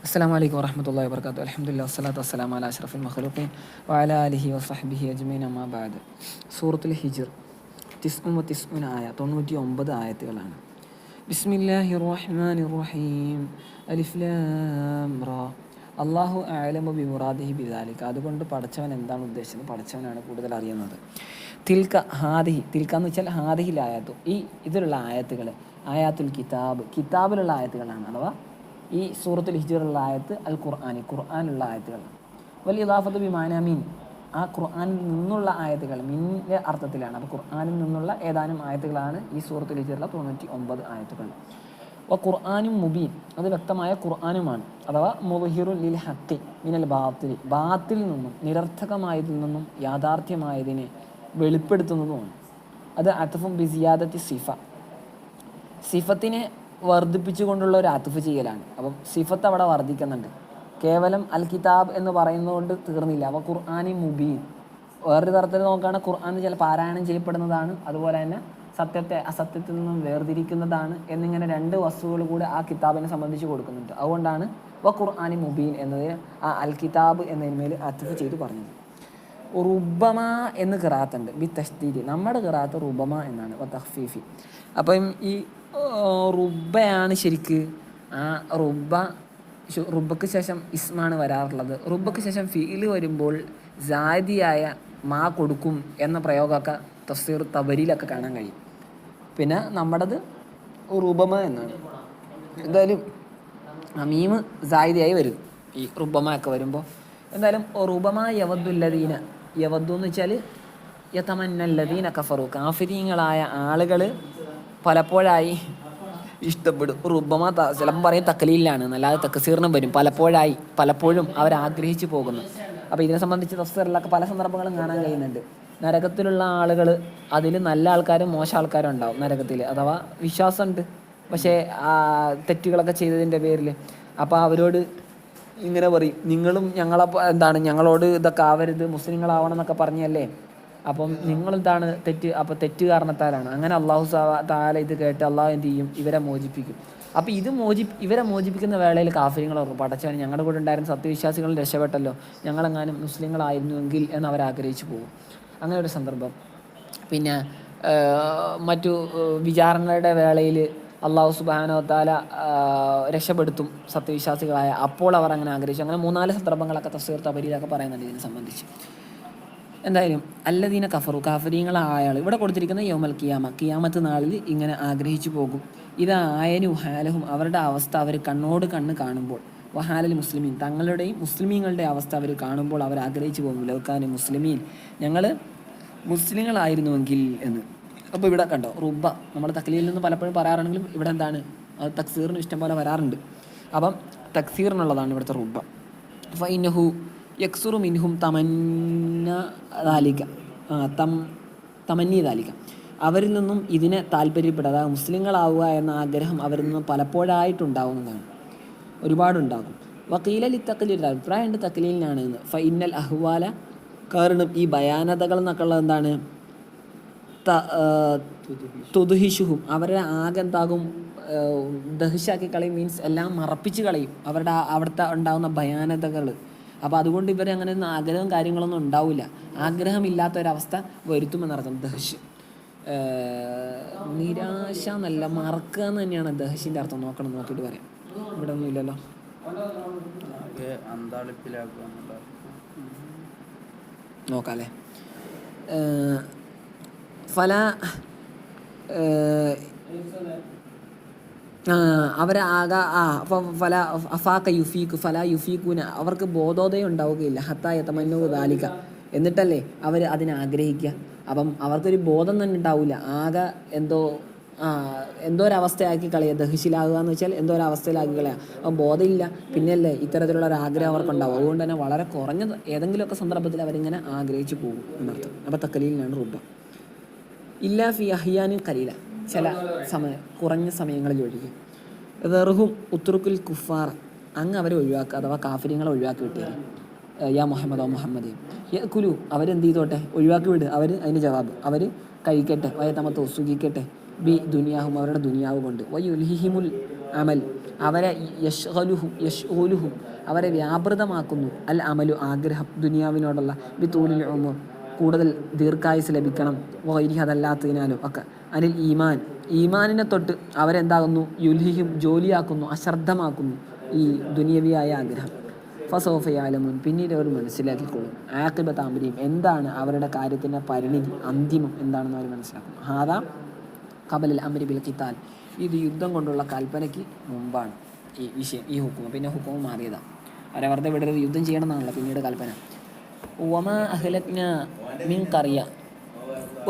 അസ്സലാമു അലൈക്കും വറഹ്മത്തുള്ളാഹി വബറകാതുഹു. അൽഹംദുലില്ലാഹി വസ്സലാത്തു വസ്സലാമു അലാ അഷ്റഫിൽ മഖ്ലൂഖീൻ വഅലാ ആലിഹി വസഹ്ബിഹി അജ്മഈൻ അമ്മാ ബഅദ്. സൂറത്തുൽ ഹിജ്ർ 99 ആയ 99 ആയത്തുകളാണ്. ബിസ്മില്ലാഹിർ റഹ്മാനിർ റഹീം. അലിഫ് ലാം റാ. അല്ലാഹു അഅലമു ബിമുറാദിഹി ബിദാലിക. അതുകൊണ്ട് പടച്ചവൻ എന്താണ് ഉദ്ദേശിച്ചത്, പടച്ചവനാണ് കൂടുതൽ അറിയുന്നത്. തിൽക ഹാദിഹി, തിൽക എന്ന് വെച്ചാൽ ഹാദിഹിൽ ആയത്തു, ഈ ഇതിലുള്ള ആയത്തുകൾ ആയാത്തുൽ കിതാബിലുള്ള ആയത്തുകളാണ്. അഥവാ ഈ സൂറത്തുൽ ഹിജ്റിലുള്ള ആയത്ത് അൽ ഖുർആനുള്ള ആയത്തുകളാണ്. വലിയ ഇദാഫത്ത് ബിമാന മീൻ, ആ ഖുർആനിൽ നിന്നുള്ള ആയത്തുകൾ, മീനിൻ്റെ അർത്ഥത്തിലാണ്. അപ്പോൾ ഖുർആനിൽ നിന്നുള്ള ഏതാനും ആയത്തുകളാണ് ഈ സൂറത്തുൽ ഹിജ്റിലെ 99 ആയത്തുകൾ. ഖുർആനും മുബീൻ, അത് വ്യക്തമായ ഖുർആനുമാണ്. അഥവാ മുദ്ഹിറുൻ ലിൽ ഹഖി മിനൽ ബാത്തിൽ നിന്നും, നിരർത്ഥകമായതിൽ നിന്നും യാഥാർത്ഥ്യമായതിനെ വെളിപ്പെടുത്തുന്നതുമാണ്. അത് അത്ഫും ബി സിയാദത്തി സിഫത്തിനെ വർദ്ധിപ്പിച്ചുകൊണ്ടുള്ള ഒരു അത്ഫ് ചെയ്യലാണ്. അപ്പം സിഫത്ത് അവിടെ വർദ്ധിക്കുന്നുണ്ട്. കേവലം അൽ കിതാബ് എന്ന് പറയുന്നതുകൊണ്ട് തീർന്നില്ല. അപ്പോൾ ഖുർആനി മുബീൻ, വേറൊരു തരത്തിൽ നോക്കുകയാണെങ്കിൽ ഖുർആൻ ചില പാരായണം ചെയ്യപ്പെടുന്നതാണ്, അതുപോലെ തന്നെ സത്യത്തെ അസത്യത്തിൽ നിന്നും വേർതിരിക്കുന്നതാണ് എന്നിങ്ങനെ രണ്ട് വസ്തുക്കൾ കൂടെ ആ കിതാബിനെ സംബന്ധിച്ച് കൊടുക്കുന്നുണ്ട്. അതുകൊണ്ടാണ് ഖുർആനി മുബീൻ എന്നത് ആ അൽ കിതാബ് എന്നതിന്മേൽ അത്ഫ് ചെയ്ത് പറഞ്ഞത്. റുബമ എന്ന് ഖിറാത്തുണ്ട് ബി തഷ്ദീദ്, നമ്മുടെ ഖിറാത്ത് റുബമ എന്നാണ് തഖ്ഫീഫി. അപ്പം ഈ റുബയാണ് ശരിക്ക്. ആ റുബക്ക് ശേഷം ഇസ്മാണ് വരാറുള്ളത്. റുബക്ക് ശേഷം ഫീല് വരുമ്പോൾ ജാദിയായ മാ കൊടുക്കും എന്ന പ്രയോഗമൊക്കെ തഫ്സീർ തബരിയിലൊക്കെ കാണാൻ കഴിയും. പിന്നെ നമ്മുടേത് റുബമ എന്നാണ്. എന്തായാലും മീമ് ജാദിയായി വരും ഈ റുബമ ഒക്കെ വരുമ്പോൾ. എന്തായാലും റുബമ യവദ്ദുല്ലദീന, യവദ്ദു എന്ന് വെച്ചാൽ യതമന്നല്ലദീന കഫറു, കാഫിരീങ്ങളായ ആളുകൾ പലപ്പോഴായി ഇഷ്ടപ്പെടും. റുബമ ചിലപ്പോൾ പറയും തക്ലീലാണ്, അല്ലാതെ തക്സീറിനും വരും. പലപ്പോഴും അവർ ആഗ്രഹിച്ചു പോകുന്നു. അപ്പോൾ ഇതിനെ സംബന്ധിച്ച് തഫ്സീറിലൊക്കെ പല സന്ദർഭങ്ങളും കാണാൻ കഴിയുന്നുണ്ട്. നരകത്തിലുള്ള ആളുകൾ, അതിൽ നല്ല ആൾക്കാരും മോശം ആൾക്കാരും ഉണ്ടാവും നരകത്തിൽ. അഥവാ വിശ്വാസമുണ്ട്, പക്ഷേ തെറ്റുകളൊക്കെ ചെയ്തതിൻ്റെ പേരിൽ. അപ്പോൾ അവരോട് ഇങ്ങനെ പറയും, നിങ്ങളും ഞങ്ങളോട് ഇതൊക്കെ ആവരുത്, മുസ്ലിങ്ങളാവണം എന്നൊക്കെ പറഞ്ഞല്ലേ, അപ്പം നിങ്ങളെന്താണ് അപ്പോൾ തെറ്റ് കാരണത്താലാണ്. അങ്ങനെ അള്ളാഹു തആല ഇത് കേട്ട് അള്ളാഹു എന്ത് ചെയ്യും, ഇവരെ മോചിപ്പിക്കും. അപ്പോൾ ഇവരെ മോചിപ്പിക്കുന്ന വേളയിൽ കാഫിര്യങ്ങൾ ഓർക്കും, പടച്ചവൻ ഞങ്ങളുടെ കൂടെ ഉണ്ടായിരുന്ന സത്യവിശ്വാസികൾ രക്ഷപ്പെട്ടല്ലോ, ഞങ്ങളെങ്ങാനും മുസ്ലിങ്ങളായിരുന്നുവെങ്കിൽ എന്ന് അവർ ആഗ്രഹിച്ചു പോകും. അങ്ങനെ ഒരു സന്ദർഭം. പിന്നെ മറ്റു വിചാരണയുടെ വേളയിൽ അള്ളാഹു സുബ്ഹാനഹു വ തആല രക്ഷപ്പെടുത്തും സത്യവിശ്വാസികളായ, അപ്പോൾ അവർ അങ്ങനെ ആഗ്രഹിച്ചു. അങ്ങനെ 3-4 സന്ദർഭങ്ങളൊക്കെ തഫ്സീർ തബരീലൊക്കെ പറയുന്നുണ്ട് ഇതിനെ സംബന്ധിച്ച്. എന്തായാലും അല്ലദീന കഫറു, കാഫിരീങ്ങളായ ആൾ ഇവിടെ കൊടുത്തിരിക്കുന്ന യൗമൽ കിയാമത്ത് നാളിൽ ഇങ്ങനെ ആഗ്രഹിച്ചു പോകും. ഇതായനു ഹാലഹും, അവരുടെ അവസ്ഥ അവർ കണ്ണോട് കണ്ണ് കാണുമ്പോൾ, വഹാലൽ മുസ്ലിമീൻ, തങ്ങളുടെയും മുസ്ലിമീങ്ങളുടെ അവസ്ഥ അവർ കാണുമ്പോൾ അവർ ആഗ്രഹിച്ചു പോകും, ലൗകാന മുസ്ലിമീൻ, ഞങ്ങൾ മുസ്ലിങ്ങളായിരുന്നുവെങ്കിൽ എന്ന്. അപ്പോൾ ഇവിടെ കണ്ടോ, റുബ നമ്മൾ തക്ലീലിൽ നിന്ന് പലപ്പോഴും പറയാറാണെങ്കിലും ഇവിടെ എന്താണ്, അത് തക്സീറിന് ഇഷ്ടം പോലെ വരാറുണ്ട്. അപ്പം തക്സീറിനുള്ളതാണ് ഇവിടുത്തെ റുബ. ഫൈനഹു യക്സുറു മിൻഹും തമന്നി ദാലിക, അവരിൽ നിന്നും ഇതിനെ താല്പര്യപ്പെടുക, അതായത് മുസ്ലിങ്ങളാവുക എന്ന ആഗ്രഹം അവരിൽ നിന്നും പലപ്പോഴായിട്ടുണ്ടാവുന്നതാണ്, ഒരുപാടുണ്ടാകും. വക്കീലലി തക്ലീൽ, അഭിപ്രായമുണ്ട് തക്ലീലിനാണ് എന്ന്. ഫൈനൽ അഹ്വാല, കാരണം ഈ ഭയാനതകൾ എന്നൊക്കെ ഉള്ളത് എന്താണ്, തുദ്ഹിഷുഹും, അവരെ ആകെ എന്താകും, ദഹിഷാക്കി കളയും, മീൻസ് എല്ലാം മറപ്പിച്ച് കളയും അവിടുത്തെ ഉണ്ടാകുന്ന ഭയാനതകൾ. അപ്പോൾ അതുകൊണ്ട് ഇവർ അങ്ങനെ ആഗ്രഹം കാര്യങ്ങളൊന്നും ഉണ്ടാവില്ല, ആഗ്രഹമില്ലാത്തൊരവസ്ഥ വരുത്തുമെന്നർത്ഥം. ദഹ്ഷ് നിരാശ എന്നല്ല, മറക്കുക എന്ന് തന്നെയാണ് ദഹ്ഷിൻ്റെ അർത്ഥം. നോക്കിയിട്ട് പറയാം, ഇവിടെ ഒന്നും ഇല്ലല്ലോ. നോക്കാം അല്ലേ. അവർക്ക് ബോധോദയം ഉണ്ടാവുകയില്ല. ഹത്താ യതമന്നു ദാലിക, എന്നിട്ടല്ലേ അവർ അതിനെ ആഗ്രഹിക്കുക. അപ്പം അവർക്കൊരു ബോധം തന്നെ ഉണ്ടാവില്ല. ആകെ എന്തോ ഒരവസ്ഥയാക്കി കളയുക. ദഹിഷിലാകുക എന്ന് വെച്ചാൽ എന്തോ ഒരവസ്ഥയിലാക്കി കളയുക. അപ്പം ബോധമില്ല, പിന്നെയല്ലേ ഇത്തരത്തിലുള്ള ഒരു ആഗ്രഹം അവർക്കുണ്ടാവും. അതുകൊണ്ട് തന്നെ വളരെ കുറഞ്ഞ ഏതെങ്കിലുമൊക്കെ സന്ദർഭത്തിൽ അവരിങ്ങനെ ആഗ്രഹിച്ചു പോകും എന്നർത്ഥം. അപ്പോൾ തക്ലീലിനാണ് റുബ. ഇല്ലാ ഫി അഹ്യാനിൻ ഖലീല, ചില കുറഞ്ഞ സമയങ്ങളിൽ ഒഴികെ. വെറുഹും ഉത്തുറുക്കുൽ കുഫാർ, അങ്ങ് അവരെ ഒഴിവാക്കുക, അഥവാ കാഫിര്യങ്ങളെ ഒഴിവാക്കി വിട്ടേരും. യാ മുഹമ്മദോ മുഹമ്മദ് കുലു, അവരെന്ത് ചെയ്തോട്ടെ, ഒഴിവാക്കി വിട്. അതിന് ജവാബ്, അവർ കഴിക്കട്ടെ, വയതമത്തോ സുഖിക്കട്ടെ, ബി ദുനിയാഹും, അവരുടെ ദുനിയാവ് കൊണ്ട്, വയുൽഹിഹിമുൽ അമൽ അവരെ യഷ്ഗലുഹും അവരെ വ്യാപൃതമാക്കുന്നു, അൽ അമലു ആഗ്രഹം, ദുനിയാവിനോടുള്ള ബിതൂലിൽ ഉമർ കൂടുതൽ ദീർഘായുസ് ലഭിക്കണം, വൈരി അതല്ലാത്തതിനാലും ഒക്കെ, അനിൽ ഈമാനിനെ തൊട്ട് അവരെന്താകുന്നു, യുൽഹിയും ജോലിയാക്കുന്നു, അശ്രദ്ധമാക്കുന്നു ഈ ദുനിയവിയായ ആഗ്രഹം. ഫസോഫയാലമുൻ പിന്നീട് അവർ മനസ്സിലാക്കിക്കൊള്ളും, ആഖിബത്ത് അംരിഹിം എന്താണ് അവരുടെ കാര്യത്തിൻ്റെ പരിണിതി, അന്തിമം എന്താണെന്ന് അവർ മനസ്സിലാക്കുന്നു. ഹാദാ ഖബലൽ അംരി ബിൽ ഖിതാൽ ഇത് യുദ്ധം കൊണ്ടുള്ള കൽപ്പനയ്ക്ക് മുമ്പാണ് ഈ വിഷയം, ഈ ഹുക്കും. പിന്നെ ഹുക്കും മാറിയതാണ്, അവരെ വെറുതെ വിടരുത്, യുദ്ധം ചെയ്യണം എന്നാണല്ലോ പിന്നീട് കൽപ്പന. വമാ അഹ്ലക്ന മിൻ ഖറിയ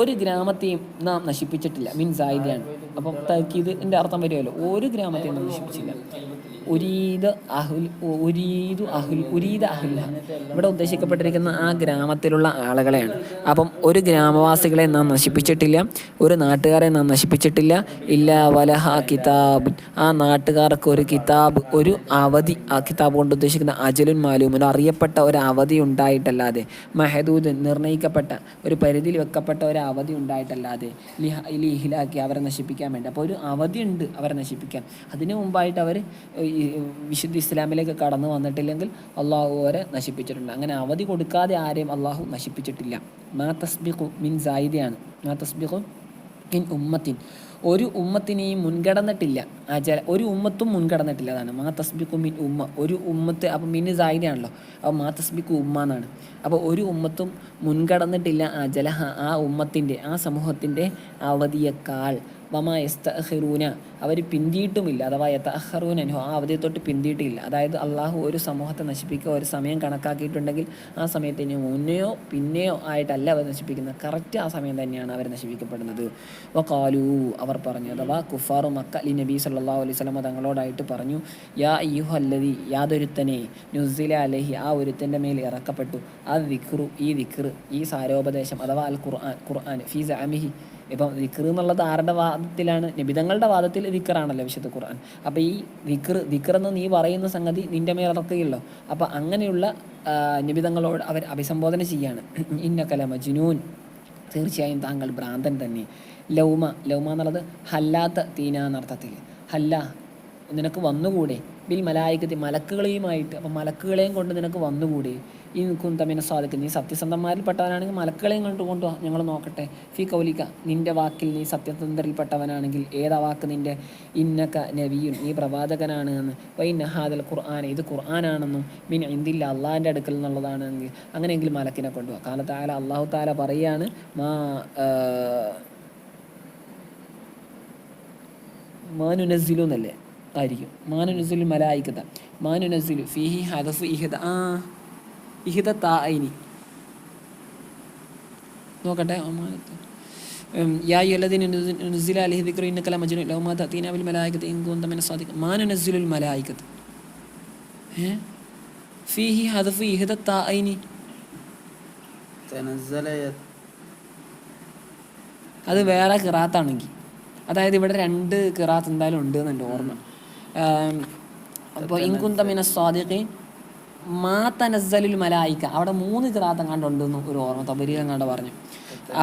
ഒരു ഗ്രാമത്തെയും നാം നശിപ്പിച്ചിട്ടില്ല. മിൻ സായിദയാണ്, അപ്പം തക്കീദിൻ്റെ അർത്ഥം വരുമല്ലോ, ഒരു ഗ്രാമത്തെയും നാം നശിപ്പിച്ചില്ല. ഉരീദ അഹുല്ല ഇവിടെ ഉദ്ദേശിക്കപ്പെട്ടിരിക്കുന്ന ആ ഗ്രാമത്തിലുള്ള ആളുകളെയാണ്. അപ്പം ഒരു ഗ്രാമവാസികളെ നാം നശിപ്പിച്ചിട്ടില്ല, ഒരു നാട്ടുകാരെ നാം നശിപ്പിച്ചിട്ടില്ല. ഇല്ല വലഹ കിതാബ് ആ നാട്ടുകാർക്ക് ഒരു കിതാബ്, ഒരു അവധി, ആ കിതാബ് കൊണ്ട് ഉദ്ദേശിക്കുന്ന അജലുൻ മാലൂമുൻ അറിയപ്പെട്ട ഒരു അവധി ഉണ്ടായിട്ടല്ലാതെ, മഹദൂദ് നിർണ്ണയിക്കപ്പെട്ട ഒരു പരിധിയിൽ വെക്കപ്പെട്ട ഒരു അവധി ഉണ്ടായിട്ടല്ലാതെ, ലിഹിലാക്കി അവരെ നശിപ്പിക്കാൻ വേണ്ടി. അപ്പോൾ ഒരു അവധി ഉണ്ട് അവരെ നശിപ്പിക്കാൻ. അതിനു മുമ്പായിട്ട് അവർ വിശുദ്ധ ഇസ്ലാമിലേക്ക് കടന്നു വന്നിട്ടില്ലെങ്കിൽ അള്ളാഹു അവരെ നശിപ്പിച്ചിട്ടുണ്ട്. അങ്ങനെ അവധി കൊടുക്കാതെ ആരെയും അള്ളാഹു നശിപ്പിച്ചിട്ടില്ല. മാ തസ്ബിഖു മിൻ സായിദയാണ്, മാ തസ്ബിഖു മിൻ ഉമ്മത്തിൻ ഒരു ഉമ്മത്തിനെയും മുൻകടന്നിട്ടില്ല, ഒരു ഉമ്മത്തും മുൻകടന്നിട്ടില്ല. അതാണ് മാ തസ്ബിഖു മിൻ ഉമ്മ, ഒരു ഉമ്മത്ത്. അപ്പം മിൻ സായിദയാണല്ലോ, അപ്പോൾ മാ തസ്ബിഖു ഉമ്മ എന്നാണ്. അപ്പോൾ ഒരു ഉമ്മത്തും മുൻകടന്നിട്ടില്ല അജലഹ ആ ഉമ്മത്തിൻ്റെ, ആ സമൂഹത്തിൻ്റെ അവധിയേക്കാൾ. വമാ യസ്തഅഖിറൂന അവർ പിന്തിയിട്ടുമില്ല, അഥവാ യതഅഖറൂന ആ അവധിയെ തൊട്ട് പിന്തിയിട്ടില്ല. അതായത് അള്ളാഹു ഒരു സമൂഹത്തെ നശിപ്പിക്കുക ഒരു സമയം കണക്കാക്കിയിട്ടുണ്ടെങ്കിൽ ആ സമയത്തിന് മുന്നെയോ പിന്നെയോ ആയിട്ടല്ല അവർ നശിപ്പിക്കുന്നത്, കറക്റ്റ് ആ സമയം തന്നെയാണ് അവർ നശിപ്പിക്കപ്പെടുന്നത്. വഖാലൂ അവർ പറഞ്ഞു, അഥവാ കുഫാറു മക്ക ലി നബി സല്ലല്ലാഹു അലൈഹി വസല്ലം തങ്ങളോടായിട്ട് പറഞ്ഞു, യാ അയ്യുഹല്ലദി യാതൊരുത്തനെ നുസില അലൈഹി ആ ഒരുത്തൻ്റെ മേൽ ഇറക്കപ്പെട്ടു, ആ ദിക്റു ഈ ദിക്ർ, ഈ സാരോപദേശം അഥവാ അൽ ഖുർആൻ ഫീ സഅമിഹി. ഇപ്പം ദിക്ർ എന്നുള്ളത് ആരുടെ വാദത്തിലാണ്? നബിതങ്ങളുടെ വാദത്തിൽ ദിക്റാണല്ലോ വിശുദ്ധ ഖുർആൻ. അപ്പോൾ ഈ ദിക്ർ എന്ന് നീ പറയുന്ന സംഗതി നിൻ്റെ മേൽ ഇറക്കുകയല്ലോ. അപ്പോൾ അങ്ങനെയുള്ള നബിതങ്ങളോട് അവർ അഭിസംബോധന ചെയ്യാണ്, ഇന്നക ലമജ്നൂൻ തീർച്ചയായും താങ്കൾ ഭ്രാന്തൻ തന്നെ. ലൗമ എന്നുള്ളത് ഹല്ലാത്ത തീന എന്നർത്ഥത്തിൽ, ഹല്ല നിനക്ക് വന്നുകൂടെ, ബിൽ മലായികത്തി മലക്കുകളെയുമായിട്ട്. അപ്പം മലക്കുകളെയും കൊണ്ട് നിനക്ക് വന്നുകൂടെ, ഈ കുന്തമിനെ സാധിക്കും നീ സത്യസന്ധന്മാരിൽപ്പെട്ടവനാണെങ്കിൽ മലക്കുകളെയും കൊണ്ടുവാ, ഞങ്ങൾ നോക്കട്ടെ. ഫി കൗലിക നിൻ്റെ വാക്കിൽ നീ സത്യസന്ധരിൽപ്പെട്ടവനാണെങ്കിൽ, ഏതാ വാക്ക് നിൻ്റെ, ഇന്നക നബിയുൻ നീ പ്രവാചകനാണ് എന്ന്, വൈന ഹാദൽ ഖുർആൻ ഇത് ഖുർആനാണെന്നും, മിൻ ഇന്ദില്ല അള്ളാഹിൻ്റെ അടുക്കൽ എന്നുള്ളതാണെങ്കിൽ, അങ്ങനെയെങ്കിൽ മലക്കിനെ കൊണ്ടുപോകാം. കാലത്താല അള്ളാഹു താല പറയാണ്, മാനുനസിലു എന്നല്ലേ ആയിരിക്കും, മാനുനസിലു മലായിക്കത, മാനുനസിലു ഫീഹി ഹദഫ് ഇഹിദ താഇനി നോക്കട്ടെ. യാ അയ്യുഹല്ലദീന നുസില അലൈഹി ദിക്റു ഇന്നക ലമജ്നൂൻ ലൗ മാ തഅതീന ബിൽ മലായികതി ഇൻ കുൻത മിനസ് സാദിഖീൻ. മാനുനസിലുൽ മലായികത ഫീഹി ഹദഫ് ഇഹിദ താഇനി അത് വേറെ ഖിറാത്താണെങ്കിൽ, അതായത് ഇവിടെ രണ്ട് ഖിറാത്ത് എന്തായാലും ഉണ്ട് എന്നെൻ്റെ ഓർമ്മ. അപ്പോൾ ഇൻ കുൻത മിനസ് സാദിഖീൻ മാ തനസ്സലുൽ മലായിക അവിടെ 3 ഖിറാത്ത് എങ്ങാണ്ടുണ്ടെന്ന് ഒരു ഓർമ്മ തബരീൽ എങ്ങാണ്ട് പറഞ്ഞു.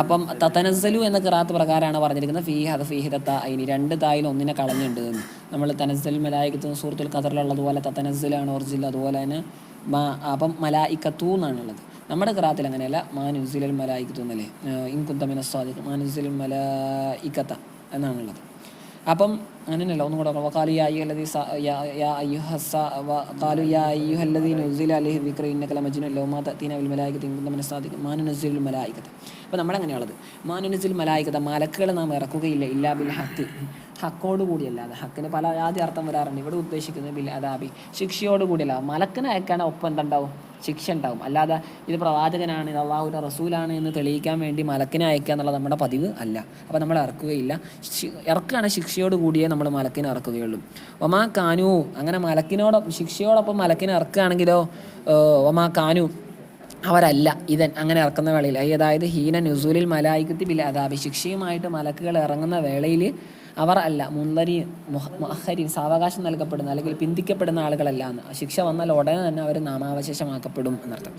അപ്പം തനസ്സലു എന്ന ഖിറാത്ത് പ്രകാരമാണ് പറഞ്ഞിരിക്കുന്നത് ഫീ ഹദ ഫീഹിദ താഇനി 2 തായിൽ ഒന്നിനെ കളഞ്ഞുണ്ട് എന്ന്. നമ്മൾ തനസ്സലുൽ മലായികത്ത് സൂറത്തുൽ ഖദറിലുള്ളതുപോലെ തനസ്സലാണ് ഒറിജിനൽ, അതുപോലെ തന്നെ അപ്പം മലായിക്കത്തു എന്നാണുള്ളത്. നമ്മുടെ ഖിറാത്തിൽ അങ്ങനെയല്ല, മാനുസിലുൽ മലായിക്കത്തു എന്നല്ലേ, ഇൻ കുന്ത മിനസ് സാദിഖീൻ മാനുസിലുൽ മലായികത എന്നാണുള്ളത്. അപ്പം അങ്ങനെയല്ല, ഒന്നും കൂടെ വഖാലു യാ അയ്യുഹല്ലദീ നുസില അലൈഹി ദിക്റു ഇന്നക ലമജ്നൂൻ ലൗ മാ തഅതീന ബിൽ മലായികതി ഇൻ കുന്ത മിനസ് സാദിഖീൻ മാനുനസ്സിലുൽ മലായികത. അപ്പോൾ നമ്മളങ്ങനെയുള്ളത് മാനുനസ്സിൽ മലായികത മലക്കുകളെ നാം ഇറക്കുകയില്ല, ഇല്ലാ ബിൽ ഹഖ് ഹക്കോട് കൂടിയല്ലാതെ. ഹക്കിന് പല ആദ്യ അർത്ഥം വരാറുണ്ട്, ഇവിടെ ഉദ്ദേശിക്കുന്നത് ബിൽ അദാബി ശിക്ഷയോട് കൂടിയല്ല. മലക്കിനെ അയക്കാൻ ഒപ്പം എന്തുണ്ടാവും, ശിക്ഷ ഉണ്ടാവും. അല്ലാതെ ഇത് പ്രവാചകനാണ്, ഇത് അള്ളാഹുവിൻ്റെ റസൂലാണ് എന്ന് തെളിയിക്കാൻ വേണ്ടി മലക്കിനെ അയക്കുക എന്നുള്ളത് നമ്മുടെ പതിവ് അല്ല. അപ്പോൾ നമ്മൾ ഇറക്കുകയില്ല, ഇറക്കുകയാണ് ശിക്ഷയോട് കൂടിയേ നമ്മൾ മലക്കിനെ ഇറക്കുകയുള്ളൂ. ഒമാ കാനു അങ്ങനെ ശിക്ഷയോടൊപ്പം മലക്കിനെ ഇറക്കുകയാണെങ്കിലോ ഒമാ കാനു അവരല്ല ഇതൻ അങ്ങനെ ഇറക്കുന്ന വേളയിൽ, അതായത് ഹീന നുസൂലിൽ മലായികത്തി ബിൽ അദാബി ശിക്ഷയുമായിട്ട് മലക്കുകൾ ഇറങ്ങുന്ന വേളയിൽ അവർ അല്ല മുൻതരി മുഅഖരിൻ സാവകാശം നൽകപ്പെടുന്ന അല്ലെങ്കിൽ പിന്തിക്കപ്പെടുന്ന ആളുകളല്ല എന്ന്. ശിക്ഷ വന്നാൽ ഉടനെ തന്നെ അവർ നാമാവശേഷമാക്കപ്പെടും എന്നർത്ഥം.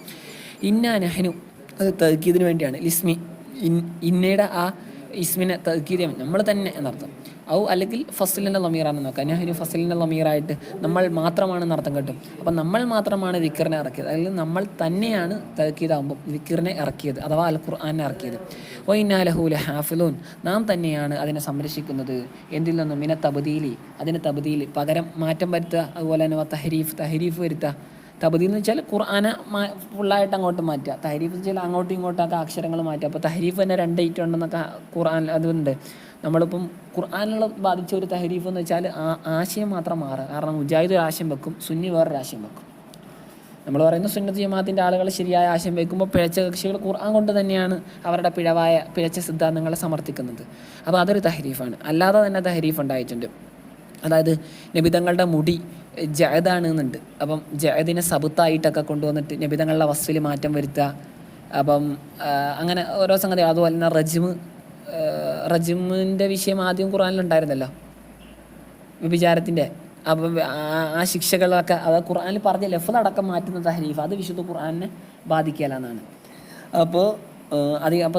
ഇന്നാ നഹ്നു അത് തഅ്കീദിന് വേണ്ടിയാണ്, ലിസ്മി ഇന്നയുടെ ആ ഇസ്മിനെ തഅ്കീദ് നമ്മൾ തന്നെ എന്നർത്ഥം. അല്ലെങ്കിൽ ഫസലിൻ്റെ ലമീറാണെന്ന് നോക്കാം. നഹ്നു ഫസലിൻ്റെ ലമീറായിട്ട് നമ്മൾ മാത്രമാണെന്ന് അർത്ഥം കിട്ടും. അപ്പം നമ്മൾ മാത്രമാണ് ദിക്റിനെ ഇറക്കിയത്, അല്ലെങ്കിൽ നമ്മൾ തന്നെയാണ് തൗക്കീദാകുമ്പോൾ ദിക്റിനെ ഇറക്കിയത് അഥവാ അൽ ഖുർആനെ ഇറക്കിയത്. വ ഇന്നാ ലഹു ലഹാഫിളൂൻ, നാം തന്നെയാണ് അതിനെ സംരക്ഷിക്കുന്നത്. എന്തിൽ നിന്നും? മിന തബ്ദീലി, അതിന് തബ്ദീൽ പകരം മാറ്റം വരുത്തുക, അതുപോലെ തന്നെ തഹരീഫ് വരുത്തുക. തബ്ദീൽ എന്ന് വെച്ചാൽ ഖുർആനെ ഫുള്ളായിട്ട് അങ്ങോട്ട് മാറ്റുക. തഹരീഫ് എന്ന് വെച്ചാൽ അങ്ങോട്ടും ഇങ്ങോട്ടൊക്കെ അക്ഷരങ്ങൾ മാറ്റുക. അപ്പോൾ തഹരീഫ് തന്നെ 2 ഐറ്റം ഉണ്ടെന്നൊക്കെ ഖുർആൻ അതുണ്ട്. നമ്മളിപ്പം ഖുർആനിലുള്ള ബാധിച്ച ഒരു തഹരീഫ് എന്ന് വെച്ചാൽ ആശയം മാത്രം മാറുക. കാരണം മുജാഹിദ് ഒരു ആശയം വെക്കും, സുന്നി വേറൊരു ആശയം വെക്കും. നമ്മൾ പറയുന്ന സുന്നത്ത് ജമാഅത്തിൻ്റെ ആളുകൾ ശരിയായ ആശയം വയ്ക്കുമ്പോൾ പിഴച്ച കക്ഷികൾ ഖുർആൻ കൊണ്ട് തന്നെയാണ് അവരുടെ പിഴച്ച സിദ്ധാന്തങ്ങളെ സമർത്ഥിക്കുന്നത്. അപ്പോൾ അതൊരു തഹരീഫാണ്. അല്ലാതെ തന്നെ തഹരീഫ് ഉണ്ടായിട്ടുണ്ട്. അതായത് നബിതങ്ങളുടെ മുടി ജഅദാണ് എന്നുണ്ട്. അപ്പം ജഅദിനെ സബുത്തായിട്ടൊക്കെ കൊണ്ടുവന്നിട്ട് നബിതങ്ങളുടെ വസ്ഫിൽ മാറ്റം വരുത്തുക. അപ്പം അങ്ങനെ ഓരോ സംഗതി. അതുപോലെ തന്നെ റജിമിൻ്റെ വിഷയം ആദ്യം ഖുർആനിലുണ്ടായിരുന്നല്ലോ, വ്യഭിചാരത്തിൻ്റെ. അപ്പം ആ ശിക്ഷകളൊക്കെ അത് ഖുർആനിൽ പറഞ്ഞ ലഫ്ള് അടക്കം മാറ്റുന്ന തഹരീഫ്, അത് വിശുദ്ധ ഖുർആനെ ബാധിക്കലാന്നാണ്. അപ്പോൾ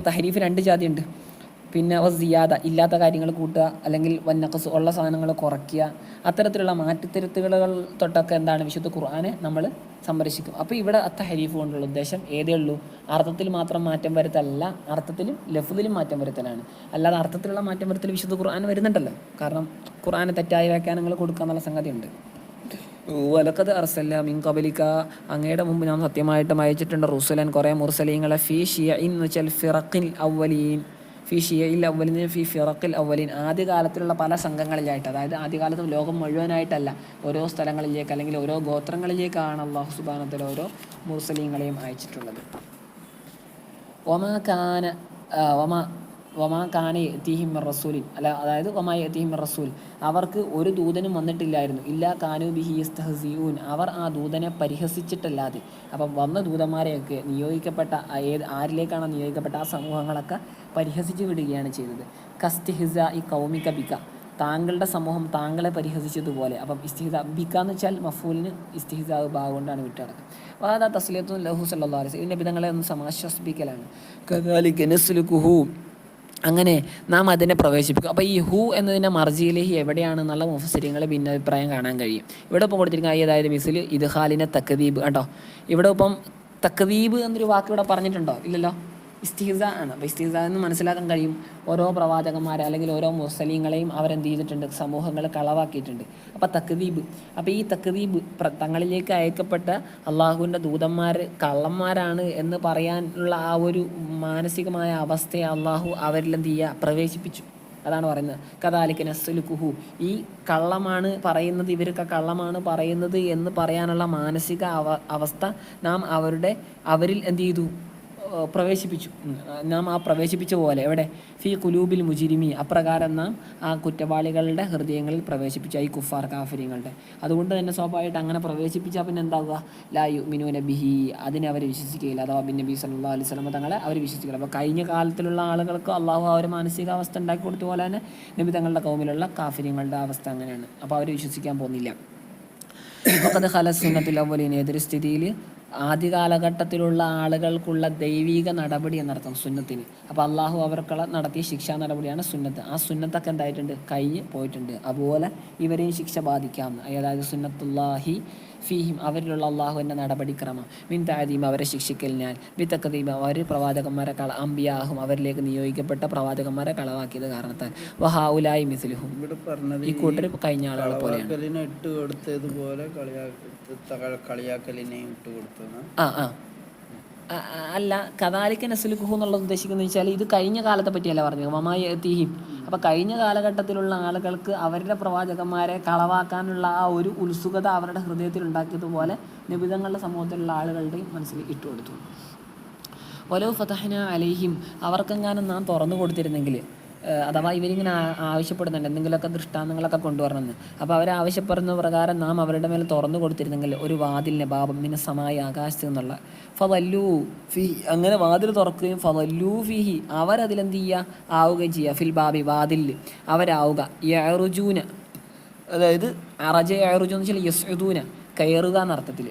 തഹരീഫ് 2 ജാതിയുണ്ട്. പിന്നെ സിയാദ, ഇല്ലാത്ത കാര്യങ്ങൾ കൂട്ടുക, അല്ലെങ്കിൽ വന്നഖസ് ഉള്ള സാധനങ്ങൾ കുറയ്ക്കുക. അത്തരത്തിലുള്ള മാറ്റിത്തിരുത്തുകൾ തൊട്ടൊക്കെ എന്താണ് വിശുദ്ധ ഖുർആനെ നമ്മൾ സംരക്ഷിക്കും. അപ്പോൾ ഇവിടെ തഹരീഫ് കൊണ്ടുള്ള ഉദ്ദേശം ഏതേ ഉള്ളൂ? അർത്ഥത്തിൽ മാത്രം മാറ്റം വരുത്തലല്ല, അർത്ഥത്തിലും ലഫ്ദിലും മാറ്റം വരുത്തലാണ്. അല്ലാതെ അർത്ഥത്തിലുള്ള മാറ്റം വരുത്തൽ വിശുദ്ധ ഖുർആൻ വരുന്നുണ്ടല്ലോ. കാരണം ഖുർആനെ തെറ്റായ വ്യാഖ്യാനങ്ങൾ കൊടുക്കുക എന്നുള്ള സംഗതിയുണ്ട്. വലഖദ് അർസൽനാ മിൻ ഖബലിക, അങ്ങയുടെ മുമ്പ് നാം സത്യമായിട്ടും അയച്ചിട്ടുണ്ട് റുസുലൻ, കുറേ മുർസലീങ്ങളെ, ഫീ ഷിയഇൻ എന്ന് വെച്ചാൽ ഫിറഖിൽ അവ്വലീൻ, ഫി ഷിയയിൽ അവലിൻ, ഫി ഫിറഖിൽ അവലിൻ, ആദ്യകാലത്തിലുള്ള പല സംഘങ്ങളിലായിട്ട്. അതായത് ആദ്യകാലത്ത് ലോകം മുഴുവനായിട്ടല്ല, ഓരോ സ്ഥലങ്ങളിലേക്ക് അല്ലെങ്കിൽ ഓരോ ഗോത്രങ്ങളിലേക്കാണ് അല്ലാഹു സുബ്ഹാനഹു വ തആല ഓരോ മുർസലീങ്ങളെയും അയച്ചിട്ടുള്ളത്. വമാ കാന യഅ്തീഹിം മിർ റസൂലിൻ, അതായത് വമാ യഅ്തീഹിം മിർ റസൂൽ, അവർക്ക് ഒരു ദൂതനും വന്നിട്ടില്ലായിരുന്നു. ഇല്ലാ കാനൂ ബിഹി യസ്തഹ്സിഊൻ, അവർ ആ ദൂതനെ പരിഹസിച്ചിട്ടല്ലാതെ. അപ്പം വന്ന ദൂതന്മാരെയൊക്കെ നിയോഗിക്കപ്പെട്ട ആരിലേക്കാണ് നിയോഗിക്കപ്പെട്ട ആ സമൂഹങ്ങളൊക്കെ പരിഹസിച്ച് വിടുകയാണ് ചെയ്തത്. കസ്തിഹിസാഇ ഖൗമിക ബിക, താങ്കളുടെ സമൂഹം താങ്കളെ പരിഹസിച്ചതുപോലെ. അപ്പം ഇസ്തിഹിസ ബിക എന്ന് വെച്ചാൽ മഫൂലിന് ഇസ്തിഹിസാ ഭാഗം വിട്ടടക്കുക. വാദ തസ്ലിയത്തുൻ ലഹു സല്ലല്ലാഹു അലൈഹി വസല്ലം, നബിതങ്ങളെ ഒന്ന് സമാശ്വസിപ്പിക്കലാണ്. കദാലിക നസ്ലുകുഹു, അങ്ങനെ നാം അതിനെ പ്രവേശിപ്പിക്കും. അപ്പോൾ ഈ ഹു എന്നതിൻ്റെ മർജിയിലേഹി എവിടെയാണെന്നുള്ള മുഫസ്സിരിങ്ങൾ ഭിന്നാഭിപ്രായം കാണാൻ കഴിയും. ഇവിടെ ഇപ്പം കൊടുത്തിരിക്കുന്ന അതായത് മിസിൽ ഇദ്ഖാലിനെ തക്ദീബ് കേട്ടോ. ഇവിടെ ഇപ്പം തക്ദീബ് എന്നൊരു വാക്ക് ഇവിടെ പറഞ്ഞിട്ടുണ്ടോ? ഇല്ലല്ലോ. ഇസ്തിഹ്സാ ആണ്. അപ്പോൾ ഇസ്തിഹ്സാ എന്ന് മനസ്സിലാക്കാൻ കഴിയും. ഓരോ പ്രവാചകന്മാരെ അല്ലെങ്കിൽ ഓരോ മുർസലീങ്ങളെയും അവരെന്ത് ചെയ്തിട്ടുണ്ട്? സമൂഹങ്ങൾ കളവാക്കിയിട്ടുണ്ട്. അപ്പോൾ തക്ദീബ്, അപ്പോൾ ഈ തക്ദീബ് തങ്ങളിലേക്ക് അയക്കപ്പെട്ട അള്ളാഹുവിൻ്റെ ദൂതന്മാർ കള്ളന്മാരാണ് എന്ന് പറയാനുള്ള ആ ഒരു മാനസികമായ അവസ്ഥയെ അള്ളാഹു അവരിൽ എന്ത് ചെയ്യുക? പ്രവേശിപ്പിച്ചു. അതാണ് പറയുന്നത് കദാലിക നസ്ലുകുഹു, ഈ കള്ളമാണ് പറയുന്നത്, ഇവരൊക്കെ കള്ളമാണ് പറയുന്നത് എന്ന് പറയാനുള്ള മാനസിക അവസ്ഥ നാം അവരിൽ എന്ത് ചെയ്തു? പ്രവേശിപ്പിച്ചു. നാം ആ പ്രവേശിപ്പിച്ച പോലെ എവിടെ? ഫി ഖുലൂബിൽ മുജിരിമി, അപ്രകാരം നാം ആ കുറ്റവാളികളുടെ ഹൃദയങ്ങളിൽ പ്രവേശിപ്പിച്ചു, ഈ കുഫാർ കാഫിര്യങ്ങളുടെ. അതുകൊണ്ട് തന്നെ സ്വാഭാവികമായിട്ട് അങ്ങനെ പ്രവേശിപ്പിച്ചാൽ പിന്നെ എന്താവുക? ലാ യുഅ്മിനൂന ബിഹി, അതിനെ അവർ വിശ്വസിക്കുകയില്ല. അഥവാ ബിൻ നബി സല്ലല്ലാഹു അലൈഹി വസല്ലം തങ്ങളെ അവർ വിശ്വസിക്കില്ല. അപ്പോൾ കഴിഞ്ഞ കാലത്തിലുള്ള ആളുകൾക്ക് അള്ളാഹു ആ ഒരു മാനസികാവസ്ഥ ഉണ്ടാക്കി കൊടുത്ത പോലെ തന്നെ നബി തങ്ങളുടെ കൗമിലുള്ള കാഫിര്യങ്ങളുടെ അവസ്ഥ അങ്ങനെയാണ്. അപ്പോൾ അവർ വിശ്വസിക്കാൻ പോകുന്നില്ല. വഖദ് ഖലസ് സുന്നത്തുൽ അവ്വലീൻ, ഏതൊരു സ്ഥിതിയിൽ ആദ്യ കാലഘട്ടത്തിലുള്ള ആളുകൾക്കുള്ള ദൈവിക നടപടി എന്നർത്ഥം സുന്നത്തിന്. അപ്പോൾ അള്ളാഹു അവർക്കുള്ള നടത്തിയ ശിക്ഷാ നടപടിയാണ് സുന്നത്ത്. ആ സുന്നത്തൊക്കെ എന്തായിട്ടുണ്ട്? കഴിഞ്ഞ് പോയിട്ടുണ്ട്. അതുപോലെ ഇവരെയും ശിക്ഷ ബാധിക്കാം. അതായത് സുന്നത്തുല്ലാഹി ഫീഹിം, അവരിലുള്ള അള്ളാഹുവിൻ്റെ നടപടിക്രമം. മിൻ തഅദീം, അവരെ ശിക്ഷിക്കലിനാൽ. ബി തക്ദീബ്, അവർ പ്രവാചകന്മാരെ അംബിയാഹും, അവരിലേക്ക് നിയോഗിക്കപ്പെട്ട പ്രവാചകന്മാരെ കളവാക്കിയത് കാരണത്താൽ. വഹാഉലായി മിസ്ലുഹും, ഈ കൂട്ടർ കഴിഞ്ഞ ആളുകളെ പോലെയാണ്. അല്ല, കദാലിക നസ്ലുകുഹു എന്നുള്ളത് ഉദ്ദേശിക്കുന്നത് വെച്ചാൽ ഇത് കഴിഞ്ഞ കാലത്തെ പറ്റിയല്ല പറഞ്ഞത്. വമാ യഅ്തീഹിം, അപ്പോൾ കഴിഞ്ഞ കാലഘട്ടത്തിലുള്ള ആളുകൾക്ക് അവരുടെ പ്രവാചകന്മാരെ കളവാക്കാനുള്ള ആ ഒരു ഉത്സുകത അവരുടെ ഹൃദയത്തിൽ ഉണ്ടാക്കിയതുപോലെ നബിതങ്ങളുടെ സമൂഹത്തിലുള്ള ആളുകളുടെയും മനസ്സിൽ ഇട്ടുകൊടുത്തു. വലൗ ഫതഹ്നാ അലൈഹിം, അവർക്കെങ്ങാനും നാം തുറന്നു കൊടുത്തിരുന്നെങ്കിൽ, അഥവാ ഇവരിങ്ങനെ ആവശ്യപ്പെടുന്നുണ്ട് എന്തെങ്കിലുമൊക്കെ ദൃഷ്ടാന്തങ്ങളൊക്കെ കൊണ്ടുവരണമെന്ന്. അപ്പോൾ അവർ ആവശ്യപ്പെടുന്ന പ്രകാരം നാം അവരുടെ മേലെ തുറന്നു കൊടുത്തിരുന്നെങ്കിൽ ഒരു വാതിലിനെ ബാബം മിന സമായി, ആകാശത്ത് നിന്നുള്ള, ഫദല്ലൂ ഫി, അങ്ങനെ വാതിൽ തുറക്കുകയും ഫദല്ലൂ ഫിഹി, അവരതിലെന്ത് ചെയ്യുക? ആവുകയും ചെയ്യുക. ഫിൽ ബാബി, വാതിലിൽ അവരാവുക. യഅ്റുജൂന, അതായത് അറജ യഅ്റുജു എന്ന് വെച്ചാൽ യസ്ഉദൂന, കയറുക എന്നർത്ഥത്തിൽ.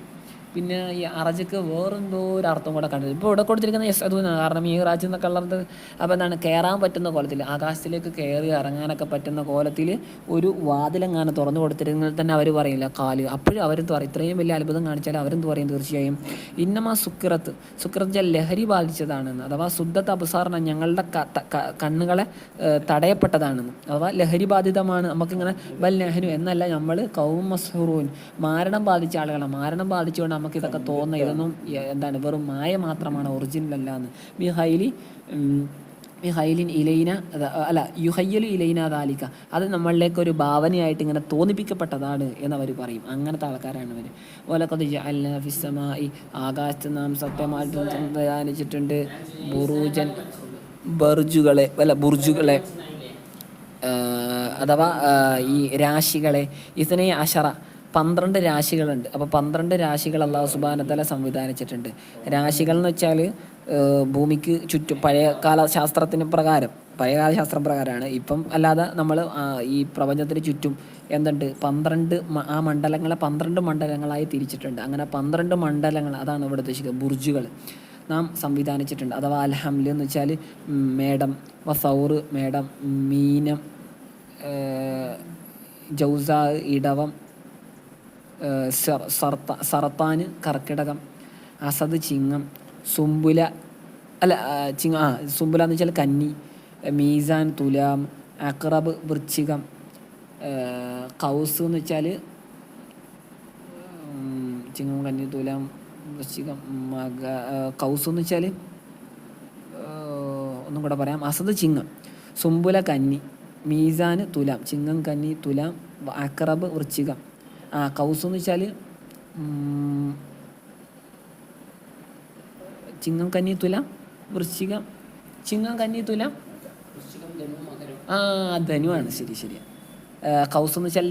പിന്നെ ഈ അറജക്ക് വേറെന്തോ ഒരു അർത്ഥം കൂടെ കണ്ടത്. ഇപ്പോൾ ഇവിടെ കൊടുത്തിരിക്കുന്ന യെസ് അതുന്നാണ്. കാരണം ഈ റാജ് എന്നൊക്കെ ഉള്ളത് അപ്പോൾ എന്താണ്, കയറാൻ പറ്റുന്ന കോലത്തിൽ, ആകാശത്തിലേക്ക് കയറി ഇറങ്ങാനൊക്കെ പറ്റുന്ന കോലത്തിൽ ഒരു വാതിലെങ്ങാനും തുറന്നു കൊടുത്തിരുന്നെങ്കിൽ തന്നെ അവർ പറയില്ല കാല്. അപ്പോഴും അവരെന്ത് പറയും, ഇത്രയും വലിയ അത്ഭുതം കാണിച്ചാൽ അവരെന്ത് പറയും, തീർച്ചയായും ഇന്നമാ സുക്കിറത്ത് ലഹരി ബാധിച്ചതാണെന്ന്, അഥവാ ശുദ്ധത്തെ അബസാറിന ഞങ്ങളുടെ കണ്ണുകളെ തടയപ്പെട്ടതാണെന്ന്, അഥവാ ലഹരി ബാധിതമാണ് നമുക്കിങ്ങനെ വൽ നെഹ്നു എന്നല്ല, നമ്മൾ കൗം മസ്ഹൂറൂൻ മരണം ബാധിച്ച ആളുകളാണ്. മരണം ബാധിച്ചുകൊണ്ട് നമുക്ക് ഇതൊക്കെ തോന്നുന്ന ഇതൊന്നും എന്താണ്, വെറും മായ മാത്രമാണ്, ഒറിജിനൽ അല്ല എന്ന്. ഹൈലിൻ ഇലൈന അല്ല യുഹയ്യലു ഇലൈന ദാലിക, അത് നമ്മളിലേക്കൊരു ഭാവനയായിട്ട് ഇങ്ങനെ തോന്നിപ്പിക്കപ്പെട്ടതാണ് എന്നവർ പറയും. അങ്ങനത്തെ ആൾക്കാരാണ് അവർ. വലഖദ് ജഅൽനാ ഫിസ്സമാഇ, ആകാശത്ത് നാം സത്യമായിട്ട് സംവിധാനിച്ചിട്ടുണ്ട്, ബുർജുകളെ അഥവാ ഈ രാശികളെ, ഇതിനെ 12 രാശികളുണ്ട്. അപ്പോൾ 12 രാശികൾ അല്ലാഹു സുബ്ഹാനഹു വ തആല സംവിധാനിച്ചിട്ടുണ്ട്. രാശികൾ എന്ന് വെച്ചാൽ ഭൂമിക്ക് ചുറ്റും പഴയകാല ശാസ്ത്രം പ്രകാരമാണ്. ഇപ്പം അല്ലാതെ നമ്മൾ ഈ പ്രപഞ്ചത്തിന് ചുറ്റും എന്തുണ്ട്, 12 ആ മണ്ഡലങ്ങളെ 12 മണ്ഡലങ്ങളായി തിരിച്ചിട്ടുണ്ട്. അങ്ങനെ 12 മണ്ഡലങ്ങൾ, അതാണ് ഇവിടെ ഉദ്ദേശിക്കുന്നത്, ബുർജുകൾ നാം സംവിധാനിച്ചിട്ടുണ്ട്. അഥവാ അൽഹംല് എന്ന് വെച്ചാൽ മേടം, വസൗറ് മേടം, മീനം, ജൗസാ ഇടവം, സർത്താന് കർക്കിടകം, അസദ് ചിങ്ങം, സുംബുല എന്ന് വെച്ചാൽ കന്നി, മീസാൻ തുലാം, അക്രബ് വൃശ്ചികം, കൗസ് എന്ന് വെച്ചാൽ ചിങ്ങം കന്നി തുലാം വൃശ്ചികം, കൗസ് എന്ന് വെച്ചാൽ ഒന്നും കൂടെ പറയാം, അസദ് ചിങ്ങം, സുംബുല കന്നി, മീസാന് തുലാം, ചിങ്ങം കന്നി തുലാം, അക്രബ് വൃശ്ചികം, കൗസ് എന്ന് വെച്ചാൽ ചിങ്ങം കന്നി തുലാം വൃശ്ചികം, ചിങ്ങം കന്നി തുലാം ധനുവാണ്. ശരിയാ. കൗസ് എന്ന് വെച്ചാൽ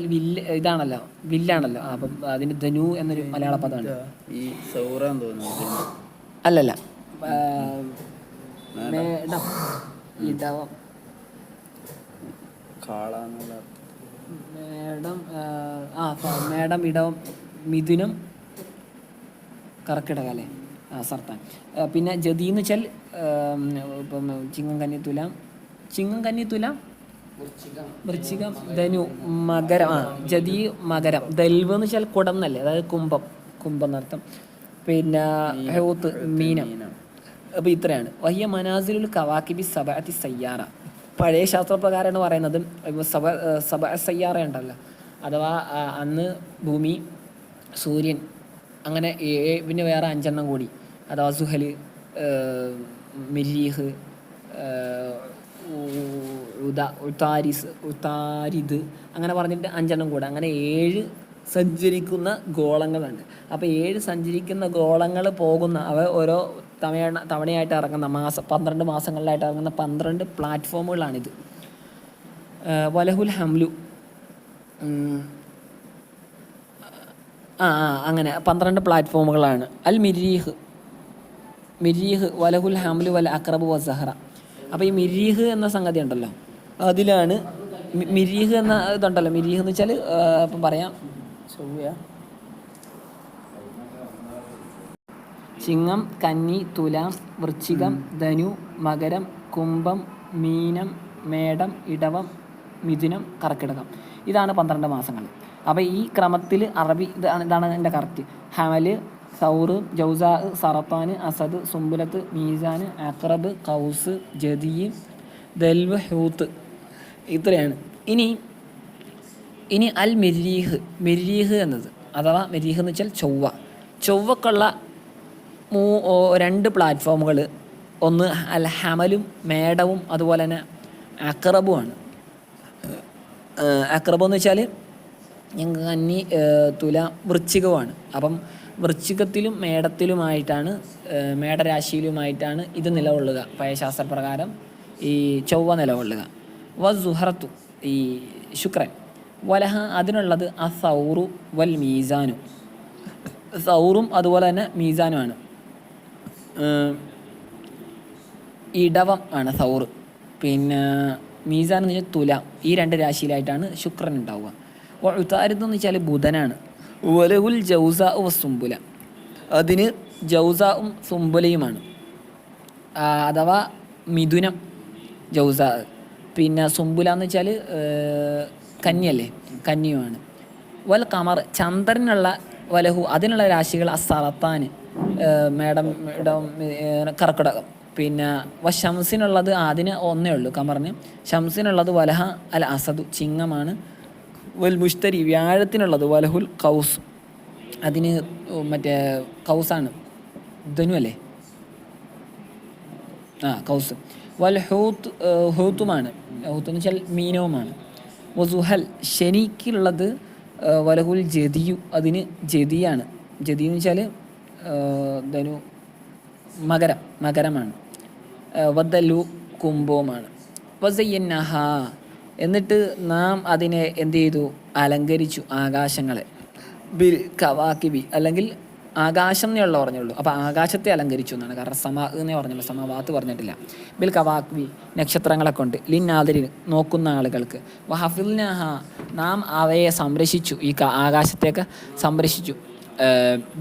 വില്ലാണല്ലോ. അപ്പം അതിന് ധനു എന്നൊരു മലയാള പദമാണ്. ഈ അല്ലല്ല, മേടം ഇടവം, മേടം ഇടവം മിഥുനം കർക്കിടക അല്ലേ, സർത്താൻ. പിന്നെ ജതി എന്ന് വെച്ചാൽ ഇപ്പം ചിങ്ങം കന്നി തുലാം വൃശ്ചികം, ധനു, മകരം. ജതി മകരം. ദൽവ് എന്ന് വെച്ചാൽ കുടം എന്നല്ലേ, അതായത് കുംഭം എന്നർത്ഥം. പിന്നെ ഹൂത്ത് മീനം. അപ്പോൾ ഇത്രയാണ്. വഹിയ മനാസിലുൽ കവാക്കിബി സബഅത്തി സയ്യാറ. പഴയ ശാസ്ത്രപ്രകാരമാണ് പറയുന്നത്. സബഅ സയ്യാറ ഉണ്ടല്ലോ, അഥവാ അന്ന് ഭൂമി, സൂര്യൻ, അങ്ങനെ പിന്നെ വേറെ 5 കൂടി, അഥവാ സുഹൽ, മിരീഹ്, ഉതാരിദ്, അങ്ങനെ പറഞ്ഞിട്ട് 5 കൂടെ, അങ്ങനെ 7 സഞ്ചരിക്കുന്ന ഗോളങ്ങളുണ്ട്. അപ്പോൾ 7 സഞ്ചരിക്കുന്ന ഗോളങ്ങൾ പോകുന്ന അവ ഓരോ തവണയായിട്ട് ഇറങ്ങുന്ന 12 മാസങ്ങളിലായിട്ട് ഇറങ്ങുന്ന 12 പ്ലാറ്റ്ഫോമുകളാണിത്. വലഹുൽ ഹംലു, അങ്ങനെ 12 പ്ലാറ്റ്ഫോമുകളാണ്. അൽ മിരീഹ് വലഹുൽ ഹംലു വൽ അക്രബ് വ സഹറ. അപ്പോൾ ഈ മിരീഹ് എന്ന സംഗതി ഉണ്ടല്ലോ, അതിലാണ് മിരീഹ് എന്ന ഇതുണ്ടല്ലോ. മിരീഹ് എന്ന് വെച്ചാൽ ഇപ്പം പറയാം, ചിങ്ങം കന്നി തുലാം വൃശ്ചികം ധനു മകരം കുംഭം മീനം മേടം ഇടവം മിഥുനം കർക്കിടകം. ഇതാണ് 12 മാസങ്ങൾ. അപ്പോൾ ഈ ക്രമത്തിൽ അറബി ഇതാണ് എൻ്റെ കറക്റ്റ്. ഹമല്, സൗറ്, ജൗസാ, സറത്താന്, അസദ്, സുംബുലത്ത്, മീസാന്, അക്രബ്, കൗസ്, ജദി, ദൽവ്, ഹൂത്ത്. ഇത്രയാണ്. ഇനി അൽ മിരീഹ് എന്നത്, അഥവാ മിരീഹ് എന്ന് വെച്ചാൽ ചൊവ്വക്കുള്ള 2 പ്ലാറ്റ്ഫോമുകൾ. ഒന്ന് അൽ ഹമലും മേടവും, അതുപോലെ തന്നെ അക്രബുമാണ്. അക്രബ് എന്ന് വെച്ചാൽ ഞങ്ങൾക്ക് കന്നി തുലാം വൃശ്ചികവുമാണ്. അപ്പം വൃശ്ചികത്തിലും മേടത്തിലുമായിട്ടാണ്, മേടരാശിയിലുമായിട്ടാണ് ഇത് നിലകൊള്ളുക. പഴയ ശാസ്ത്രപ്രകാരം ഈ ചൊവ്വ നിലകൊള്ളുക. സുഹറത്തു ഈ ശുക്രൻ, വലഹ അതിനുള്ളത് സൗറു വൽ മീസാനു, സൗറും അതുപോലെ തന്നെ മീസാനുമാണ്. ഇടവം ആണ് സൗറ്, പിന്നെ മീസാൻ എന്ന് വെച്ചാൽ തുലാം. ഈ 2 രാശിയിലായിട്ടാണ് ശുക്രൻ ഉണ്ടാവുക. ഉത്താരിദ് എന്ന് വെച്ചാൽ ബുധനാണ്. വലഹുൽ ജൗസാ വ സുംബുല, അതിന് ജൗസാവും സുംബുലയുമാണ്. അഥവാ മിഥുനം ജൗസ. പിന്നെ സുംബുല എന്ന് വെച്ചാൽ കന്യല്ലേ, കന്യയുമാണ്. വൽ കമർ ചന്ദ്രനുള്ള വലഹു അതിനുള്ള രാശികൾ അസറത്താൻ മേടം കർക്കിടകം. പിന്നെ ഷംസിനുള്ളത് അതിന് ഒന്നേ ഉള്ളൂ കമറിന്. ഷംസിനുള്ളത് വലഹ അൽ അസദു ചിങ്ങമാണ്. വൽ മുഷ്തരി വ്യാഴത്തിനുള്ളത് വലഹുൽ കൗസ് അതിന് മറ്റേ കൗസാണ്, ധനു അല്ലേ, കൗസ്. വൽ ഹൂത്തുമാണ്, ഹൂത്ത് എന്ന് വെച്ചാൽ മീനവുമാണ്. വസുഹൽ ശനിക്കുള്ളത് വലഹുൽ ജദിയു അതിന് ജദിയാണ്. ജദി എന്ന് വെച്ചാൽ ധനു മകരമാണ്. വദ്ദലു കുംഭവുമാണ്. വസയ്യന്നഹ എന്നിട്ട് നാം അതിനെ എന്ത് ചെയ്തു, അലങ്കരിച്ചു ആകാശങ്ങളെ. ബിൽ കവാക്കിബി അല്ലെങ്കിൽ ആകാശം എന്നുള്ള പറഞ്ഞുള്ളൂ. അപ്പോൾ ആകാശത്തെ അലങ്കരിച്ചു എന്നാണ്, കാരണം സമാ എന്നേ പറഞ്ഞുള്ളൂ, സമാവാത്ത് പറഞ്ഞിട്ടില്ല. ബിൽ കവാക്ബി നക്ഷത്രങ്ങളെ കൊണ്ട്, ലിന്നാദിരി നോക്കുന്ന ആളുകൾക്ക്. വഹഫിൽനഹ നാം അവയെ സംരക്ഷിച്ചു, ഈ ആകാശത്തേക്ക് സംരക്ഷിച്ചു.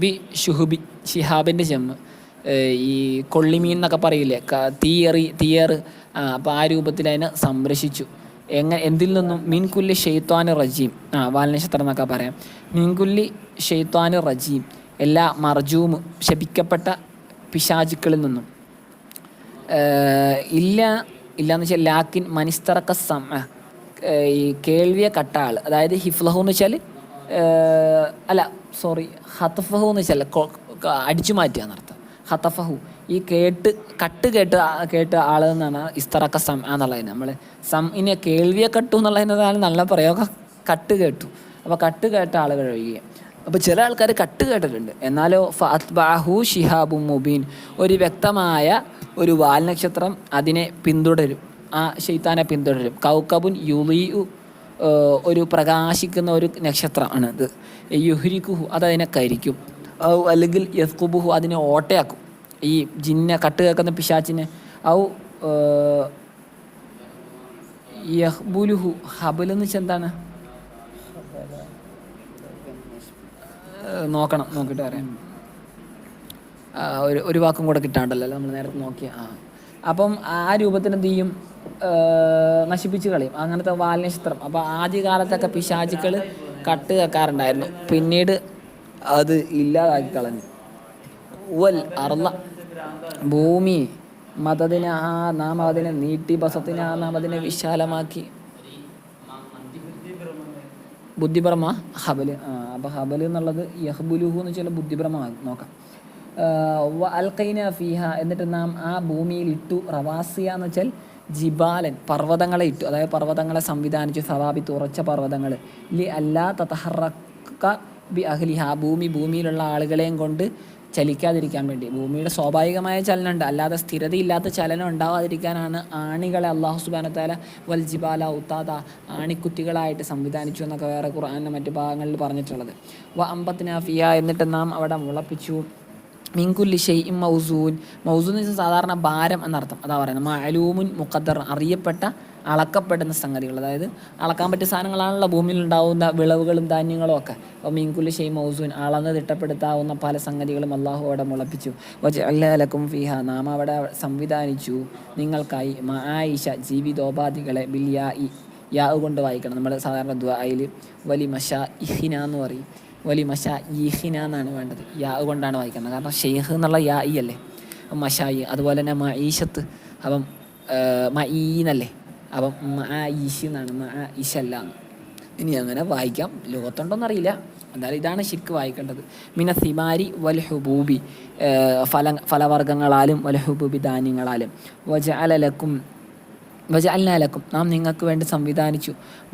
ബി ഷുഹുബി ഷിഹാബിൻ്റെ ജമ്മ്, ഈ കൊള്ളിമീൻ എന്നൊക്കെ പറയില്ലേ, തീയറ്. അപ്പോൾ ആ രൂപത്തിൽ അതിനെ സംരക്ഷിച്ചു. എന്തിൽ നിന്നും? മീൻകുല്ലി ഷെയ്ത്വാന് റജീം, വാൽനക്ഷത്രം എന്നൊക്കെ പറയാം. മീൻകുല്ലി ഷെയ്ത്വാന് റജീം എല്ലാ മർജൂം ശപിക്കപ്പെട്ട പിശാചുക്കളിൽ നിന്നും. ഇല്ലാന്ന് വെച്ചാൽ ലാക്കിൻ മനിസ്തറക്ക ഈ കേൾവിയെ കട്ട ആൾ, അതായത് ഹിഫ്ലഹു എന്ന് വെച്ചാൽ ഹത്തഫഹു എന്ന് വെച്ചാൽ അടിച്ചു മാറ്റുക എന്നർത്ഥം. ഹത്തഫഹു ഈ കേട്ട് ആൾ എന്നാണ് ഇസ്തറക്ക എന്നുള്ളതിന്. നമ്മൾ ഇനെ കേൾവിയെ കട്ടു എന്നുള്ളതിനാണ് നല്ല പ്രയോഗം, കട്ട് കേട്ടു. അപ്പോൾ കട്ട് കേട്ട ആളുകൾ ഒഴിയുക. അപ്പോൾ ചില ആൾക്കാർ കട്ട് കേട്ടിട്ടുണ്ട്, എന്നാലോ ഫഅത്ബഅഹു ഷിഹാബു മുബീൻ ഒരു വ്യക്തമായ ഒരു വാൽനക്ഷത്രം അതിനെ പിന്തുടരും, ആ ശൈത്താനെ പിന്തുടരും. കൗക്കബുൻ യുളിയു ഒരു പ്രകാശിക്കുന്ന ഒരു നക്ഷത്രമാണ് ഇത്. യുഹ്രിക്കുഹു അതതിനെ കരിക്കും. അല്ലെങ്കിൽ യസ്കുബുഹു അതിനെ ഓട്ടയാക്കും, ഈ ജിന്നെ കട്ട് കേൾക്കുന്ന പിശാച്ചിനെ. യഹ്ബുലുഹു ഹബലെന്ന് വെച്ചാൽ എന്താണ്? നോക്കിയിട്ട് പറയാം. ഒരു വാക്കും കൂടെ കിട്ടാണ്ടല്ലോ, നമ്മൾ നേരത്തെ നോക്കിയ. അപ്പം ആ രൂപത്തിന് എന്ത് ചെയ്യും, നശിപ്പിച്ച് കളയും അങ്ങനത്തെ വാൽനക്ഷത്രം. അപ്പോൾ ആദ്യകാലത്തൊക്കെ പിശാചുക്കൾ കട്ട് കേൾക്കാറുണ്ടായിരുന്നു, പിന്നീട് അത് ഇല്ലാതാക്കി കളഞ്ഞു. വൽ അർള ഭൂമി മതത്തിനെ നാം അതിനെ നീട്ടി, ബസത്തിനെ നാം അതിനെ വിശാലമാക്കി. ബുദ്ധിഭ്രമ ഹബല്. അപ്പോൾ ഹബല് എന്നുള്ളത് യഹ്ബുലുഹു എന്ന് വെച്ചാൽ ബുദ്ധിഭ്രമ നോക്കാം. അൽഖൈന ഫീഹ എന്നിട്ട് നാം ആ ഭൂമിയിൽ ഇട്ടു. റവാസിയ എന്ന് വെച്ചാൽ ജിബാലൻ പർവ്വതങ്ങളെ ഇട്ടു, അതായത് പർവ്വതങ്ങളെ സംവിധാനിച്ചു. സവാബിത്ത് ഉറച്ച പർവ്വതങ്ങൾ. ലി അല്ലാ തതഹറക ബി അഹ്ലിഹ ഭൂമിയിലുള്ള ആളുകളെയും കൊണ്ട് ചലിക്കാതിരിക്കാൻ വേണ്ടി. ഭൂമിയുടെ സ്വാഭാവികമായ ചലനമുണ്ട്, അല്ലാതെ സ്ഥിരതയില്ലാത്ത ചലനം ഉണ്ടാവാതിരിക്കാനാണ് ആണികളെ അല്ലാഹു സുബ്ഹാനഹു വതആല വൽ ജിബാല ഔതാദ സംവിധാനിച്ചു എന്നൊക്കെ വേറെ ഖുർആനിൻ്റെ മറ്റു ഭാഗങ്ങളിൽ പറഞ്ഞിട്ടുള്ളത്. വ അംബത്നാ ഫിഹ എന്നിട്ട് നാം അവിടെ മുളപ്പിച്ചു. മിൻകുല്ലി ഷൈഇൻ മൗസൂൻ എന്ന് വെച്ചാൽ സാധാരണ ഭാരം എന്നർത്ഥം. അതാ പറയുന്നത്. മഅലൂമുൻ മുഖദ്ദർ അറിയപ്പെട്ട അളക്കപ്പെടുന്ന സംഗതികൾ, അതായത് അളക്കാൻ പറ്റിയ സാധനങ്ങളാണല്ലോ ഭൂമിയിൽ ഉണ്ടാവുന്ന വിളവുകളും ധാന്യങ്ങളും ഒക്കെ. അപ്പോൾ മീൻകുല്ലി ഷൈഇൻ മൗസൂൻ അളന്ന് തിട്ടപ്പെടുത്താവുന്ന പല സംഗതികളും അള്ളാഹു അവിടെ മുളപ്പിച്ചു. വജഅൽനാ ലക്കും ഫീഹ നാം അവിടെ സംവിധാനിച്ചു നിങ്ങൾക്കായി മആയിഷ ജീവിതോപാധികളെ. ബിൽ യാ കൊണ്ട് വായിക്കണം. നമ്മൾ സാധാരണ ദുആയിൽ വലി മഷാ ഇഹിന എന്ന് പറയും, വലി മഷാ ഈഹിന എന്നാണ് വേണ്ടത്, യാ കൊണ്ടാണ് വായിക്കുന്നത്. കാരണം ഷെയ്ഖ് എന്നുള്ള യാ ഇ അല്ലേ, മഷായി. അതുപോലെ തന്നെ മഈഷത്ത്, അപ്പം മഈന്നല്ലേ, അപ്പം മഈഷ് എന്നാണ്, മഈഷ അല്ല. ഇനി അങ്ങനെ വായിക്കാം, ലോകത്തുണ്ടോയെന്നറിയില്ല, എന്തായാലും ഇതാണ് ശരിക്ക് വായിക്കേണ്ടത്. മിന സിമാരി വൽ ഹുബൂബി ഫലവർഗ്ഗങ്ങളാലും വൽ ഹുബൂബി ധാന്യങ്ങളാലും. വജഅൽനാ ലക്കും നാം നിങ്ങൾക്ക് വേണ്ടി സംവിധാനിച്ചു.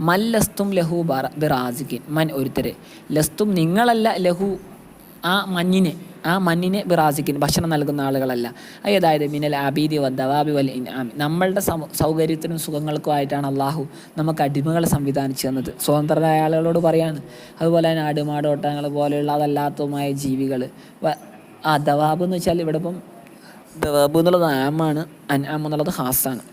മൻ ലസ്തും ലഹു ബിറാസിഖിൻ മൻ ഒരുത്തരെ, ലസ്തും നിങ്ങളല്ല, ലഹു ആ മഞ്ഞിനെ ബിറാസിഖിൻ ഭക്ഷണം നൽകുന്ന ആളുകളല്ല. അതായത് മിനൽ ആബീദി വദ്ദവാബി വൽ ഇൻആം നമ്മളുടെ സൗകര്യത്തിനും സുഖങ്ങൾക്കുമായിട്ടാണ് അള്ളാഹു നമുക്ക് അടിമകളെ സംവിധാനിച്ചു തന്നത്. സ്വതന്ത്രരായ ആളുകളോട് പറയാണ്. അതുപോലെ തന്നെ ആടുമാടോട്ടങ്ങൾ പോലെയുള്ള അതല്ലാത്തതുമായ ജീവികൾ. ദവാബ് എന്ന് വെച്ചാൽ ഇവിടെ ഇപ്പം ദവാബ് എന്നുള്ളത് ആമാണ്, അൻആം എന്നുള്ളത് ഹാസാണ്.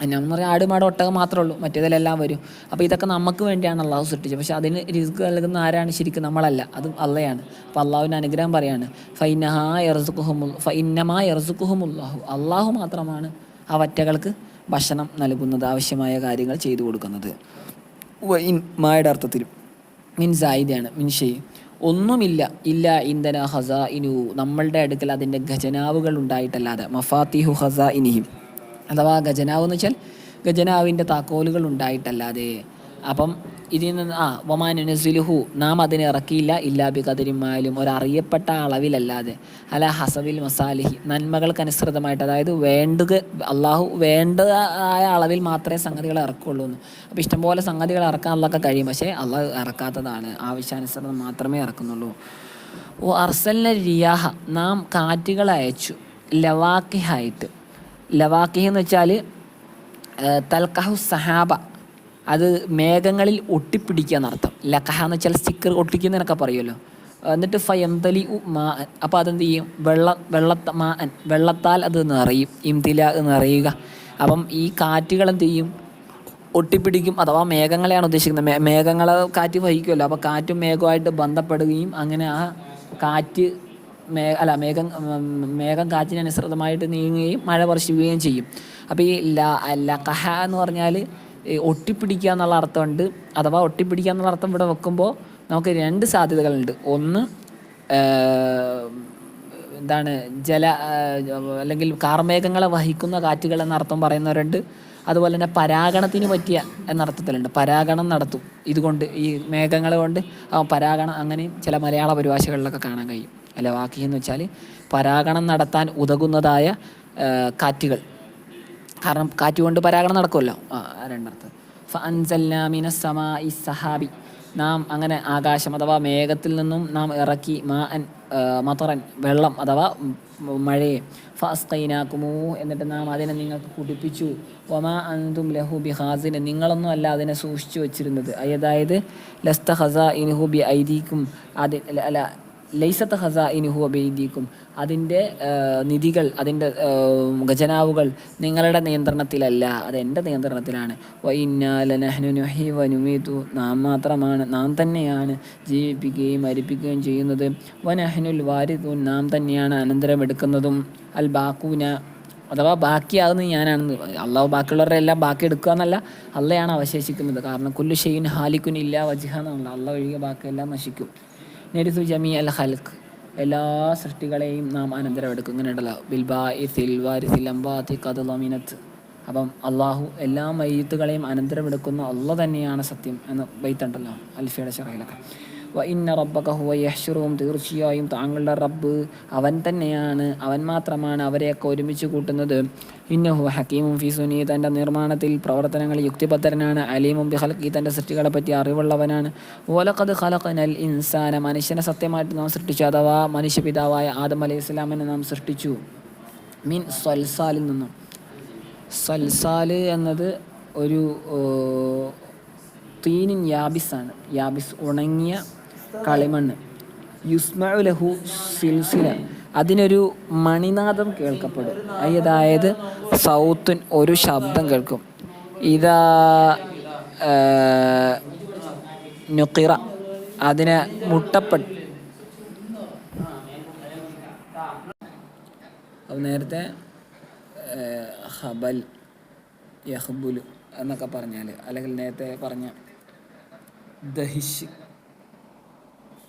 അന്യാമെന്ന് പറഞ്ഞാൽ ആട് മാട് ഒട്ടകം മാത്രമേ ഉള്ളൂ, മറ്റേതിലെല്ലാം വരും. അപ്പോൾ ഇതൊക്കെ നമുക്ക് വേണ്ടിയാണ് അള്ളാഹു സൃഷ്ടിച്ചത്. പക്ഷേ അതിന് റിസ്ക് നൽകുന്ന ആരാണ്? ശരിക്കും നമ്മളല്ല, അതും അള്ളയാണ്. അപ്പോൾ അള്ളാഹുവിൻ്റെ അനുഗ്രഹം പറയാണ്, ഫഇന്നമാ യർസുഖുഹുമുല്ലാഹു, അള്ളാഹു മാത്രമാണ് ആ വറ്റകൾക്ക് ഭക്ഷണം നൽകുന്നത്, ആവശ്യമായ കാര്യങ്ങൾ ചെയ്തു കൊടുക്കുന്നത്. മായുടെ അർത്ഥത്തിലും മിൻ സായിദാണ്, മിൻ ഷെയ്, ഒന്നുമില്ല, ഇല്ല ഇന്ധന ഹസാ ഇനു, നമ്മളുടെ അടുക്കൽ അതിൻ്റെ ഖജനാവുകൾ ഉണ്ടായിട്ടല്ലാതെ, മഫാത്തിഹു ഹസാ ഇനിഹിം, അഥവാ ഖജനാവ് എന്ന് വെച്ചാൽ ഖജനാവിൻ്റെ താക്കോലുകൾ ഉണ്ടായിട്ടല്ലാതെ. അപ്പം ഇതിൽ നിന്ന് വമാനുനസിലുഹു, നാം അതിനെ ഇറക്കിയില്ല, ഇല്ലാ ബി ഖദരിമാലും, ഒരറിയപ്പെട്ട അളവിലല്ലാതെ, അല ഹസബിൽ മസാലിഹി, നന്മകൾക്കനുസൃതമായിട്ട്, അതായത് അള്ളാഹു വേണ്ടതായ അളവിൽ മാത്രമേ സംഗതികൾ ഇറക്കുള്ളൂ എന്ന്. അപ്പോൾ ഇഷ്ടംപോലെ സംഗതികൾ ഇറക്കാൻ അള്ളാഹ്ക്ക് കഴിയും, പക്ഷേ അള്ളാഹ് ഇറക്കാത്തതാണ്, ആവശ്യാനുസരണം മാത്രമേ ഇറക്കുന്നുള്ളൂ. അർസൽന റിയാഹ, നാം കാറ്റുകൾ അയച്ചു, ലവാക്കിഹായിട്ട്. ലവാക്കിഹ് എന്ന് വെച്ചാൽ തൽക്കഹു സഹാബ, അത് മേഘങ്ങളിൽ ഒട്ടിപ്പിടിക്കുക എന്നർത്ഥം. ലക്കഹ എന്ന് വെച്ചാൽ സ്റ്റിക്കർ ഒട്ടിക്കുന്നതിനൊക്കെ പറയുമല്ലോ. എന്നിട്ട് ഫയംതലി മാ, അപ്പോൾ അതെന്ത് ചെയ്യും? വെള്ളത്താൽ അത് നിറയും. ഇംതില നിറയുക. അപ്പം ഈ കാറ്റുകൾ എന്ത് ചെയ്യും? ഒട്ടിപ്പിടിക്കും, അഥവാ മേഘങ്ങളെയാണ് ഉദ്ദേശിക്കുന്നത്. മേഘങ്ങളെ കാറ്റ് വഹിക്കുമല്ലോ, അപ്പോൾ കാറ്റും മേഘമായിട്ട് ബന്ധപ്പെടുകയും അങ്ങനെ ആ കാറ്റ് മേഘം കാറ്റിനനുസൃതമായിട്ട് നീങ്ങുകയും മഴ വർഷിക്കുകയും ചെയ്യും. അപ്പോൾ ഈ ലഖഹ എന്ന് പറഞ്ഞാൽ ഒട്ടിപ്പിടിക്കുക എന്നുള്ള അർത്ഥമുണ്ട്. അഥവാ ഒട്ടിപ്പിടിക്കുക എന്നുള്ള അർത്ഥം ഇവിടെ വെക്കുമ്പോൾ നമുക്ക് രണ്ട് സാധ്യതകളുണ്ട്. ഒന്ന് എന്താണ്, അല്ലെങ്കിൽ കാർമേഘങ്ങളെ വഹിക്കുന്ന കാറ്റുകൾ എന്നർത്ഥം പറയുന്നവരുണ്ട്. അതുപോലെ തന്നെ പരാഗണത്തിന് പറ്റിയ എന്നർത്ഥത്തിലുണ്ട്, പരാഗണം നടത്തും ഇതുകൊണ്ട്, ഈ മേഘങ്ങൾ കൊണ്ട് പരാഗണം, അങ്ങനെയും ചില മലയാള പരിഭാഷകളിലൊക്കെ കാണാൻ കഴിയും. ലവാക്കി എന്ന് വെച്ചാൽ പരാഗണം നടത്താൻ ഉതകുന്നതായ കാറ്റുകൾ. കാരണം കാറ്റ് കൊണ്ട് പരാഗണം നടക്കുമല്ലോ. രണ്ടർത്ഥം. ഫഅൻസൽനാ മിനസ് സമാഇ സഹാബി, നാം അങ്ങനെ ആകാശം അഥവാ മേഘത്തിൽ നിന്നും നാം ഇറക്കി മതറൻ വെള്ളം അഥവാ മഴയെ. ഫഅസ്ഖൈനാകുമൂ, എന്നിട്ട് നാം അതിനെ നിങ്ങൾക്ക് കുടിപ്പിച്ചു. വമാ അൻതും ലഹു ബിഹാസിൻ, നിങ്ങളൊന്നും അല്ല അതിനെ സൂക്ഷിച്ചു വച്ചിരുന്നത്. അതായത് ലസ്ത ഖസാഇനുഹു ബി ഐദീക്കും, ലൈസത്ത് ഖസാഇനുഹു ബിഐദീക്കും, അതിൻ്റെ നിധികൾ, അതിൻ്റെ ഖജനാവുകൾ നിങ്ങളുടെ നിയന്ത്രണത്തിലല്ല, അത് എൻ്റെ നിയന്ത്രണത്തിലാണ്. വഇന്നാ ലനഹ്നു നുഹ്യി വനുമീതു, നാം തന്നെയാണ് ജീവിപ്പിക്കുകയും മരിപ്പിക്കുകയും ചെയ്യുന്നത്. വനഹ്നുൽ വാരിദൂൻ, നാം തന്നെയാണ് അനന്തരമെടുക്കുന്നതും. അൽ ബാഖൂന, അഥവാ ബാക്കിയാകുന്നത് ഞാനാണെന്ന്. അള്ളാഹു ബാക്കിയുള്ളവരുടെ എല്ലാം ബാക്കി എടുക്കുക എന്നല്ല, അള്ളയാണ് അവശേഷിക്കുന്നത്. കാരണം കുല്ലു ഷൈഇൻ ഹാലിക്കുൻ ഇല്ലാ വജ്ഹ എന്നാണല്ലോ, അള്ളാഹ് ഒഴികെ ബാക്കിയെല്ലാം നശിക്കും. നെരിസു ജമീ അൽ ഖൽഖ്, എല്ലാ സൃഷ്ടികളെയും നാം അനന്തരമെടുക്കും. ഇങ്ങനെ ഉണ്ടല്ലോ, ബിൽബാഇസിൽ വാരിസിൽ അംബാതി ഖദ് ലമിനത്ത്. അപ്പം അള്ളാഹു എല്ലാ മയ്യിത്തുകളെയും അനന്തരമെടുക്കുന്ന അള്ളാഹ് തന്നെയാണ് സത്യം എന്ന് ബൈത്തുണ്ടല്ലോ അൽഫിയുടെ ഷറഹിലൊക്കെ. ഇന്ന റബ്ബക ഹുവ യഹ്ശുറുഹും, തീർച്ചയായും താങ്കളുടെ റബ്ബ് അവൻ തന്നെയാണ്, അവൻ മാത്രമാണ് അവരെയൊക്കെ ഒരുമിച്ച് കൂട്ടുന്നത്. ഇന്നഹു ഹക്കീമും ഫി സുനി, തൻ്റെ നിർമ്മാണത്തിൽ പ്രവർത്തനങ്ങളിൽ യുക്തിഭദ്രനാണ്. അലീമും ബി ഖൽഖി, തൻ്റെ സൃഷ്ടികളെ പറ്റി അറിവുള്ളവനാണ്. വലഖദ് ഖലഖനൽ ഇൻസാന, മനുഷ്യനെ സത്യമായിട്ട് നാം സൃഷ്ടിച്ചു, അഥവാ മനുഷ്യപിതാവായ ആദം അലൈഹി സ്വലാമിനെ നാം സൃഷ്ടിച്ചു. മിൻ സൽസാലിൽ നിന്നും. സൽസാല് എന്നത് ഒരു തീനിൻ യാബിസാണ്. യാബിസ് ഉണങ്ങിയ കളിമണ്ണ്. യുസ്മഉ ലഹു സിൽസില, അതിനൊരു മണിനാദം കേൾക്കപ്പെടും. അതായത് സൗത്തുൻ, ഒരു ശബ്ദം കേൾക്കും. ഇതാ നുഖിറ, അതിനെ മുട്ടപ്പെട്ടു. നേരത്തെ ഹബൽ യഹ്ബുലു എന്നൊക്കെ പറഞ്ഞാൽ, അല്ലെങ്കിൽ നേരത്തെ പറഞ്ഞ ദഹിഷ്,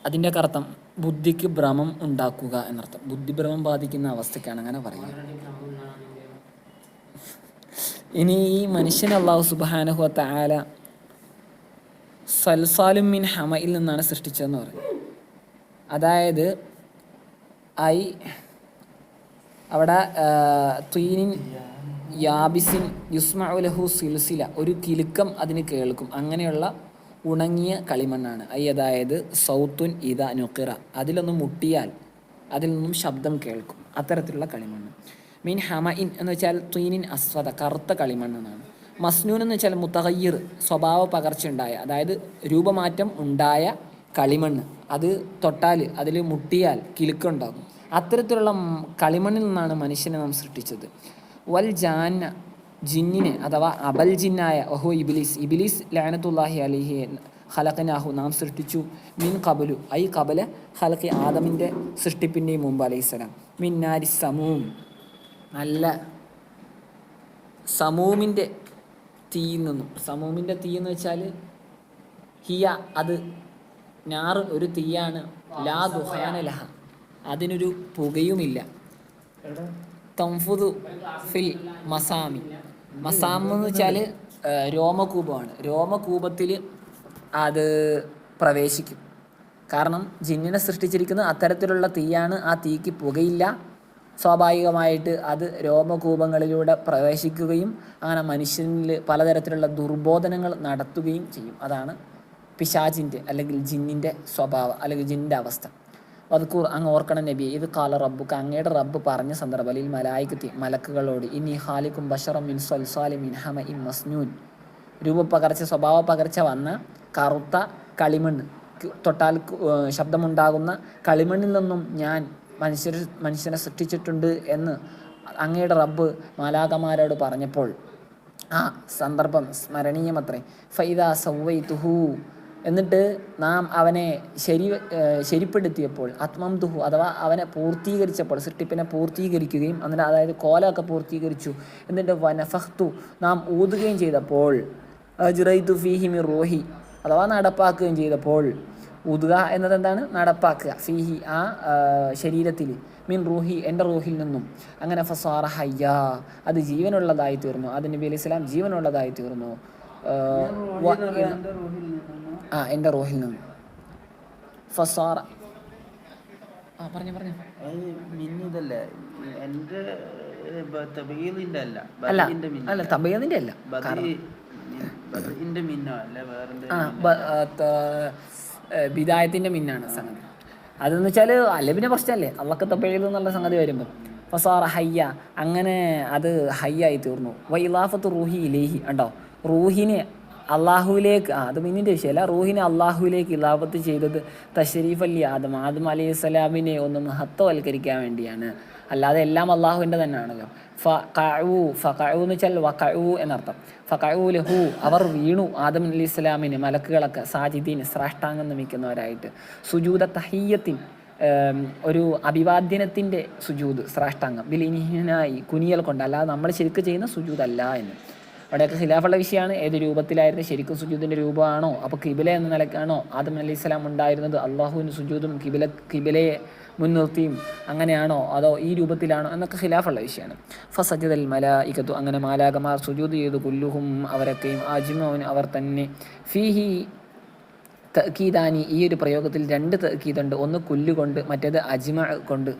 അതിൻ്റെ അർത്ഥം ബുദ്ധിക്ക് ഭ്രമം ഉണ്ടാക്കുക എന്നർത്ഥം. ബുദ്ധിഭ്രമം ബാധിക്കുന്ന അവസ്ഥയ്ക്കാണ് അങ്ങനെ പറയുന്നത്. ഇനി ഈ മനുഷ്യനെ അല്ലാഹു സുബ്ഹാനഹു വ തആല സൽസാലും മിൻ ഹമയിൽ നിന്നാണ് സൃഷ്ടിച്ചതെന്ന് പറയും. അതായത് അവിടെ തീനിൻ യാബിസിൻ യുസ്മഉ ലഹു സിൽസില, ഒരു കിലുക്കം അതിന് കേൾക്കും. അങ്ങനെയുള്ള ഉണങ്ങിയ കളിമണ്ണാണ്. അതായത് സൗത്തുൻ ഇദാ നുഖിറ, അതിലൊന്ന് മുട്ടിയാൽ അതിൽ നിന്നും ശബ്ദം കേൾക്കും. അത്തരത്തിലുള്ള കളിമണ്ണ്. മീൻ ഹമഇൻ എന്ന് വെച്ചാൽ തീനിൻ അസ്വദ, കറുത്ത കളിമണ്ണ് എന്നാണ്. മസ്നൂൻ എന്ന് വെച്ചാൽ മുതഗയ്യിർ, സ്വഭാവ പകർച്ച ഉണ്ടായ, അതായത് രൂപമാറ്റം ഉണ്ടായ കളിമണ്ണ്. അത് തൊട്ടാൽ, അതിൽ മുട്ടിയാൽ കിലുക്കുണ്ടാകും. അത്തരത്തിലുള്ള കളിമണ്ണിൽ നിന്നാണ് മനുഷ്യനെ നാം സൃഷ്ടിച്ചത്. വൽ ജാന്ന, ജിന്നിനെ അഥവാ അബൽ ജിന്നായ ഓഹോ ഇബിലീസ് ഇബിലീസ് ലഅനത്തുല്ലാഹി അലൈഹി ഖലഖനാഹു നാം സൃഷ്ടിച്ചു മിൻ ഖബലു ഐ ഖബല ഖലഖി ആദമിൻ്റെ സൃഷ്ടിപ്പിൻ്റെയും മുമ്പ് അലൈഹിസ്സലാം മിൻ നാരി സമൂം നല്ല സമൂമിൻ്റെ തീയിൽ നിന്നും. സമൂമിൻ്റെ തീ എന്ന് വെച്ചാൽ ഹിയ അത് ഞാറ് ഒരു തീയാണ്, ലാ ദുഹാന ലഹ അതിനൊരു പുകയുമില്ല. തംഫുദു ഫിൽ മസാമി മസാം എന്ന് വെച്ചാൽ രോമകൂപമാണ്. രോമകൂപത്തിൽ അത് പ്രവേശിക്കും. കാരണം ജിന്നിനെ സൃഷ്ടിച്ചിരിക്കുന്നത് അത്തരത്തിലുള്ള തീയാണ്. ആ തീക്ക് പുകയില്ല. സ്വാഭാവികമായിട്ട് അത് രോമകൂപങ്ങളിലൂടെ പ്രവേശിക്കുകയും അങ്ങനെ മനുഷ്യനിൽ പലതരത്തിലുള്ള ദുർബോധനങ്ങൾ നടത്തുകയും ചെയ്യും. അതാണ് പിശാചിൻ്റെ അല്ലെങ്കിൽ ജിന്നിൻ്റെ സ്വഭാവം അല്ലെങ്കിൽ ജിന്നിൻ്റെ അവസ്ഥ. അത് അങ്ങ് ഓർക്കണം നബി, ഇത് കാല റബ്ബുക്ക് അങ്ങയുടെ റബ്ബ് പറഞ്ഞ സന്ദർഭത്തിൽ മലായികത്തി മലക്കുകളോട് ഇനി ഹാലിക്കും ബഷറം മിൻ സൽസാലി മിൻ ഹമ ഇൻ മസ്നൂൻ രൂപപ്പകർച്ച സ്വഭാവ പകർച്ച വന്ന കറുത്ത കളിമണ്ണ് തൊട്ടാൽ ശബ്ദമുണ്ടാകുന്ന കളിമണ്ണിൽ നിന്നും ഞാൻ മനുഷ്യനെ സൃഷ്ടിച്ചിട്ടുണ്ട് എന്ന് അങ്ങയുടെ റബ്ബ് മാലാകമാരോട് പറഞ്ഞപ്പോൾ ആ സന്ദർഭം സ്മരണീയമത്രേ. ഫൈദാ സവ്വൈതുഹു എന്നിട്ട് നാം അവനെ ശരിപ്പെടുത്തിയപ്പോൾ അത്മംതുഹു അഥവാ അവനെ പൂർത്തീകരിച്ചപ്പോൾ സൃഷ്ടിപ്പിനെ പൂർത്തീകരിക്കുകയും എന്നിട്ട് അതായത് കോലമൊക്കെ പൂർത്തീകരിച്ചു എന്നിട്ട് വനഫഖ്തു നാം ഊതുകയും ചെയ്തപ്പോൾ അജ്റൈതു ഫീഹി മിർ റൂഹി അഥവാ നടപ്പാക്കുകയും ചെയ്തപ്പോൾ ഊതുക എന്നതെന്താണ്? നടപ്പാക്കുക. ഫീഹി ആ ശരീരത്തിൽ മിൻ റൂഹി എൻ്റെ റൂഹിൽ നിന്നും അങ്ങനെ ഫസാറ ഹയ്യ അത് ജീവനുള്ളതായി തീർന്നു. അത് നബി അലൈഹി സ്വലാം ജീവനുള്ളതായി തീർന്നു. എൻ്റെ റൂഹിൽ നിന്നും ഫസാറ പറഞ്ഞു അല്ല തബീദിൻ്റെ അല്ല ബിദായത്തിൻ്റെ മിന്നാണ് സംഗതി. അതെന്ന് വെച്ചാൽ അലബിൻ്റെ പ്രശ്നമല്ലേ അള്ളാഹ് തബീൽ എന്നുള്ള സംഗതി വരുമ്പോൾ ഫസാറ ഹയ്യ അങ്ങനെ അത് ഹയ്യായി തീർന്നു. വൈലാഫത്ത് റൂഹി ഇലേഹി ഉണ്ടോ റൂഹിനെ അള്ളാഹുവിലേക്ക് അത് മിന്നിൻ്റെ വിഷയമല്ല. റൂഹിനെ അള്ളാഹുവിലേക്ക് ഇലാഫത്ത് ചെയ്തത് തശ്രീഫ് അലി ആദം അലൈഹി സ്വലാമിനെ ഒന്ന് മഹത്വവൽക്കരിക്കാൻ വേണ്ടിയാണ്. അല്ലാതെ എല്ലാം അള്ളാഹുവിൻ്റെ തന്നെ ആണല്ലോ. ഫഖഉ എന്ന് വെച്ചാൽ വഖഉ എന്നർത്ഥം. ഫഖഉ ലഹു അവർ വീണു ആദം അലൈഹി സ്വലാമിന് മലക്കുകളൊക്കെ സാജിദീന് സാഷ്ടാംഗം നമിക്കുന്നവരായിട്ട്. സുജൂദ തഹിയ്യത്തിൻ ഒരു അഭിവാദ്യനത്തിൻ്റെ സുജൂദ് സാഷ്ടാംഗം ബിലിനിഹിനായി കുനിയൽ കൊണ്ട് അല്ലാതെ നമ്മൾ ശരിക്കും ചെയ്യുന്ന സുജൂദല്ല എന്ന്. അവിടെയൊക്കെ ഖിലാഫുള്ള വിഷയമാണ്. ഏത് രൂപത്തിലായിരുന്നു ശരിക്കും സുജൂദിൻ്റെ രൂപമാണോ അപ്പോൾ കിബില എന്ന നിലക്കാണോ ആദം അലൈഹി സ്വലാം ഉണ്ടായിരുന്നത് അള്ളാഹുവിന് സുജൂദും കിബിലയെ മുൻനിർത്തിയും അങ്ങനെയാണോ അതോ ഈ രൂപത്തിലാണോ എന്നൊക്കെ ഖിലാഫുള്ള വിഷയമാണ്. ഫസജദൽ മലായികത്തു അങ്ങനെ മാലാകമാർ സുജൂദ് ചെയ്തു കുല്ലുഹും അവരൊക്കെയും അജ്മഉൻ അവർ തന്നെ. ഫീഹി തഅക്കീദാനി ഈ ഒരു പ്രയോഗത്തിൽ രണ്ട് തഅക്കീദുണ്ട്. ഒന്ന് കുല്ലുകൊണ്ട് മറ്റേത് അജ്മ കൊണ്ട്.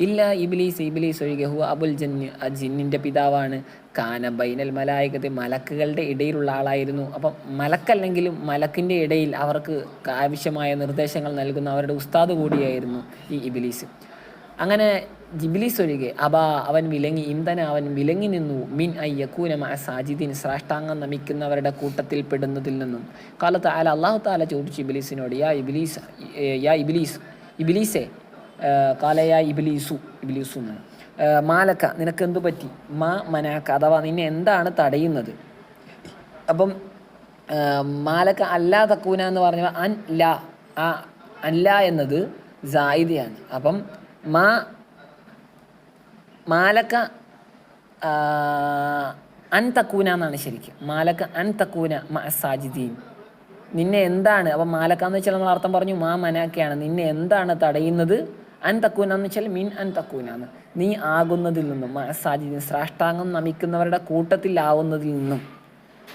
ഇല്ല ഇബ്ലീസ് ഒഴികെ ഹുവ അബുൽ ജന്ന് ജിന്നിൻ്റെ പിതാവാണ്. കാന ബൈനൽ മലായികത്ത് മലക്കുകളുടെ ഇടയിലുള്ള ആളായിരുന്നു. അപ്പം മലക്കല്ലെങ്കിലും മലക്കിൻ്റെ ഇടയിൽ അവർക്ക് ആവശ്യമായ നിർദ്ദേശങ്ങൾ നൽകുന്ന അവരുടെ ഉസ്താദ് കൂടിയായിരുന്നു ഈ ഇബ്ലീസ്. അങ്ങനെ ഇബ്ലീസ് ഒഴികെ അവൻ വിലങ്ങി അവൻ വിലങ്ങി നിന്നു മിൻ യകൂന മഅ സാജിദീൻ സാഷ്ടാംഗം നമിക്കുന്നവരുടെ കൂട്ടത്തിൽ പെടുന്നതിൽ നിന്നും. കാലത്ത് അല്ലാഹു തആല ചോദിച്ചു ഇബ്ലീസിനോട് യാ ഇബ്ലീസേ കാലയ ഇബ്ലീസു എന്നാണ് മാലക്ക നിനക്ക് എന്തു പറ്റി? മാ മനാക്ക അഥവാ നിന്നെ എന്താണ് തടയുന്നത്? അപ്പം മാലക്ക അല്ലാ തക്കൂന എന്ന് പറഞ്ഞാൽ അല്ല എന്നത് സായിദയാണ്. അപ്പം മാലക്ക അൻ തക്കൂന എന്നാണ് ശരിക്കും. മാലക്ക അൻ തക്കൂന മഅ സാജിദീൻ നിന്നെ എന്താണ്. അപ്പം മാലക്ക എന്ന് വെച്ചാൽ നമ്മൾ അർത്ഥം പറഞ്ഞു മാ മനാക്കയാണ്. നിന്നെ എന്താണ് തടയുന്നത്? അൻ തക്കൂന എന്ന് വെച്ചാൽ മിൻ അൻ തക്കൂനാണ് നീ ആകുന്നതിൽ നിന്നും സാജിദീൻ സാഷ്ടാംഗം നമിക്കുന്നവരുടെ കൂട്ടത്തിലാവുന്നതിൽ നിന്നും.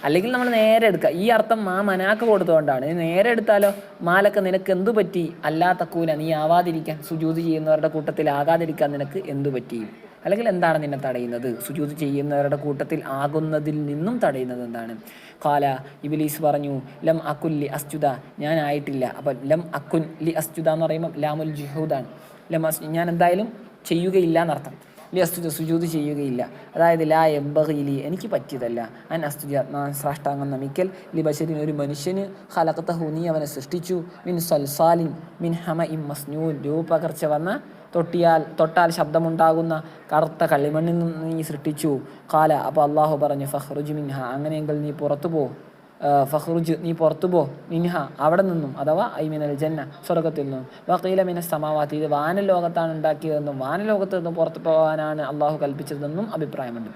അല്ലെങ്കിൽ നമ്മൾ നേരെ എടുക്കുക ഈ അർത്ഥം മാ മനാക്ക കൊടുത്തുകൊണ്ടാണ്. നേരെ എടുത്താലോ മാലക്ക നിനക്ക് എന്തു പറ്റി? അല്ലാ തക്കൂന നീ ആവാതിരിക്കാൻ സുജൂദ് ചെയ്യുന്നവരുടെ കൂട്ടത്തിൽ ആകാതിരിക്കാൻ നിനക്ക് എന്തു പറ്റി? അല്ലെങ്കിൽ എന്താണ് നിന്നെ തടയുന്നത്? സുജൂദ് ചെയ്യുന്നവരുടെ കൂട്ടത്തിൽ ആകുന്നതിൽ നിന്നും തടയുന്നത് എന്താണ്? ഖാല ഇബ്ലീസ് പറഞ്ഞു ലം അക്കുൻ ലി അസ്ജുദ ഞാൻ ആയിട്ടില്ല. അപ്പം ലം അക്കുൻ ലി അസ്ജുദ എന്ന് പറയുമ്പോൾ ലാമുൽ ജുഹൂദാണ്. ഞാൻ എന്തായാലും ചെയ്യുകയില്ല എന്നർത്ഥം. അസ്തുജ സുജൂദ് ചെയ്യുകയില്ല. അതായത് ലാ എംബഗിലി എനിക്ക് പറ്റിയതല്ല അൻ അസ്തുജ ഞാൻ സാഷ്ടാംഗം നമിക്കൽ ലി ബശരിൻ ഒരു മനുഷ്യന് ഖലഖതഹു നീ അവനെ സൃഷ്ടിച്ചു മിൻ സൽസാലിൻ മിൻ ഹമഇൻ മസ്നൂൻ രൂപകർച്ച വന്ന തൊട്ടാൽ ശബ്ദമുണ്ടാകുന്ന കറുത്ത കളിമണ്ണിൽ നിന്ന് നീ സൃഷ്ടിച്ചു. ഖാല അപ്പോൾ അള്ളാഹു പറഞ്ഞു ഫഖ്റുജ് മിൻഹ അങ്ങനെയെങ്കിൽ നീ പുറത്തു പോ. ഫഖ്റുജ് നീ പുറത്തു പോ മിൻഹ അവിടെ നിന്നും അഥവാ ഐ മിനൽ ജന്ന സ്വർഗത്തിൽ നിന്നും. വഖീല മിന സമാവാത്തി ഇത് വാനലോകത്താണ് ഉണ്ടാക്കിയതെന്നും വാനലോകത്ത് നിന്നും പുറത്തു പോകാനാണ് അള്ളാഹു കൽപ്പിച്ചതെന്നും അഭിപ്രായമുണ്ട്.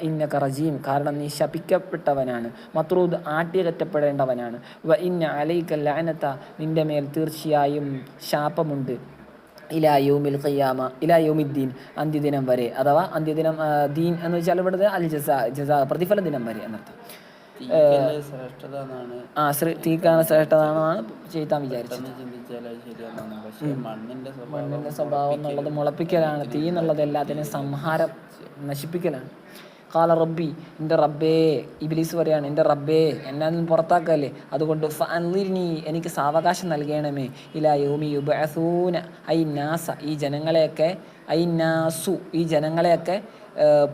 ഇന്നക റജീം കാരണം നീ ശപിക്കപ്പെട്ടവനാണ്. മത്രൂദ് ആട്ടിയകറ്റപ്പെടേണ്ടവനാണ്. വ ഇന്ന അലൈക ലഅനത നിന്റെ മേൽ തീർച്ചയായും ശാപമുണ്ട്. ഇലാ യൗമിൽ ഖിയാമ ഇലാ യൗമിദ്ദീൻ അന്ത്യദിനം വരെ അഥവാ അന്ത്യദിനം ദീൻ എന്ന് വെച്ചാൽ ഇവിടുത്തെ അൽ ജസാ പ്രതിഫല ദിനം വരെ എന്നർത്ഥം. തീക്കാണ് ശ്രേഷ്ഠതാണെന്നാണ് ചെയ്താൻ വിചാരിച്ചത്. മണ്ണിന്റെ സ്വഭാവം എന്നുള്ളത് മുളപ്പിക്കലാണ്, തീ എന്നുള്ളത് എല്ലാത്തിനും സംഹാരം നശിപ്പിക്കലാണ്. ഖാല റബ്ബി എൻ്റെ റബ്ബേ ഇബ്ലീസ് പറയാണ് എൻ്റെ റബ്ബേ എന്നെ പുറത്താക്കല്ലേ, അതുകൊണ്ട് ഫഅൻളിർനി എനിക്ക് സാവകാശം നൽകണമേ ഇലാ യൗമി യുബ്അസൂന ഐ നാസ ഈ ജനങ്ങളെയൊക്കെ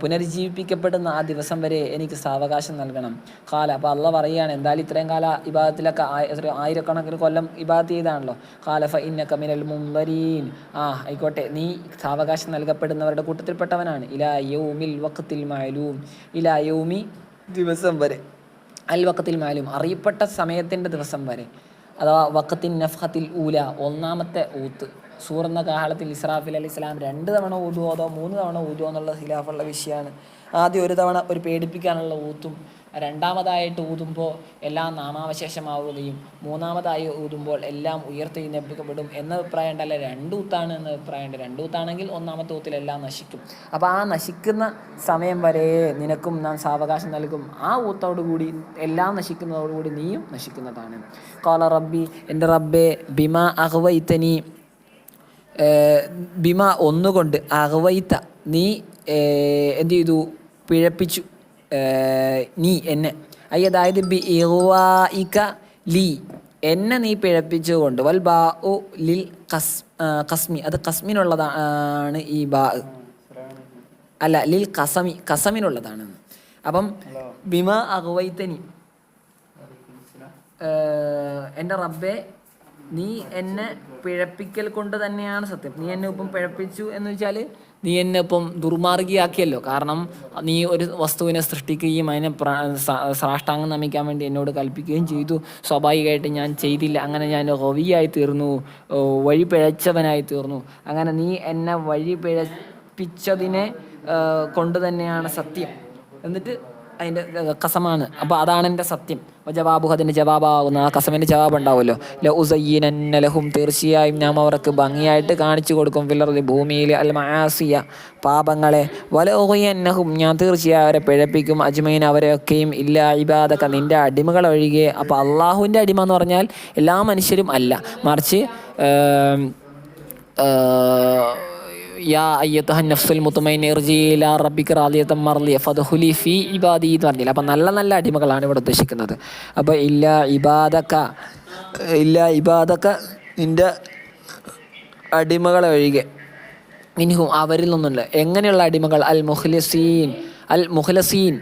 പുനരുജ്ജീവിപ്പിക്കപ്പെടുന്ന ആ ദിവസം വരെ എനിക്ക് സാവകാശം നൽകണം. ഖാല അപ്പോൾ അള്ളാഹ് പറയുകയാണ് എന്തായാലും ഇത്രയും കാല ഇബാദത്തിലൊക്കെ ആയിരക്കണക്കിന് കൊല്ലം ഇബാദത്ത് ചെയ്താണല്ലോ. ഖാല ഫഇന്നക മിനൽ മുൻദരീൻ ആയിക്കോട്ടെ നീ സാവകാശം നൽകപ്പെടുന്നവരുടെ കൂട്ടത്തിൽപ്പെട്ടവനാണ്. ഇലാ യൗമിൽ വഖ്തിൽ മഅലൂം ഇലാ യൗമി ദിവസം വരെ അൽ വഖ്തിൽ മഅലൂം അറിയപ്പെട്ട സമയത്തിൻ്റെ ദിവസം വരെ അഥവാ വഖ്തിൻ നഫ്ഖത്തിൽ ഊല ഒന്നാമത്തെ ഊത്ത്. സൂറന്ന കാഹളത്തിൽ ഇസ്രാഫിൽ അലൈഹി സ്വലാം 2 തവണ ഊതുവോ അതോ 3 തവണ ഊതുവോ എന്നുള്ള ഖിലാഫുള്ള വിഷയമാണ്. ആദ്യം 1 തവണ ഒരു പേടിപ്പിക്കാനുള്ള ഊത്തും, രണ്ടാമതായിട്ട് ഊതുമ്പോൾ എല്ലാം നാമാവശേഷമാവുകയും മൂന്നാമതായി ഊതുമ്പോൾ എല്ലാം ഉയർത്തെഴുന്നേൽപ്പിക്കപ്പെടും എന്ന അഭിപ്രായം ഉണ്ടല്ല. 2 ഊത്താണ് എന്ന അഭിപ്രായമുണ്ട്. 2 ഊത്താണെങ്കിൽ ഒന്നാമത്തെ ഊത്തിലെല്ലാം നശിക്കും. അപ്പോൾ ആ നശിക്കുന്ന സമയം വരെ നിനക്കും ഞാൻ സാവകാശം നൽകും. ആ ഊത്തോടുകൂടി എല്ലാം നശിക്കുന്നതോടുകൂടി നീയും നശിക്കുന്നതാണ്. ഖാല റബ്ബി എൻ്റെ റബ്ബേ ബിമാ അഗ്വൈതനി ബിമ ഒന്നുകൊണ്ട് അഗ്വൈത നീ എന്ത് ചെയ്തു പിഴപ്പിച്ചു നീ എന്നെ അതായത് ബി ഇഗ്വാഇക ലീ എന്നെ നീ പിഴപ്പിച്ചുകൊണ്ട് വൽ ബാ ഉ ലിൽ കസ്മി അത് കസ്മിനുള്ളതാണ് ഈ ബാ അല്ല ലിൽ കസമിനുള്ളതാണ്. അപ്പം ബിമ അഗ്വൈതനി എൻ്റെ റബ്ബേ നീ എന്നെ പിഴപ്പിക്കൽ കൊണ്ട് തന്നെയാണ് സത്യം. നീ എന്നെ ഇപ്പം പിഴപ്പിച്ചു എന്ന് വെച്ചാൽ നീ എന്നെ ഇപ്പം ദുർമാർഗിയാക്കിയല്ലോ. കാരണം നീ ഒരു വസ്തുവിനെ സൃഷ്ടിക്കുകയും അതിനെ സാഷ്ടാംഗം നമിക്കാൻ വേണ്ടി എന്നോട് കൽപ്പിക്കുകയും ചെയ്തു. സ്വാഭാവികമായിട്ട് ഞാൻ ചെയ്തില്ല. അങ്ങനെ ഞാൻ റവിയായി തീർന്നു, വഴി പിഴച്ചവനായി തീർന്നു. അങ്ങനെ നീ എന്നെ വഴി പിഴപ്പിച്ചതിനെ കൊണ്ട് തന്നെയാണ് സത്യം. എന്നിട്ട് അതിൻ്റെ കസമാണ്. അപ്പോൾ അതാണ് എൻ്റെ സത്യം. ജവാബു അതിൻ്റെ ജവാബാകുന്ന ആ കസമിൻ്റെ ജവാബ് ഉണ്ടാവുമല്ലോ. ലഉസയ്യിനന്ന ലഹും തീർച്ചയായും ഞാൻ അവർക്ക് ഭംഗിയായിട്ട് കാണിച്ചു കൊടുക്കും ഫിൽ ഭൂമിയിൽ അൽ മആസിയ പാപങ്ങളെ വലഉഗിയന്നഹും ഞാൻ തീർച്ചയായും അവരെ പിഴപ്പിക്കും അജ്മഈൻ അവരെയൊക്കെയും ഇല്ലാ ഇബാദക നിൻ്റെ അടിമകൾ ഒഴികെ. അപ്പോൾ അള്ളാഹുവിൻ്റെ അടിമ എന്ന് പറഞ്ഞാൽ എല്ലാ മനുഷ്യരും അല്ല, മറിച്ച് യാ അയ്യത്തുഹൻ നഫ്സുൽ മുത്മഇന്ന ഇർജി ഇലാ റബ്ബിക റാദിയതൻ മർദിയ ഫദ്ഖുലി ഫീ ഇബാദി എന്ന് പറഞ്ഞില്ല. അപ്പം നല്ല നല്ല അടിമകളാണ് ഇവിടെ ഉദ്ദേശിക്കുന്നത്. അപ്പോൾ ഇല്ലാ ഇബാദക നിൻ്റെ അടിമകളെ ഒഴികെ മിൻഹും അവരിൽ നിന്നുള്ള എങ്ങനെയുള്ള അടിമകൾ അൽ മുഖ്ലസീൻ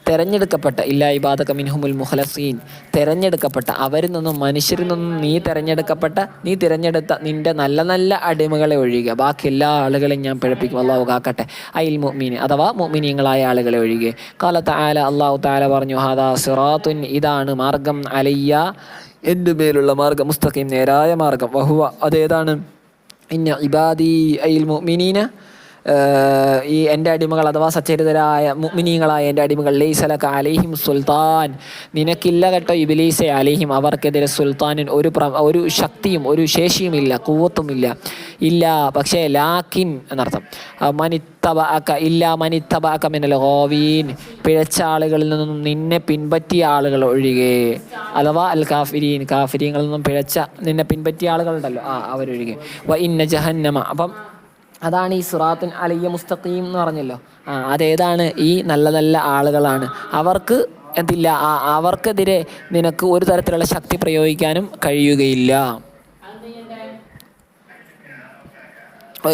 തെരഞ്ഞെടുക്കപ്പെട്ട ഇല്ലാ ഇബാദക മിൻഹുമുൽ മുഖ്ലസീൻ തെരഞ്ഞെടുക്കപ്പെട്ട അവരിൽ നിന്നും മനുഷ്യരിൽ നിന്നും നീ തിരഞ്ഞെടുത്ത നിൻ്റെ നല്ല നല്ല അടിമകളെ ഒഴികെ ബാക്കി എല്ലാ ആളുകളെയും ഞാൻ പിഴപ്പിക്കും. അള്ളാഹു കാക്കട്ടെ. അയിൽ മുഅ്മിൻ അഥവാ മുഅ്മിനീങ്ങളായ ആളുകളെ ഒഴികെ. ഖാല തആല അള്ളാഹു തആല പറഞ്ഞു ഹാദാ സിറാത്തുൻ ഇതാണ് മാർഗം അലയ്യ എൻ്റെ മേലുള്ള മാർഗം മുസ്തഖീം നേരായ മാർഗം. വഹുവ അതേതാണ് ഇന്ന ഇബാദി അയിൽ മുഅ്മിനീന ഈ എൻ്റെ അടിമകൾ അഥവാ സച്ചരിതരായ മുഅ്മിനീങ്ങളായ എൻ്റെ അടിമകൾ ലൈസലക അലൈഹിം സുൽത്താൻ നിനക്കില്ല കേട്ടോ ഇബ്ലീസെ അലൈഹിം അവർക്കെതിരെ സുൽത്താനിൻ ഒരു ശക്തിയും ഒരു ശേഷിയുമില്ല, കൂവത്തുമില്ല ഇല്ല. പക്ഷേ ലാക്കിൻ എന്നർത്ഥം മനിത്തബഅക മിനൽ ഗാവീൻ പിഴച്ച ആളുകളിൽ നിന്നും നിന്നെ പിൻപറ്റിയ ആളുകൾ ഒഴികെ അഥവാ അൽ കാഫിരീങ്ങളിൽ നിന്നും പിഴച്ച നിന്നെ പിൻപറ്റിയ ആളുകളുണ്ടല്ലോ അവരൊഴികെ. വ ഇന്ന ജഹന്നമ അപ്പം അതാണ് ഈ സിറാത്തുൻ അലയ്യ മുസ്തഖീം എന്ന് പറഞ്ഞല്ലോ. അതേതാണ് ഈ നല്ല നല്ല ആളുകളാണ്. അവർക്ക് എന്തില്ല, അവർക്കെതിരെ നിനക്ക് ഒരു തരത്തിലുള്ള ശക്തി പ്രയോഗിക്കാനും കഴിയുകയില്ല.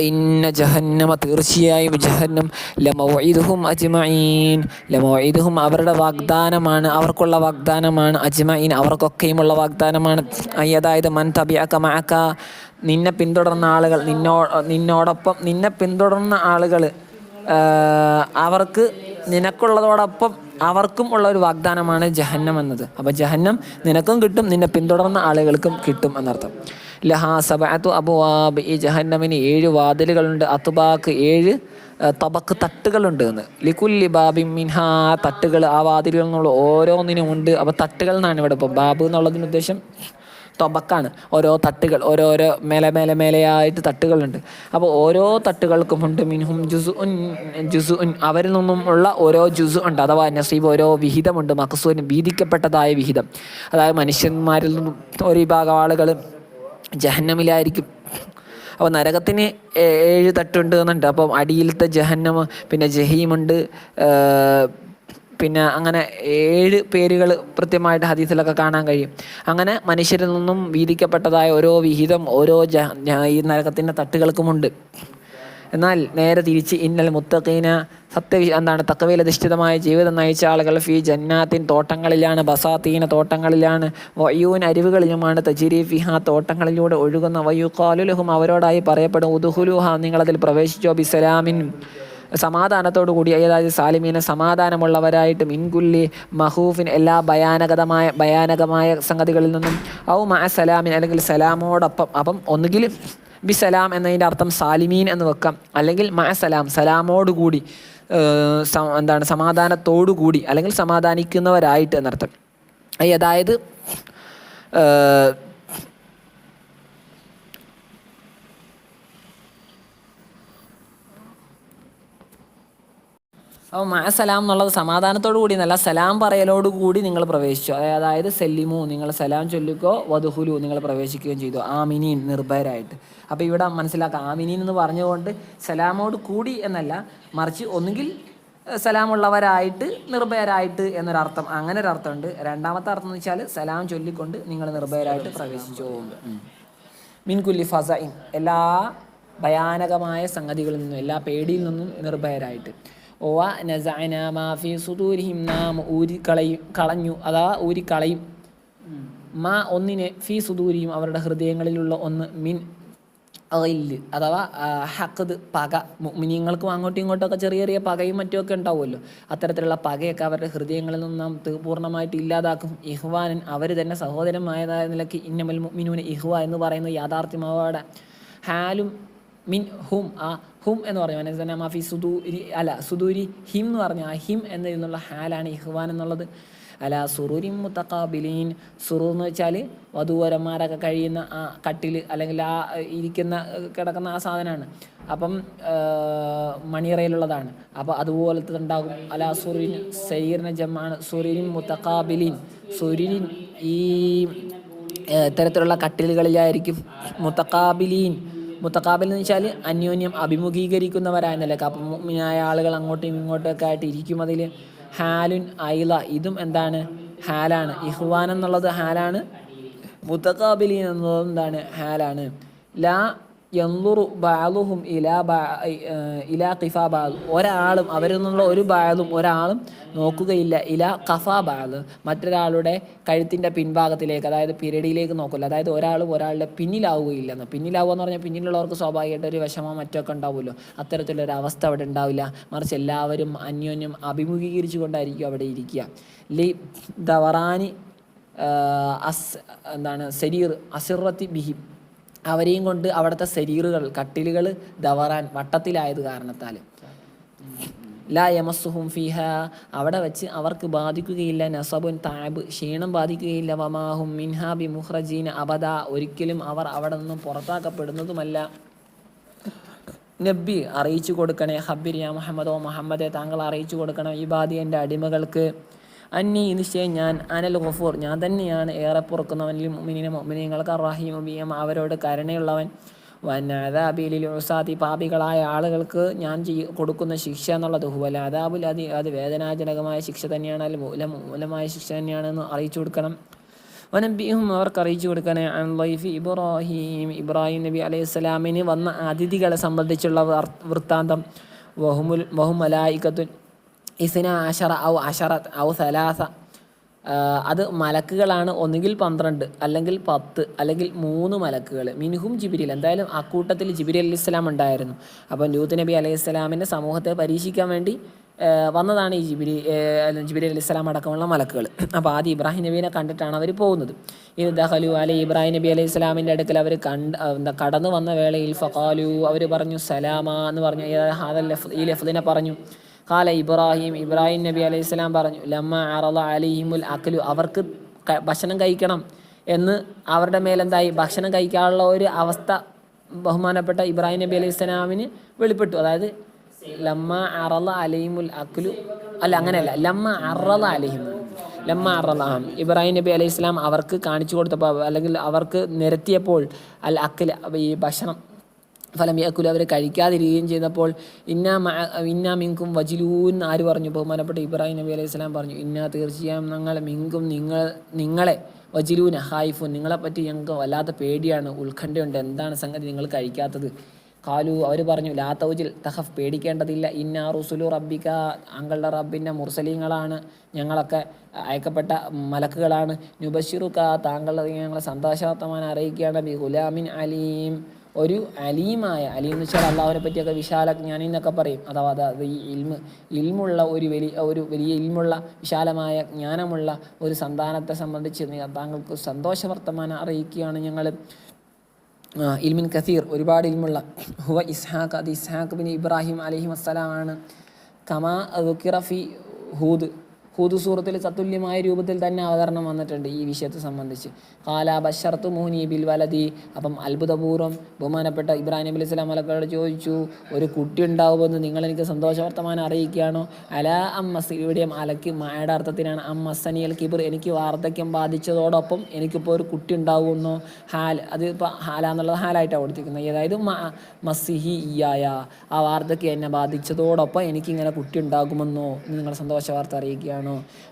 ഇന്ന ജഹന്നമ തീർച്ചയായും ജഹന്നം ലമൗഇദുഹും അജ്മഈൻ ലമൗഇദുഹും അവരുടെ വാഗ്ദാനമാണ്, അവർക്കുള്ള വാഗ്ദാനമാണ്, അജ്മഈൻ അവർക്കൊക്കെയുമുള്ള വാഗ്ദാനമാണ്. അതായത് മൻ തബിഅക മഅക നിന്നെ പിന്തുടർന്ന ആളുകൾ, നിന്നോടൊപ്പം നിന്നെ പിന്തുടർന്ന ആളുകൾ അവർക്ക് നിനക്കുള്ളതോടൊപ്പം അവർക്കും ഉള്ള ഒരു വാഗ്ദാനമാണ് ജഹന്നം എന്നത്. അപ്പോൾ ജഹന്നം നിനക്കും കിട്ടും, നിന്നെ പിന്തുടർന്ന ആളുകൾക്കും കിട്ടും എന്നർത്ഥം. ലഹാ സബഅത്തു അബ്വാബ് ഈ ജഹന്നമിന് 7 വാതിലുകളുണ്ട്. അത്ബാക്ക് 7 തബക്ക് തട്ടുകളുണ്ട് എന്ന്. ലികുല്ലി ബാബിൻ മിൻഹാ തട്ടുകൾ ആ വാതിലുകളിൽ നിന്നുള്ള ഓരോന്നിനുമുണ്ട്. അപ്പോൾ തട്ടുകൾ എന്നാണ് ഇവിടെ ഇപ്പോൾ ബാബ് എന്നുള്ളതിന് ഉദ്ദേശം തൊബക്കാണ്. ഓരോ തട്ടുകൾ ഓരോരോ മേലെയായിട്ട് തട്ടുകളുണ്ട്. അപ്പോൾ ഓരോ തട്ടുകൾക്കുമുണ്ട് മിൻഹും ജുസുഉൻ അവരിൽ നിന്നും ഉള്ള ഓരോ ജുസു ഉണ്ട്, അഥവാ നസീബ് ഓരോ വിഹിതമുണ്ട്. മഖ്സൂൻ വീതിക്കപ്പെട്ടതായ വിഹിതം. അതായത് മനുഷ്യന്മാരിൽ നിന്നും ഒരു വിഭാഗം ആളുകൾ ജഹന്നമിലായിരിക്കും. അപ്പോൾ നരകത്തിന് 7 തട്ടുണ്ട് എന്നുണ്ട്. അപ്പം അടിയിലത്തെ ജഹന്നമ്, പിന്നെ ജഹീമുണ്ട്, പിന്നെ അങ്ങനെ 7 പേരുകൾ കൃത്യമായിട്ട് ഹദീസിലൊക്കെ കാണാൻ കഴിയും. അങ്ങനെ മനുഷ്യരിൽ നിന്നും വീതിക്കപ്പെട്ടതായ ഓരോ വിഹിതം ഓരോ ഈ നരകത്തിൻ്റെ തട്ടുകൾക്കുമുണ്ട്. എന്നാൽ നേരെ തിരിച്ച് ഇന്നൽ മുത്തഖീന തഖ്വയിലധിഷ്ഠിതമായ ജീവിതം നയിച്ച ആളുകൾ ഫീ ജന്നാത്തിൻ തോട്ടങ്ങളിലാണ്, ബസാത്തീന തോട്ടങ്ങളിലാണ്, വയൂൻ അരുവികളിലുമാണ്, തജ്രി ഫിഹാ തോട്ടങ്ങളിലൂടെ ഒഴുകുന്ന, വയുഖാലു ലഹും അവരോടായി പറയപ്പെടും ഉദ്ഖുലൂഹ നിങ്ങളതിൽ പ്രവേശിച്ചോ, ബിസലാമിൻ സമാധാനത്തോടു കൂടി, അതായത് സാലിമീന സമാധാനമുള്ളവരായിട്ട്, മിൻകുല്ലി മഹൂഫിൻ എല്ലാ ഭയാനകമായ സംഗതികളിൽ നിന്നും, ഔ മഅ സലാമിൻ അല്ലെങ്കിൽ സലാമോടൊപ്പം. അപ്പം ഒന്നുകിൽ ബിസലാം എന്നതിൻ്റെ അർത്ഥം സാലിമീൻ എന്ന് വെക്കാം, അല്ലെങ്കിൽ മഅ സലാം സലാമോടുകൂടി, സമാധാനത്തോടുകൂടി അല്ലെങ്കിൽ സമാധാനിക്കുന്നവരായിട്ട് എന്നർത്ഥം. അതായത് അപ്പോൾ മഅസലാം എന്നുള്ളത് സമാധാനത്തോടു കൂടി എന്നല്ല, സലാം പറയലോടുകൂടി നിങ്ങൾ പ്രവേശിച്ചു. അതായത് സെല്ലിമു നിങ്ങൾ സലാം ചൊല്ലിക്കോ, വധുഹുലു നിങ്ങൾ പ്രവേശിക്കുകയും ചെയ്തു, ആമിനീൻ നിർഭയരായിട്ട്. അപ്പോൾ ഇവിടെ മനസ്സിലാക്കാം, ആമിനീൻ എന്ന് പറഞ്ഞുകൊണ്ട് സലാമോട് കൂടി എന്നല്ല, മറിച്ച് ഒന്നുകിൽ സലാമുള്ളവരായിട്ട് നിർഭയരായിട്ട് എന്നൊരർത്ഥം, അങ്ങനെ ഒരർത്ഥമുണ്ട്. രണ്ടാമത്തെ അർത്ഥം എന്ന് വെച്ചാൽ സലാം ചൊല്ലിക്കൊണ്ട് നിങ്ങൾ നിർഭയരായിട്ട് പ്രവേശിച്ചു. മിൻകുല്ലി ഫസഇൻ എല്ലാ ഭയാനകമായ സംഗതികളിൽ നിന്നും എല്ലാ പേടിയിൽ നിന്നും നിർഭയരായിട്ട്. ഓ നസഅന മാ ഫീ സുദൂരിഹിം നാം കളഞ്ഞു അതാ ഊരിക്കളയും, മാ ഒന്നിനെ, ഫീ സുദൂരിഹിം അവരുടെ ഹൃദയങ്ങളിലുള്ള ഒന്ന്, മിൻ ഗില്ല് അഥവാ ഹഖദ് പക. മുഅ്മിനീങ്ങൾക്കും അങ്ങോട്ടും ഇങ്ങോട്ടൊക്കെ ചെറിയ ചെറിയ പകയും മറ്റുമൊക്കെ ഉണ്ടാവുമല്ലോ, അത്തരത്തിലുള്ള പകയൊക്കെ അവരുടെ ഹൃദയങ്ങളിൽ നിന്ന് നാം പൂർണ്ണമായിട്ട് ഇല്ലാതാക്കും. ഇഹ്വാനൻ അവർ തന്നെ സഹോദരന്മാരായ നിലയ്ക്ക്, ഇന്നമൽ മുഅ്മിനൂന ഇഹ്വ എന്ന് പറയുന്നത് യാഥാർത്ഥ്യമാവാടെ. ഹാലും മിൻ ഹും ഹും എന്ന് പറഞ്ഞു മാഫി സുദൂരി ഹിം എന്ന് പറഞ്ഞ ആ ഹിം എന്നതിൽ നിന്നുള്ള ഹാലാണ് ഇഹ്വാൻ എന്നുള്ളത്. അല സുറൂരിൻ മുത്തഖാബിലീൻ, സുറൂർ എന്ന് വെച്ചാൽ വധൂവരന്മാരൊക്കെ കഴിയുന്ന ആ കട്ടിൽ അല്ലെങ്കിൽ ആ കിടക്കുന്ന ആ സാധനമാണ്. അപ്പം മണിയറയിലുള്ളതാണ്. അപ്പോൾ അതുപോലത്തെ ഉണ്ടാകും. അല സുറിൻ സൈറിന് ജമാണ് സുറിൻ മുത്തഖാബിലീൻ. സുരിൻ ഈ ഇത്തരത്തിലുള്ള കട്ടിലുകളിലായിരിക്കും. മുത്തഖാബിൽ എന്ന് വെച്ചാൽ അന്യോന്യം അഭിമുഖീകരിക്കുന്നവരായ നിലക്ക്. അപ്പം മുഅ്മിനായ ആളുകൾ അങ്ങോട്ടും ഇങ്ങോട്ടൊക്കെ ആയിട്ട് ഇരിക്കും. അതിൽ ഹാലുൻ ഐല ഇതും എന്താണ്, ഹാലാണ്. ഇഹ്വാൻ എന്നുള്ളത് ഹാലാണ്, മുത്തഖാബിലീൻ എന്നുള്ളത് എന്താണ്, ഹാലാണ്. ലാ യൻളുറു ബഅദുഹും ഇലാ ഖിഫാ ബഅദ് ഒരാളും അവരിൽ നിന്നുള്ള ഒരു ബഅദും ഒരാളും നോക്കുകയില്ല, ഇലാ ഖഫാ ബഅദ് മറ്റൊരാളുടെ കഴുത്തിൻ്റെ പിൻഭാഗത്തിലേക്ക്, അതായത് പിരടിയിലേക്ക് നോക്കില്ല. അതായത് ഒരാളും ഒരാളുടെ പിന്നിലാവുകയില്ലെന്ന്. പിന്നിലാവുക എന്ന് പറഞ്ഞാൽ പിന്നിലുള്ളവർക്ക് സ്വാഭാവികമായിട്ട് ഒരു വിഷമോ മറ്റൊക്കെ ഉണ്ടാവുമല്ലോ, അത്തരത്തിലൊരു അവസ്ഥ അവിടെ ഉണ്ടാവില്ല. മറിച്ച് എല്ലാവരും അന്യോന്യം അഭിമുഖീകരിച്ചു കൊണ്ടായിരിക്കും അവിടെ ഇരിക്കുക. ലി ദവറാനി ശരീർ അസിറത്തി ബിഹിം അവരെയും കൊണ്ട് അവിടുത്തെ ശരീറുകൾ കട്ടിലുകൾ ദവറാൻ വട്ടത്തിലായത് കാരണത്താൽ. ലാ യമസ്സുഹും ഫീഹ അവിടെ വെച്ച് അവർക്ക് ബാധിക്കുകയില്ല, നസബുൻ താബ് ക്ഷീണം ബാധിക്കുകയില്ല, വമാഹും മിൻഹാ ബി മുഖ്റജീന അബദ ഒരിക്കലും അവർ അവിടെ നിന്നും പുറത്താക്കപ്പെടുന്നതുമല്ല. നബി അറിയിച്ചു കൊടുക്കണേ, ഹബ്ബിർ യാ മുഹമ്മദോ മുഹമ്മദെ താങ്കൾ അറിയിച്ചു കൊടുക്കണം, ഇബാദി എൻ്റെ അടിമകൾക്ക്, അന്നി നിശ്ചയം ഞാൻ, അനൽ ഗഫൂർ ഞാൻ തന്നെയാണ് ഏറെ പൊറുക്കുന്നവൻ, മുഅ്മിനീങ്ങൾക്ക് റഹീം ബിഹിം അവരോട് കരുണയുള്ളവൻ, വനഅദാബിലിൽ ഉസാതി പാപികളായ ആളുകൾക്ക് ഞാൻ കൊടുക്കുന്ന ശിക്ഷ എന്നുള്ളത് ഹുവൽ അദാബുൽ അത് വേദനാജനകമായ ശിക്ഷ തന്നെയാണ്, മൂലമായ ശിക്ഷ തന്നെയാണെന്ന് അറിയിച്ചു കൊടുക്കണം. വനബിഹും അവർക്ക് അറിയിച്ചു കൊടുക്കാനേ അൻ ലൈഫി ഇബ്രാഹിം നബി അലൈഹി സ്വലാമിന് വന്ന അതിഥികളെ സംബന്ധിച്ചുള്ള വൃത്താന്തം. വഹും മലായികത്തുൻ ഇസ്ന അശറ ഔ അശറത്ത് ഔ സലാസ, അത് മലക്കുകളാണ്, ഒന്നുകിൽ 12 അല്ലെങ്കിൽ 10 അല്ലെങ്കിൽ 3 മലക്കുകൾ. മിൻഹും ജിബ്രീൽ, എന്തായാലും അക്കൂട്ടത്തിൽ ജിബ്രീൽ അലൈഹി സ്വലാം ഉണ്ടായിരുന്നു. അപ്പം ലൂത്ത് നബി അലൈഹി സ്വലാമിൻ്റെ സമൂഹത്തെ പരീക്ഷിക്കാൻ വേണ്ടി വന്നതാണ് ഈ ജിബ്രീൽ അലൈഹി സ്വലാം അടക്കമുള്ള മലക്കുകൾ. അപ്പോൾ ആദ്യം ഇബ്രാഹിം നബീനെ കണ്ടിട്ടാണ് അവർ പോകുന്നത്. ഇത് ദഖലു അലൈ ഇബ്രാഹിം നബി അലൈഹി സ്വലാമിൻ്റെ അടുക്കൽ അവർ കടന്നു വന്ന വേളയിൽ ഫഖാലു, അവർ പറഞ്ഞു സലാമ എന്ന് പറഞ്ഞു. ഈ ലഫ്ദിനെ പറഞ്ഞു. ഖാല ഇബ്രാഹിം നബി അലൈഹി സ്വലാം പറഞ്ഞു ലമ്മ അറള അലൈഹിമുൽ അക്ലു, അവർക്ക് ഭക്ഷണം കഴിക്കണം എന്ന് അവരുടെ മേലെന്തായി, ഭക്ഷണം കഴിക്കാനുള്ള ഒരു അവസ്ഥ ബഹുമാനപ്പെട്ട ഇബ്രാഹിം നബി അലൈഹി സ്വലാമിന് വെളിപ്പെട്ടു. അതായത് ലമ്മ അറള അലൈഹിമുൽ അക്ലു, അല്ല അങ്ങനെയല്ല, ലമ്മ അറള ഇബ്രാഹിം നബി അലൈഹി സ്വലാം അവർക്ക് കാണിച്ചു കൊടുത്തപ്പോൾ, അല്ലെങ്കിൽ അവർക്ക് നിരത്തിയപ്പോൾ അൽ അക്ൽ, ഈ ഭക്ഷണം, ഫലം യക്കുൽ, അവർ കഴിക്കാതിരിക്കുകയും ചെയ്തപ്പോൾ ഇന്നാ മിങ്കും വജിലൂൻ ആര് പറഞ്ഞു, ബഹുമാനപ്പെട്ട ഇബ്രാഹിം നബി അലൈഹി സ്വലാം പറഞ്ഞു ഇന്നാ തീർച്ചയായും ഞങ്ങൾ മിങ്കും നിങ്ങളെ വജിലൂൻ ഹായിഫുൻ, നിങ്ങളെപ്പറ്റി ഞങ്ങൾക്ക് വല്ലാത്ത പേടിയാണ്, ഉത്കണ്ഠയുണ്ട്, എന്താണ് സംഗതി നിങ്ങൾ കഴിക്കാത്തത്. കാലു, അവർ പറഞ്ഞു ലാ തൗജിൽ തഹഫ്, പേടിക്കേണ്ടതില്ല, ഇന്നാ റുസുലു റബ്ബിക, താങ്കളുടെ റബ്ബിൻ്റെ മുർസലീങ്ങളാണ്, ഞങ്ങളൊക്കെ അയക്കപ്പെട്ട മലക്കുകളാണ്. നുബഷിറുക, ഞങ്ങളെ സന്തോഷവർത്തമാനം അറിയിക്കുകയാണ്, ബി ഗുലാമിൻ അലീം, ഒരു അലീമായ, അലീം എന്ന് വെച്ചാൽ അള്ളാഹുവിനെ പറ്റിയൊക്കെ വിശാലജ്ഞാനി എന്നൊക്കെ പറയും. അഥവാ അത് ഈ ഇൽമുള്ള ഒരു വലിയ ഇൽമുള്ള വിശാലമായ ജ്ഞാനമുള്ള ഒരു സന്താനത്തെ സംബന്ധിച്ച് താങ്കൾക്ക് സന്തോഷവർത്തമാനം അറിയിക്കുകയാണ് ഞങ്ങൾ. ഇൽമിൻ കസീർ, ഒരുപാട് ഇൽമുള്ള. ഹുവ ഇസ്ഹാഖ്, അത് ഇസ്ഹാഖ് ബിൻ ഇബ്രാഹിം അലൈഹി വസ്സലാമാണ്. കമാ ദുക്കിറഫി ഹൂദ് സൂറത്തിൽ തത്തുല്യമായ രൂപത്തിൽ തന്നെ അവതരണം വന്നിട്ടുണ്ട് ഈ വിഷയത്തെ സംബന്ധിച്ച്. ഖാല ബശർതു മുഹ്നി ബിൽ വലദി, അപ്പം അത്ഭുതപൂർവ്വം ബഹുമാനപ്പെട്ട ഇബ്രാഹിം നബി അലൈഹി സ്വലാം മലക്കളോട് ചോദിച്ചു, ഒരു കുട്ടി ഉണ്ടാവുമെന്ന് നിങ്ങൾ എനിക്ക് സന്തോഷവർത്തമാനം അറിയിക്കുകയാണോ? അലാ അമ്മസ്, ഇവിടെയും അലക്ക് മായുടെ അർത്ഥത്തിനാണ്. അമ്മസനിയൽ കിബിർ, എനിക്ക് വാർദ്ധക്യം ബാധിച്ചതോടൊപ്പം എനിക്കിപ്പോൾ ഒരു കുട്ടി ഉണ്ടാവുമെന്നോ? അത് ഇപ്പോൾ ഹാല എന്നുള്ളത് ഹാലായിട്ടാണ് കൊടുത്തിരിക്കുന്നത്. അതായത് മസിഹി ഇയായ, ആ വാർദ്ധക്യം എന്നെ ബാധിച്ചതോടൊപ്പം എനിക്കിങ്ങനെ കുട്ടി ഉണ്ടാകുമെന്നോ എന്ന് നിങ്ങൾ സന്തോഷ വാർത്ത അറിയിക്കുകയാണ്.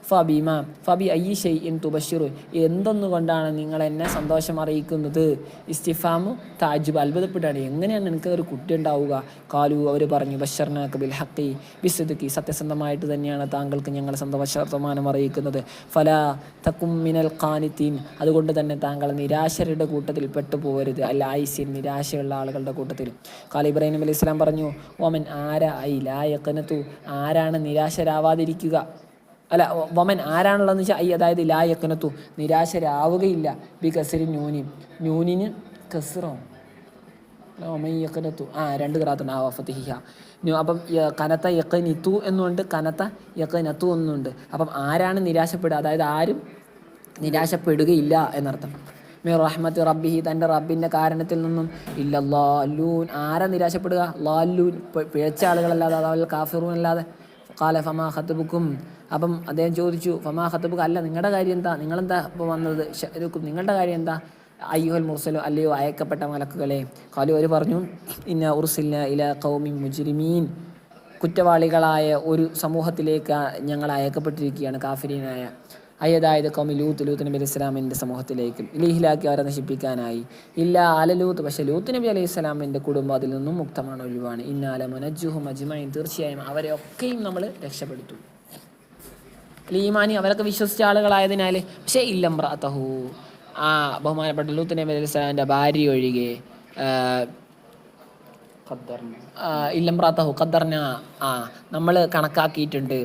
ഫബി അയ്യി ഷൈഇൻ തുബശ്ശിറു, എന്തൊന്നുകൊണ്ടാണ് നിങ്ങൾ എന്നെ സന്തോഷം അറിയിക്കുന്നത്? ഇസ്തിഫാമു താജുബ്, അത്ഭുതപ്പെട്ടാണ്, എങ്ങനെയാണ് എനിക്ക് ഒരു കുട്ടി ഉണ്ടാവുക? കാലു, അവർ പറഞ്ഞു ബശർനാക ബിൽ ഹഖി ബിസ്ദിഖി, സത്യസന്ധമായിട്ട് തന്നെയാണ് താങ്കൾക്ക് ഞങ്ങൾ സന്തോഷവർത്തമാനം അറിയിക്കുന്നത്. ഫലാ തകും മിനൽ ഖാനിതീൻ, അതുകൊണ്ട് തന്നെ താങ്കൾ നിരാശരുടെ കൂട്ടത്തിൽ പെട്ടുപോകരുത്. അല്ല ആയിസിൻ, നിരാശയുള്ള ആളുകളുടെ കൂട്ടത്തിൽ. കാല ഇബ്രാഹിം നബി അലൈഹി സ്വലാം പറഞ്ഞു വമൻ ലാ യഖനതു, ആരാണ് നിരാശരാവാതിരിക്കുക? അല്ല, വമൻ ആരാണുള്ളതെന്ന് വെച്ചാൽ അതായത് ലാ യഖനതു, നിരാശരാവുകയില്ല. ബി കസരി നൂനിന് കസറോ യഖനതു, 2 ഖിറാഅത്തുണ്ട് ആ ഫതിഹിഹ. അപ്പം കനത്ത യഖനിതു എന്നുണ്ട്, കനത്ത യഖനതു എന്നുണ്ട്. അപ്പം ആരാണ് നിരാശപ്പെടുക, അതായത് ആരും നിരാശപ്പെടുകയില്ല എന്നർത്ഥം. മിർ റഹ്മത്തി റബ്ബിഹി, തൻ്റെ റബ്ബിൻ്റെ കാരണത്തിൽ നിന്നും. ഇല്ലല്ലാലൂൻ, ആരാ നിരാശപ്പെടുക? ലാലൂൻ, പിഴച്ച ആളുകളല്ലാതെ, അതായത് കാഫിറൂൻ അല്ലാതെ. ഖാല ഫമാ ഖത്ബുക്കും, അപ്പം അദ്ദേഹം ചോദിച്ചു ഫമാ ഖത്ബുക, അല്ല നിങ്ങളുടെ കാര്യം എന്താ, നിങ്ങളെന്താ ഇപ്പോൾ വന്നത്? നിങ്ങളുടെ കാര്യം എന്താ? അയ്യുഹൽ മുർസലു, അല്ലയോ അയക്കപ്പെട്ട മലക്കുകളെ. ഖാലു, അവർ പറഞ്ഞു ഇന്ന ഉർസിൽന ഇലാ ഖൗമിൻ മുജ്രിമീൻ, കുറ്റവാളികളായ ഒരു സമൂഹത്തിലേക്ക് ഞങ്ങൾ അയക്കപ്പെട്ടിരിക്കുകയാണ്, കാഫിരീനായ. അതായത് കൗമി ലൂത്ത് നബി അലൈഹി സ്വലാമിൻ്റെ സമൂഹത്തിലേക്ക്, ഇലഹിലാക്കി അവരെ നശിപ്പിക്കാനായി. ഇല്ല ലൂത്ത്, പക്ഷേ ലൂത്ത് നബി അലൈഹി സ്വലാമിൻ്റെ കുടുംബം അതിൽ നിന്നും മുക്തമാണ്, ഒഴിവാണ്. ഇന്നാല മുനജ്ജുഹും അജ്മഈൻ, തീർച്ചയായും അവരെ ഒക്കെയും നമ്മൾ രക്ഷപ്പെടുത്തും. ഈമാനി, അവരൊക്കെ വിശ്വസിച്ച ആളുകളായതിനാൽ. പക്ഷേ ഇല്ലംറഅതഹു, ബഹുമാനപ്പെട്ട ലൂത്ത് നബി അലൈഹി സ്വലാമിൻ്റെ ഭാര്യ ഒഴികെ, ഇല്ലംറഅതഹു ഖദ്ദർന, നമ്മൾ കണക്കാക്കിയിട്ടുണ്ട്.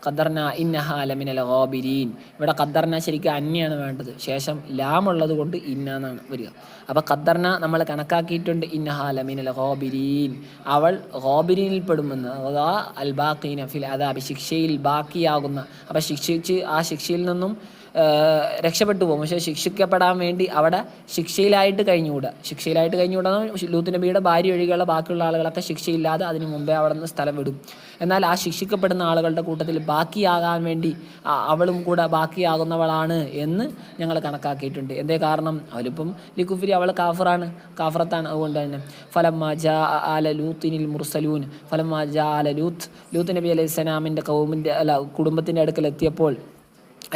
ഖദ്ദർന ഇന്നഹ ലമിനൽ ഗാബിരീൻ, ഇവിടെ ഖദ്ദർന ശരിക്കും അന്യാണ് വേണ്ടത്, ശേഷം ലാമുള്ളത് കൊണ്ട് ഇന്ന എന്നാണ് വരിക. അപ്പോൾ ഖദ്ദർന നമ്മൾ കണക്കാക്കിയിട്ടുണ്ട്, ഇന്നഹ ലമിനൽ ഗാബിരീൻ, അവൾ ഗാബിരീനിൽ പെടുമെന്ന്, അതാ അൽ ബാഖീന ഫിൽ അദാബി, ശിക്ഷയിൽ ബാക്കിയാകുന്ന. അപ്പോൾ ആ ശിക്ഷയിൽ നിന്നും രക്ഷപ്പെട്ടു പോകും. പക്ഷേ ശിക്ഷിക്കപ്പെടാൻ വേണ്ടി അവിടെ ശിക്ഷയിലായിട്ട് കഴിഞ്ഞുകൂടാ. ലൂത്ത് നബിയുടെ ഭാര്യ ഒഴികെയുള്ള ബാക്കിയുള്ള ആളുകളൊക്കെ ശിക്ഷയില്ലാതെ അതിന് മുമ്പേ അവിടെ നിന്ന് സ്ഥലം വിടും. എന്നാൽ ആ ശിക്ഷിക്കപ്പെടുന്ന ആളുകളുടെ കൂട്ടത്തിൽ ബാക്കിയാകാൻ വേണ്ടി അവളും കൂടെ ബാക്കിയാകുന്നവളാണ് എന്ന് ഞങ്ങൾ കണക്കാക്കിയിട്ടുണ്ട്. എന്തേ കാരണം? അവളിപ്പം ലിക്കുഫിരി, അവൾ കാഫറത്താണ്. അതുകൊണ്ട് തന്നെ ഫലമ്മ ജാ ആല ലൂത്തിനിൽ മുർസലൂൻ, ഫലമ്മ ജാ ആല ലൂത്ത് നബി അലൈഹി സ്വലാമിൻ്റെ കുടുംബത്തിൻ്റെ അടുക്കൽ എത്തിയപ്പോൾ,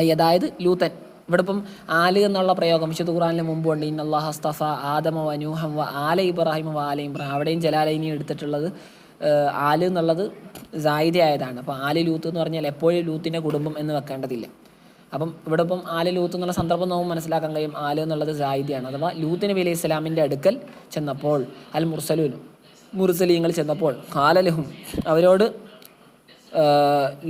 അതായത് ലൂത്തൻ ഇവിടെ ഇപ്പം ആല് എന്നുള്ള പ്രയോഗം വിശുദ്ധ ഖുർആനിന് മുമ്പുണ്ട്. ഇന്നല്ലാഹ അസ്തഫ ആദമ വ നൂഹം വ ആല ഇബ്രാഹിം വ ആല ഇബ്രാഹിം. അവിടെയും ജലാലൈനി എടുത്തിട്ടുള്ളത് ആല് എന്നുള്ളത് സായിദയായതാണ്. അപ്പോൾ ആല് ലൂത്ത് എന്ന് പറഞ്ഞാൽ എപ്പോഴും ലൂത്തിൻ്റെ കുടുംബം എന്ന് വെക്കേണ്ടതില്ല. അപ്പം ഇവിടെ ഇപ്പം ആല് ലൂത്ത് എന്നുള്ള സന്ദർഭം നമുക്ക് മനസ്സിലാക്കാൻ കഴിയും. ആല് എന്നുള്ളത് സായിദയാണ്. അഥവാ ലൂത്ത് നബി അലൈഹി സ്വലാമിൻ്റെ അടുക്കൽ ചെന്നപ്പോൾ അൽ മുർസലീങ്ങൾ ചെന്നപ്പോൾ കാലലഹും അവരോട്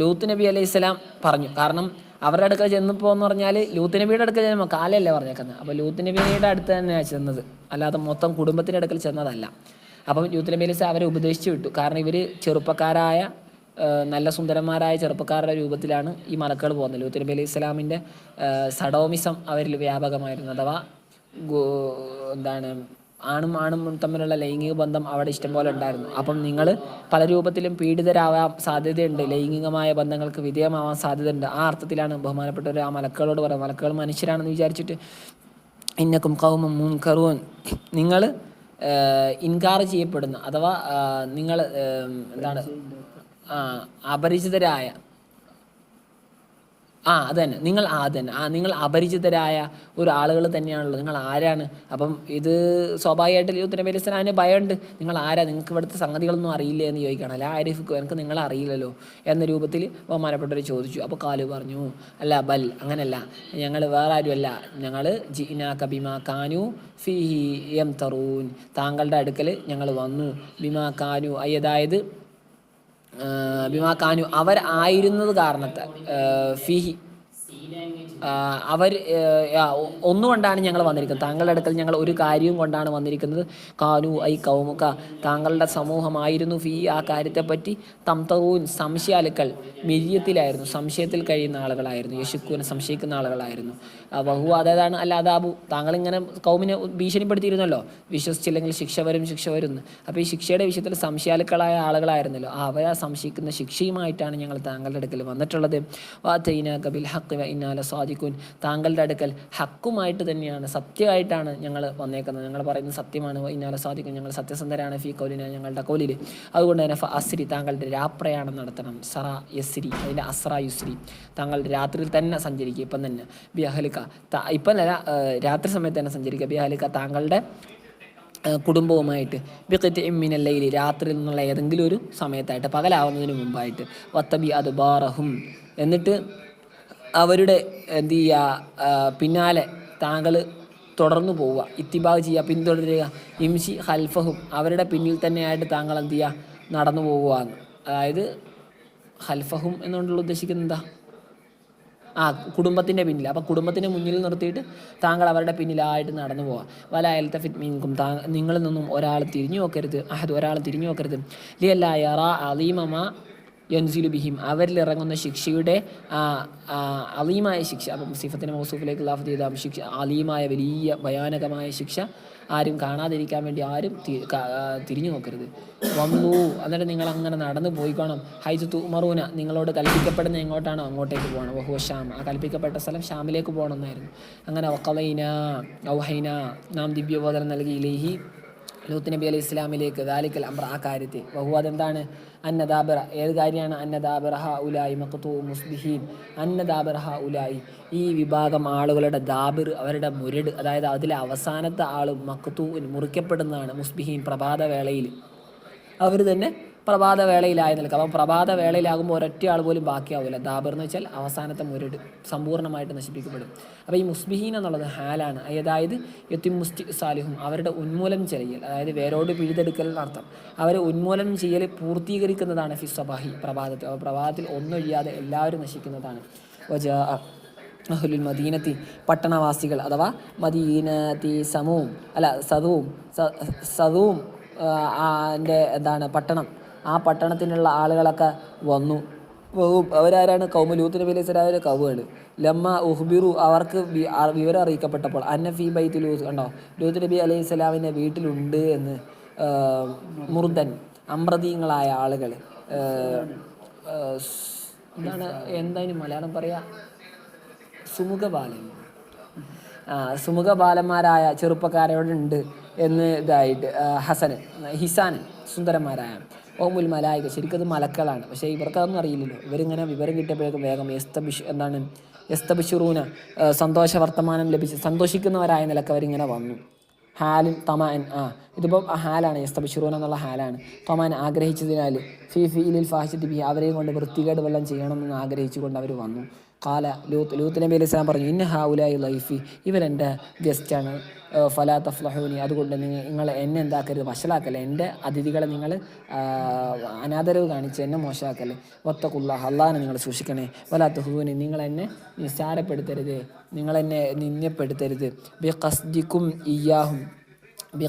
ലൂത്ത് നബി അലൈഹി സ്വലാം പറഞ്ഞു. കാരണം അവരുടെ അടുക്കൽ ചെന്നപ്പോൾ എന്ന് പറഞ്ഞാൽ ലൂത്ത് നബിയുടെ അടുക്കൽ ചെല്ലുമ്പോൾ കാലല്ലേ പറഞ്ഞേക്കുന്നത്. അപ്പോൾ ലൂത്ത് നബിയുടെ അടുത്ത് തന്നെയാണ് ചെന്നത്, അല്ലാതെ മൊത്തം കുടുംബത്തിൻ്റെ അടുക്കൽ ചെന്നതല്ല. അപ്പം ലൂത്ത് നബി അലൈഹി സ്വലാം അവരെ ഉപദേശിച്ച് വിട്ടു. കാരണം ഇവർ ചെറുപ്പക്കാരായ നല്ല സുന്ദരന്മാരായ ചെറുപ്പക്കാരുടെ രൂപത്തിലാണ് ഈ മലക്കുകൾ പോകുന്നത്. ലൂത്ത് നബി അലൈഹി സ്വലാമിൻ്റെ സഡോമിസം അവരിൽ വ്യാപകമായിരുന്നു. അഥവാ ആണും തമ്മിലുള്ള ലൈംഗിക ബന്ധം അവിടെ ഇഷ്ടംപോലെ ഉണ്ടായിരുന്നു. അപ്പം നിങ്ങൾ പല രൂപത്തിലും പീഡിതരാവാൻ സാധ്യതയുണ്ട്, ലൈംഗികമായ ബന്ധങ്ങൾക്ക് വിധേയമാവാൻ സാധ്യതയുണ്ട്. ആ അർത്ഥത്തിലാണ് ബഹുമാനപ്പെട്ടവർ ആ മലക്കുകളോട് പറയുന്നത്. മലക്കുകൾ മനുഷ്യരാണെന്ന് വിചാരിച്ചിട്ട് ഇന്നക്കും ഖൗമുൻ മുൻകറൂൻ, നിങ്ങൾ ഇൻകാർ ചെയ്യപ്പെടുന്ന അഥവാ നിങ്ങൾ അപരിചിതരായ നിങ്ങൾ അപരിചിതരായ ഒരു ആളുകൾ തന്നെയാണുള്ളത്. നിങ്ങൾ ആരാണ്? അപ്പം ഇത് സ്വാഭാവികമായിട്ട് ലൂത്ത് നബി അലൈഹി സ്വലാമിന് ഭയമുണ്ട്. നിങ്ങൾ ആരാ? നിങ്ങൾക്ക് ഇവിടുത്തെ സംഗതികളൊന്നും അറിയില്ലേ എന്ന് ചോദിക്കണം. അല്ല ആരിഫിക്കും, എനിക്ക് നിങ്ങളെ അറിയില്ലല്ലോ എന്ന രൂപത്തിൽ ബഹുമാനപ്പെട്ടവർ ചോദിച്ചു. അപ്പോൾ കാലു പറഞ്ഞു, അല്ല ബൽ, അങ്ങനല്ല, ഞങ്ങൾ വേറെ ആരുമല്ല, ഞങ്ങൾ ജിനാക ബിമാ കാനു ഫീഹി യംതറൂൻ, താങ്കളുടെ അടുക്കൽ ഞങ്ങൾ വന്നു. ബിമാ കാനു അതായത് ബിമാ കാനു അവർ ആയിരുന്നത് കാരണത്താൽ, ഫിഹി അവർ ഒന്നുകൊണ്ടാണ് ഞങ്ങൾ വന്നിരിക്കുന്നത്. താങ്കളുടെ അടുക്കൽ ഞങ്ങൾ ഒരു കാര്യവും കൊണ്ടാണ് വന്നിരിക്കുന്നത്. കാനു ഐ കൗമുക, താങ്കളുടെ സമൂഹമായിരുന്നു ഫീ ആ കാര്യത്തെപ്പറ്റി തംതറൂൻ സംശയാലുക്കൾ, മിര്യത്തിലായിരുന്നു, സംശയത്തിൽ കഴിയുന്ന ആളുകളായിരുന്നു, യശുക്കൂനെ സംശയിക്കുന്ന ആളുകളായിരുന്നു. വഹു അതാണ് അല്ല അതാബു, താങ്കളിങ്ങനെ കൗമിനെ ഭീഷണിപ്പെടുത്തിയിരുന്നല്ലോ, വിശ്വസിച്ചില്ലെങ്കിൽ ശിക്ഷ വരും എന്ന്. അപ്പോൾ ഈ ശിക്ഷയുടെ വിഷയത്തിൽ സംശയാലുക്കളായ ആളുകളായിരുന്നല്ലോ, അവരെ സംശയിക്കുന്ന ശിക്ഷയുമായിട്ടാണ് ഞങ്ങൾ താങ്കളുടെ അടുക്കൽ വന്നിട്ടുള്ളത്. വാതൈനാക ബിൽ ഹഖ് വ ഇന്നാ ലസാദിഖൂൻ, താങ്കളുടെ അടുക്കൽ ഹക്കുമായിട്ട് തന്നെയാണ്, സത്യമായിട്ടാണ് ഞങ്ങൾ വന്നേക്കുന്നത്. ഞങ്ങൾ പറയുന്നത് സത്യമാണ്. വ ഇന്നാ ലസാദിഖൂൻ, ഞങ്ങൾ സത്യസന്ധരാണ്. ഫീ കൗലിന, ഞങ്ങളുടെ കൗലിൽ. അതുകൊണ്ട് തന്നെ അസ്രി, താങ്കളുടെ രാപ്രയാണം നടത്തണം. സറ യസ്രി, അതിൻ്റെ അസ്ര യുസ്രി, താങ്കൾ രാത്രിയിൽ തന്നെ സഞ്ചരിക്കുക. ഇപ്പം തന്നെ ബിഅഹ്ലിക, ഇപ്പം അല്ല, രാത്രി സമയത്ത് തന്നെ സഞ്ചരിക്കുക. ബിഅഹ്ലിക, താങ്കളുടെ കുടുംബവുമായിട്ട്. ബിഖിത്ത് മിനൽ-ലൈലി, രാത്രിയിൽ നിന്നുള്ള ഏതെങ്കിലും ഒരു സമയത്തായിട്ട്, പകലാവുന്നതിന് മുമ്പായിട്ട്. വത്തബി അദ്ബാറഹും, എന്നിട്ട് അവരുടെ എന്ത് ചെയ്യുക, പിന്നാലെ താങ്കൾ തുടർന്നു പോവുക. ഇത്തിബാഗ് ചെയ്യുക, പിന്തുടരുക. ഇംഷി ഖൽഫഹും, അവരുടെ പിന്നിൽ തന്നെയായിട്ട് താങ്കൾ എന്ത് ചെയ്യുക, നടന്നു പോവുക. അതായത് ഖൽഫഹും എന്നുകൊണ്ടുള്ള ഉദ്ദേശിക്കുന്നത് എന്താ? കുടുംബത്തിൻ്റെ പിന്നിൽ. അപ്പോൾ കുടുംബത്തിൻ്റെ മുന്നിൽ നിർത്തിയിട്ട് താങ്കൾ അവരുടെ പിന്നിലായിട്ട് നടന്നു പോവാം. വല യൽതഫിത് മിൻകും, നിങ്ങളിൽ നിന്നും ഒരാൾ തിരിഞ്ഞു നോക്കരുത്. ഒരാൾ തിരിഞ്ഞു നോക്കരുത്. ലിയല്ലാ യറാ അലീമമ യൻസിലു ബിഹിം, അവരിലിറങ്ങുന്ന ശിക്ഷയുടെ അലീമായ ശിക്ഷ. അപ്പം സിഫത്തിൻ്റെ മൗസൂഫിലേക്ക് ലാഫ് ചെയ്ത ശിക്ഷ, അലീമായ വലിയ ഭയാനകമായ ശിക്ഷ ആരും കാണാതിരിക്കാൻ വേണ്ടി ആരും തിരിഞ്ഞു നോക്കരുത്. വന്നു, എന്നിട്ട് നിങ്ങൾ അങ്ങനെ നടന്നു പോയിക്കോണം. ഹൈജു തുമറൂന, നിങ്ങളോട് കൽപ്പിക്കപ്പെടുന്ന എങ്ങോട്ടാണോ അങ്ങോട്ടേക്ക് പോകണം. വഹുവ ഷാം, ആ കൽപ്പിക്കപ്പെട്ട സ്ഥലം ഷാമിലേക്ക് പോകണം എന്നായിരുന്നു. അങ്ങനെ വഖലൈന ഔഹൈന, നാം ദിവ്യബോധനം നൽകി ഇലൈഹി, ലൂത്ത് നബി അലൈഹി ഇസ്ലാമിലേക്ക്, ദാലിക്കൽ അംറ, ആ കാര്യത്തെ. വഹു, അതെന്താണ്? അന്നദാബിറ, ഏത് കാര്യമാണ്? അന്നദാബിറഹ ഉലായി മഖ്തൂ മുസ്ബിഹീൻ, അന്നദാബിറഹ ഉലായി, ഈ വിഭാഗം ആളുകളുടെ ദാബിർ, അവരുടെ മുരട്, അതായത് അതിലെ അവസാനത്തെ ആൾ മഖ്തൂ, മുറിക്കപ്പെടുന്നതാണ്. മുസ്ബിഹീൻ, പ്രഭാതവേളയിൽ. അവർ തന്നെ പ്രഭാതവേളയിലായി നിൽക്കുക. അപ്പം പ്രഭാതവേളയിലാകുമ്പോൾ ഒരൊറ്റ ആൾ പോലും ബാക്കിയാവില്ല. ദാബിർ എന്ന് വെച്ചാൽ അവസാനത്തെ മുരട് സമ്പൂർണ്ണമായിട്ട് നശിപ്പിക്കപ്പെടും. അപ്പോൾ ഈ മുസ്ബിഹീൻ എന്നുള്ളത് ഹാലാണ്. അതായത് യത്തിമുസ്തി സാലിഹും, അവരുടെ ഉന്മൂലനം ചെയ്യൽ, അതായത് വേരോട് പിഴുതെടുക്കൽ എന്നർത്ഥം. അവരെ ഉന്മൂലനം ചെയ്യൽ പൂർത്തീകരിക്കുന്നതാണ് ഫി സ്വബാഹി, പ്രഭാതത്തിൽ. അപ്പോൾ പ്രഭാതത്തിൽ ഒന്നൊഴിയാതെ എല്ലാവരും നശിക്കുന്നതാണ്. വജാ അഹ്ലുൽ മദീനത്തി, പട്ടണവാസികൾ, അഥവാ മദീനത്തി സദൂം പട്ടണം, ആ പട്ടണത്തിനുള്ള ആളുകളൊക്കെ വന്നു. അവരാരാണ്? കൗമ ലൂത്ത് നബി അലൈഹി സ്വലാമിൻ്റെ കൗമുകൾ. ലമ്മ ഉഹ്ബിറു, അവർക്ക് വിവരം അറിയിക്കപ്പെട്ടപ്പോൾ, അന്ന ഫീ ബൈത്തി ലൂത്ത്, കണ്ടോ, ലൂത്ത് നബി അലൈഹി സ്വലാമിൻ്റെ വീട്ടിലുണ്ട് എന്ന് മുർദൻ, അമ്രദീങ്ങളായ ആളുകൾ, എന്തായാലും മലയാളം പറയാ, സുമുഖബാലന്മാരായ ചെറുപ്പക്കാരോടുണ്ട് എന്ന് ഇതായിട്ട്, ഹിസാനൻ, സുന്ദരന്മാരായ. ഓമുൽ മലായിക, ശരിക്കത് മലക്കളാണ്. പക്ഷേ ഇവർക്കതൊന്നും അറിയില്ലല്ലോ. ഇവരിങ്ങനെ വിവരം കിട്ടിയപ്പോഴേക്കും വേഗം യസ്തബിഷുറൂന സന്തോഷ വർത്തമാനം ലഭിച്ച് സന്തോഷിക്കുന്നവരായ നിലക്ക് അവരിങ്ങനെ വന്നു. ഹാലിൻ തമാൻ ഇതിപ്പോൾ ഹാലാണ്, യസ്തബിഷുറൂന എന്നുള്ള ഹാലാണ്. തമാൻ ആഗ്രഹിച്ചതിനാൽ ഫീലിൽ ഫാഹിഷത്തി ബി അവരെയും കൊണ്ട് വൃത്തികേട് വല്ലതും ചെയ്യണമെന്ന് ആഗ്രഹിച്ചുകൊണ്ട് അവർ വന്നു. കാല ലൂത്ത് നബി അലൈഹി സ്വലാം പറഞ്ഞു, ഇന്ന ഹാഉലായി ലൈഫി ഇവരെൻ്റെ ഗസ്റ്റാണ്, ഫലാ തഫ്ലഹൂനി അതുകൊണ്ട് നിങ്ങൾ എന്നെ എന്താക്കരുത്, വഷളാക്കല്ലേ, എൻ്റെ അതിഥികളെ നിങ്ങൾ അനാദരവ് കാണിച്ച് എന്നെ മോശമാക്കല്ലേ. വത്തഖുല്ലാഹ് അള്ളാഹിനെ നിങ്ങൾ സൂക്ഷിക്കണേ. വലാ തഹൂനി നിങ്ങൾ എന്നെ നിസ്സാരപ്പെടുത്തരുത്, നിങ്ങളെന്നെ നിന്ദ്യപ്പെടുത്തരുത്. ബി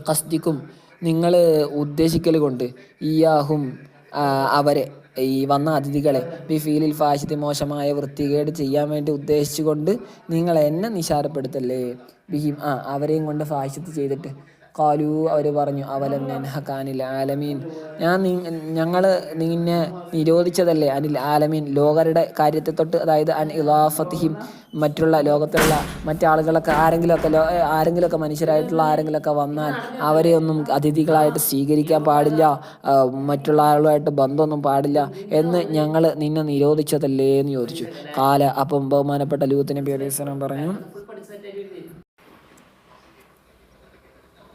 ഖസ്ദിക്കും നിങ്ങൾ ഉദ്ദേശിക്കൽ കൊണ്ട് ഇയാഹും അവരെ ഈ വന്ന അതിഥികളെ ബി ഫീലിൽ ഫാഷിത്തി മോശമായ വൃത്തികേട് ചെയ്യാൻ വേണ്ടി ഉദ്ദേശിച്ചുകൊണ്ട് നിങ്ങൾ എന്നെ നിസാരപ്പെടുത്തല്ലേ. ബിഹിം അവരെയും കൊണ്ട് ഫാഷിത്ത് ചെയ്തിട്ട് കാലു അവർ പറഞ്ഞു, അവലം നൻഹകാനിൽ ആലമീൻ ഞങ്ങൾ നിന്നെ നിരോധിച്ചതല്ലേ അനിൽ ആലമീൻ ലോകരുടെ കാര്യത്തെ തൊട്ട്, അതായത് അൻ ഇലാഫത്തിഹിം മറ്റുള്ള ലോകത്തുള്ള മറ്റാളുകളൊക്കെ ആരെങ്കിലുമൊക്കെ മനുഷ്യരായിട്ടുള്ള ആരെങ്കിലുമൊക്കെ വന്നാൽ അവരെ ഒന്നും അതിഥികളായിട്ട് സ്വീകരിക്കാൻ പാടില്ല, മറ്റുള്ള ആളുകളായിട്ട് ബന്ധമൊന്നും പാടില്ല എന്ന് ഞങ്ങൾ നിന്നെ നിരോധിച്ചതല്ലേ എന്ന് ചോദിച്ചു. അപ്പം ബഹുമാനപ്പെട്ട ലൂത്ത് നബി അലൈഹി സ്വലാം പറഞ്ഞു,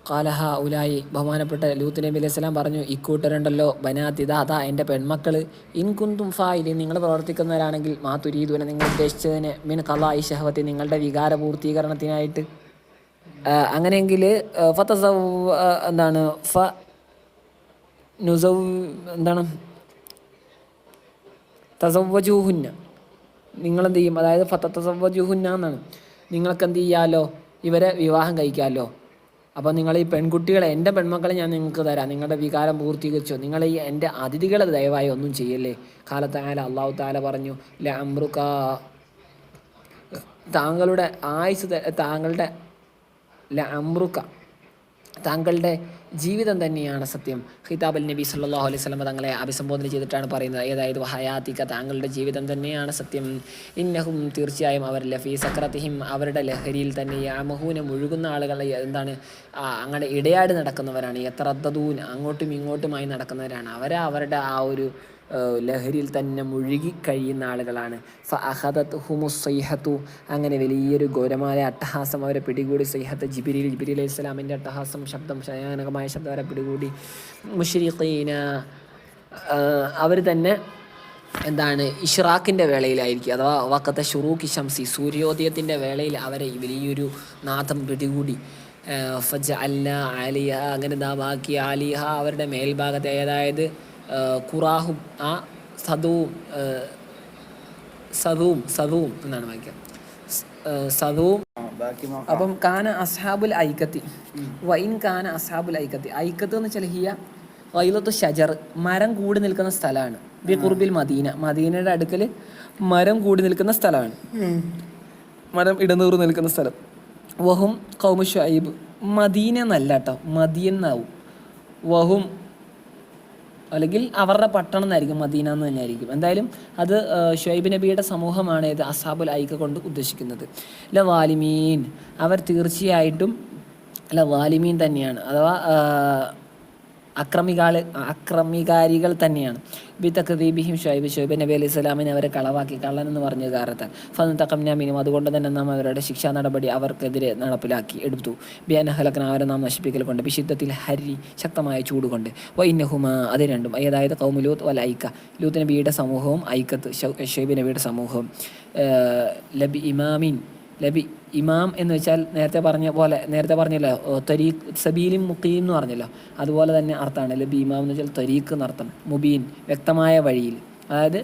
ഖാലഹ ഉലായി ബഹുമാനപ്പെട്ട ലൂത്ത് നബി അലൈഹി സ്വലാം പറഞ്ഞു, ഇക്കൂട്ടരുണ്ടല്ലോ ബനാത്തി അതാ എൻ്റെ പെൺമക്കൾ, ഇൻ കുന്തും ഫായിലി നിങ്ങൾ പ്രവർത്തിക്കുന്നവരാണെങ്കിൽ മാ തുരീദൂന നിങ്ങൾ ഉദ്ദേശിച്ചതിന് മിൻ ഖളാഇ ശഹവത്തി നിങ്ങളുടെ വികാര പൂർത്തീകരണത്തിനായിട്ട്, അങ്ങനെയെങ്കിൽ തസവ്വജൂഹുന്ന നിങ്ങളെന്ത് ചെയ്യും, അതായത് ഫതസവ്വജൂഹുന്ന എന്നാണ്, നിങ്ങൾക്ക് എന്ത് ചെയ്യാമല്ലോ, ഇവരെ വിവാഹം കഴിക്കാമല്ലോ. അപ്പോൾ നിങ്ങൾ ഈ പെൺകുട്ടികളെ, എൻ്റെ പെൺമക്കളെ ഞാൻ നിങ്ങൾക്ക് തരാം, നിങ്ങളുടെ വികാരം പൂർത്തീകരിച്ചോ, നിങ്ങൾ ഈ എൻ്റെ അതിഥികളെ ദയവായി ഒന്നും ചെയ്യല്ലേ. കാലത്തായാലും അള്ളാഹു താല പറഞ്ഞു, ലഅംറുക താങ്കളുടെ ആയുസ്, താങ്കളുടെ ലഅംറുക താങ്കളുടെ ജീവിതം തന്നെയാണ് സത്യം. ഖിതാബ് നബി സല്ലല്ലാഹു അലൈഹി വസല്ലം തങ്ങളെ അഭിസംബോധന ചെയ്തിട്ടാണ് പറയുന്നത്, അതായത് ഹയാത്തിക താങ്കളുടെ ജീവിതം തന്നെയാണ് സത്യം. ഇന്നഹും തീർച്ചയായും അവർ ലഫീ സക്രത്തിഹിം അവരുടെ ലഹരിയിൽ തന്നെ യമഹൂന മുഴുകുന്ന ആളുകൾ അങ്ങനെ ഇടയാടി നടക്കുന്നവരാണ്. യതറദ്ദൂൻ അങ്ങോട്ടും ഇങ്ങോട്ടുമായി നടക്കുന്നവരാണ്. അവരുടെ ആ ഒരു ലഹരിയിൽ തന്നെ മുഴുകി കഴിയുന്ന ആളുകളാണ്. ഫഅഖദത്ഹുമുസ്സൈഹത്തു അങ്ങനെ വലിയൊരു ഘോരമായ അട്ടഹാസം അവരെ പിടികൂടി. സൈഹത്ത് ജിബ്രീൽ അലൈഹി സ്വലാമിൻ്റെ അട്ടഹാസം, ശബ്ദം, ഭയാനകമായ ശബ്ദം അവരെ പിടികൂടി. മുശ്രിഖീന അവർ തന്നെ ഇഷ്റാഖിൻ്റെ വേളയിലായിരിക്കും, അഥവാ വഖത ശുറൂഖി ശംസി സൂര്യോദയത്തിൻ്റെ വേളയിൽ അവരെ വലിയൊരു നാദം പിടികൂടി. ഫജഅൽന അലിഹ അങ്ങനെ ബാക്കി അലിഹ അവരുടെ മേൽഭാഗത്തെ, അതായത് ഖുറാഹും സദൂം എന്നാണ് വായിക്കുക, സദൂം. അപ്പം കാന അസ്ഹാബുൽ ഐക്കത്തി വൈൻ കാന അസ്ഹാബുൽ ഐക്കത്ത് എന്ന് വെച്ചാൽ ഹിയ വൈലത്തു ഷജർ മരം കൂടി നിൽക്കുന്ന സ്ഥലമാണ്. ബി ഖുർബിൽ മദീനയുടെ അടുക്കൽ മരം കൂടി നിൽക്കുന്ന സ്ഥലമാണ്, മരം ഇടനൂറ് നിൽക്കുന്ന സ്ഥലം. വഹും ഖൗമു ശുഐബ് മദീന എന്നല്ല കേട്ടോ, മദിയന്നാവും. വഹും അല്ലെങ്കിൽ അവരുടെ പട്ടണം എന്നായിരിക്കും, മദീന എന്ന് തന്നെ ആയിരിക്കും. എന്തായാലും അത് ഷുഐബ് നബിയുടെ സമൂഹമാണ് ഇത് അസ്ഹാബുൽ ഐക്ക കൊണ്ട് ഉദ്ദേശിക്കുന്നത്. ലവാലിമീൻ അവർ തീർച്ചയായിട്ടും ലവാലിമീൻ തന്നെയാണ്, അഥവാ അക്രമികാരികൾ തന്നെയാണ്. ബി തക്ദീബിഹിം ഷുഐബ് നബി അലൈഹി സ്വലാമിനെ അവരെ കളവാക്കി, കള്ളൻ എന്ന് പറഞ്ഞ കാരണത്താൽ ഫൻതഖംനാ മിൻഹും അതുകൊണ്ട് തന്നെ നാം അവരുടെ ശിക്ഷാ നടപടി അവർക്കെതിരെ എടുത്തു. ബി അൻ ഹലക്നാ അവരെ നാം നശിപ്പിക്കൽ കൊണ്ട്, ബിശിദ്ദത്തിൽ ഹരി ശക്തമായ ചൂട് കൊണ്ട്. വഇന്നഹുമാ അത് രണ്ടും, അതായത് ഖൗമു ലൂത്ത് വൽ ഐക്ക ലൂത്ത് നബിയുടെ സമൂഹവും ഐക്കത്ത് ഷുഐബ് നബിയുടെ സമൂഹവും. ലബി ഇമാം എന്ന് വെച്ചാൽ നേരത്തെ പറഞ്ഞല്ലോ തരീഖ് സബീലിൻ മുഖീം എന്ന് പറഞ്ഞല്ലോ, അതുപോലെ തന്നെ അർത്ഥമാണ്. ലബി ഇമാം എന്ന് വെച്ചാൽ തരീഖ് എന്നർത്ഥം. മുബീൻ വ്യക്തമായ വഴിയിൽ, അതായത്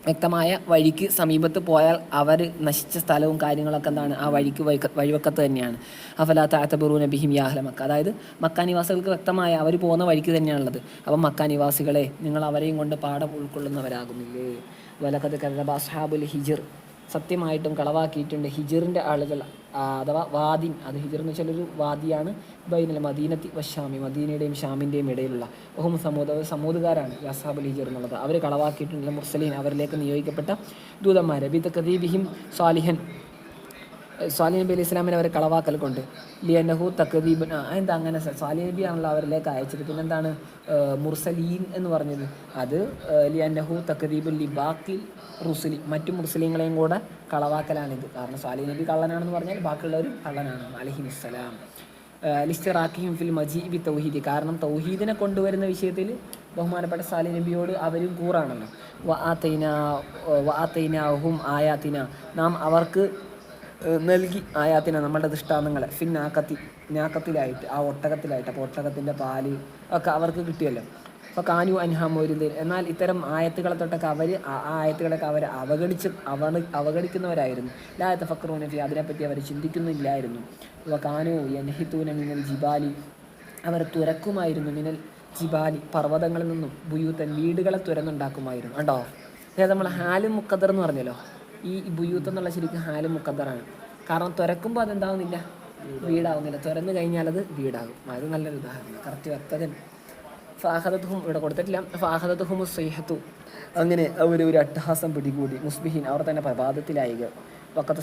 വ്യക്തമായ വഴിക്ക് സമീപത്ത് പോയാൽ അവർ നശിച്ച സ്ഥലവും കാര്യങ്ങളൊക്കെ ആ വഴിക്ക് വഴിവക്കത്ത് തന്നെയാണ്. അഫലാ തഅതബറൂന ബിഹിം യാ അഹ്ല മക്ക, അതായത് മക്ക നിവാസികൾക്ക് വ്യക്തമായ അവർ പോകുന്ന വഴിക്ക് തന്നെയാണുള്ളത്. അപ്പം മക്ക നിവാസികളെ നിങ്ങൾ അവരെയും കൊണ്ട് പാഠം ഉൾക്കൊള്ളുന്നവരാകുന്നില്ലേ. വലഖദ് കദബ അസ്ഹാബുൽ ഹിജ്ർ സത്യമായിട്ടും കളവാക്കിയിട്ടുണ്ട് ഹിജിറിൻ്റെ ആളുകൾ, അഥവാ വാദിൻ, അത് ഹിജിർ എന്ന് വെച്ചാൽ ഒരു വാദിയാണ്. ബൈനൽ മദീനത്തി വശാമി മദീനയുടെയും ഷാമിൻ്റെയും ഇടയിലുള്ള ബഹും സമൂദുകാരാണ് അസ്ഹാബുൽ ഹിജിർ എന്നുള്ളത്. അവർ കളവാക്കിയിട്ടുണ്ട് മുർസലീൻ അവരിലേക്ക് നിയോഗിക്കപ്പെട്ട ദൂതന്മാരെ. ബി തക്ദീബിഹിം സാലിഹൻ സ്വാലി നബി അലൈഹി ഇസ്ലാമിനെ അവർ കളവാക്കൽ കൊണ്ട് ലിയനഹു തക്ദീബൻ. എന്താ അങ്ങനെ സ്വാലി നബി ആണല്ലോ അവരിലേക്ക് അയച്ചത്, പിന്നെന്താണ് മുർസലീൻ എന്ന് പറഞ്ഞത്? അത് ലിയനഹു തക്ദീബുൻ ലി ബാക്കിൽ റുസുലി, മറ്റു മുർസലീങ്ങളെയും കൂടെ കളവാക്കലാണിത്. കാരണം സ്വാലി നബി കള്ളനാണെന്ന് പറഞ്ഞാൽ ബാക്കിയുള്ളവരും കള്ളനാണ് അലൈഹിസ്സലാം. ലിസ്തിറാഖിഹിം ഫിൽ മജീബി തൗഹീദി, കാരണം തൗഹീദിനെ കൊണ്ടുവരുന്ന വിഷയത്തിൽ ബഹുമാനപ്പെട്ട സാലി നബിയോട് അവരും കൂറാണല്ലോ. വഅതൈനാഹും ആയാത്തിന, നാം അവർക്ക് നൽകി ആയാത്തിന നമ്മളുടെ ദൃഷ്ടാന്തങ്ങളെ നാക്കത്തിലായിട്ട്, ആ ഒട്ടകത്തിലായിട്ട്. അപ്പോൾ ഒട്ടകത്തിൻ്റെ പാല് ഒക്കെ അവർക്ക് കിട്ടിയല്ലോ. അപ്പോൾ കാനു അൻഹാമൊരു, എന്നാൽ ഇത്തരം ആയത്തുകളെ തൊട്ടൊക്കെ അവർ ആ ആയത്തുകളൊക്കെ അവർ അവഗണിക്കുന്നവരായിരുന്നു. ലാ തഫക്കറൂന ഫീ, അതിനെപ്പറ്റി അവർ ചിന്തിക്കുന്നില്ലായിരുന്നു. കാനു യൻഹിതൂന മിനൽ ജിബാലി, അവർ തുരക്കുമായിരുന്നു മിനൽ ജിബാലി, പർവ്വതങ്ങളിൽ നിന്നും ബുയൂത്തൻ, വീടുകളെ തുരന്നുണ്ടാക്കുമായിരുന്നു. കണ്ടോ, അതായത് നമ്മൾ ഹാലും മുക്കദ്ദർ എന്ന് പറഞ്ഞല്ലോ, ഈ ബുയൂത്ത് എന്നുള്ള ശരിക്കും ഹാലും മുക്കദ്ദറാണ്. കാരണം തുരക്കുമ്പോൾ അതെന്താവുന്നില്ല, വീടാവുന്നില്ല. തുരന്നു കഴിഞ്ഞാൽ അത് വീടാകും. അത് നല്ലൊരു ഉദാഹരണം, കറക്റ്റ് വ്യക്തതൻ. ഫാഹദത്തുഹും ഇവിടെ കൊടുത്തിട്ടില്ല. ഫാഹദത്തുഹും സൈഹത്തു, അങ്ങനെ അവർ ഒരു അട്ടഹാസം പിടികൂടി. മുസ്ബിഹിൻ, അവർ തന്നെ പ്രഭാതത്തിലായി, വഖത്ത്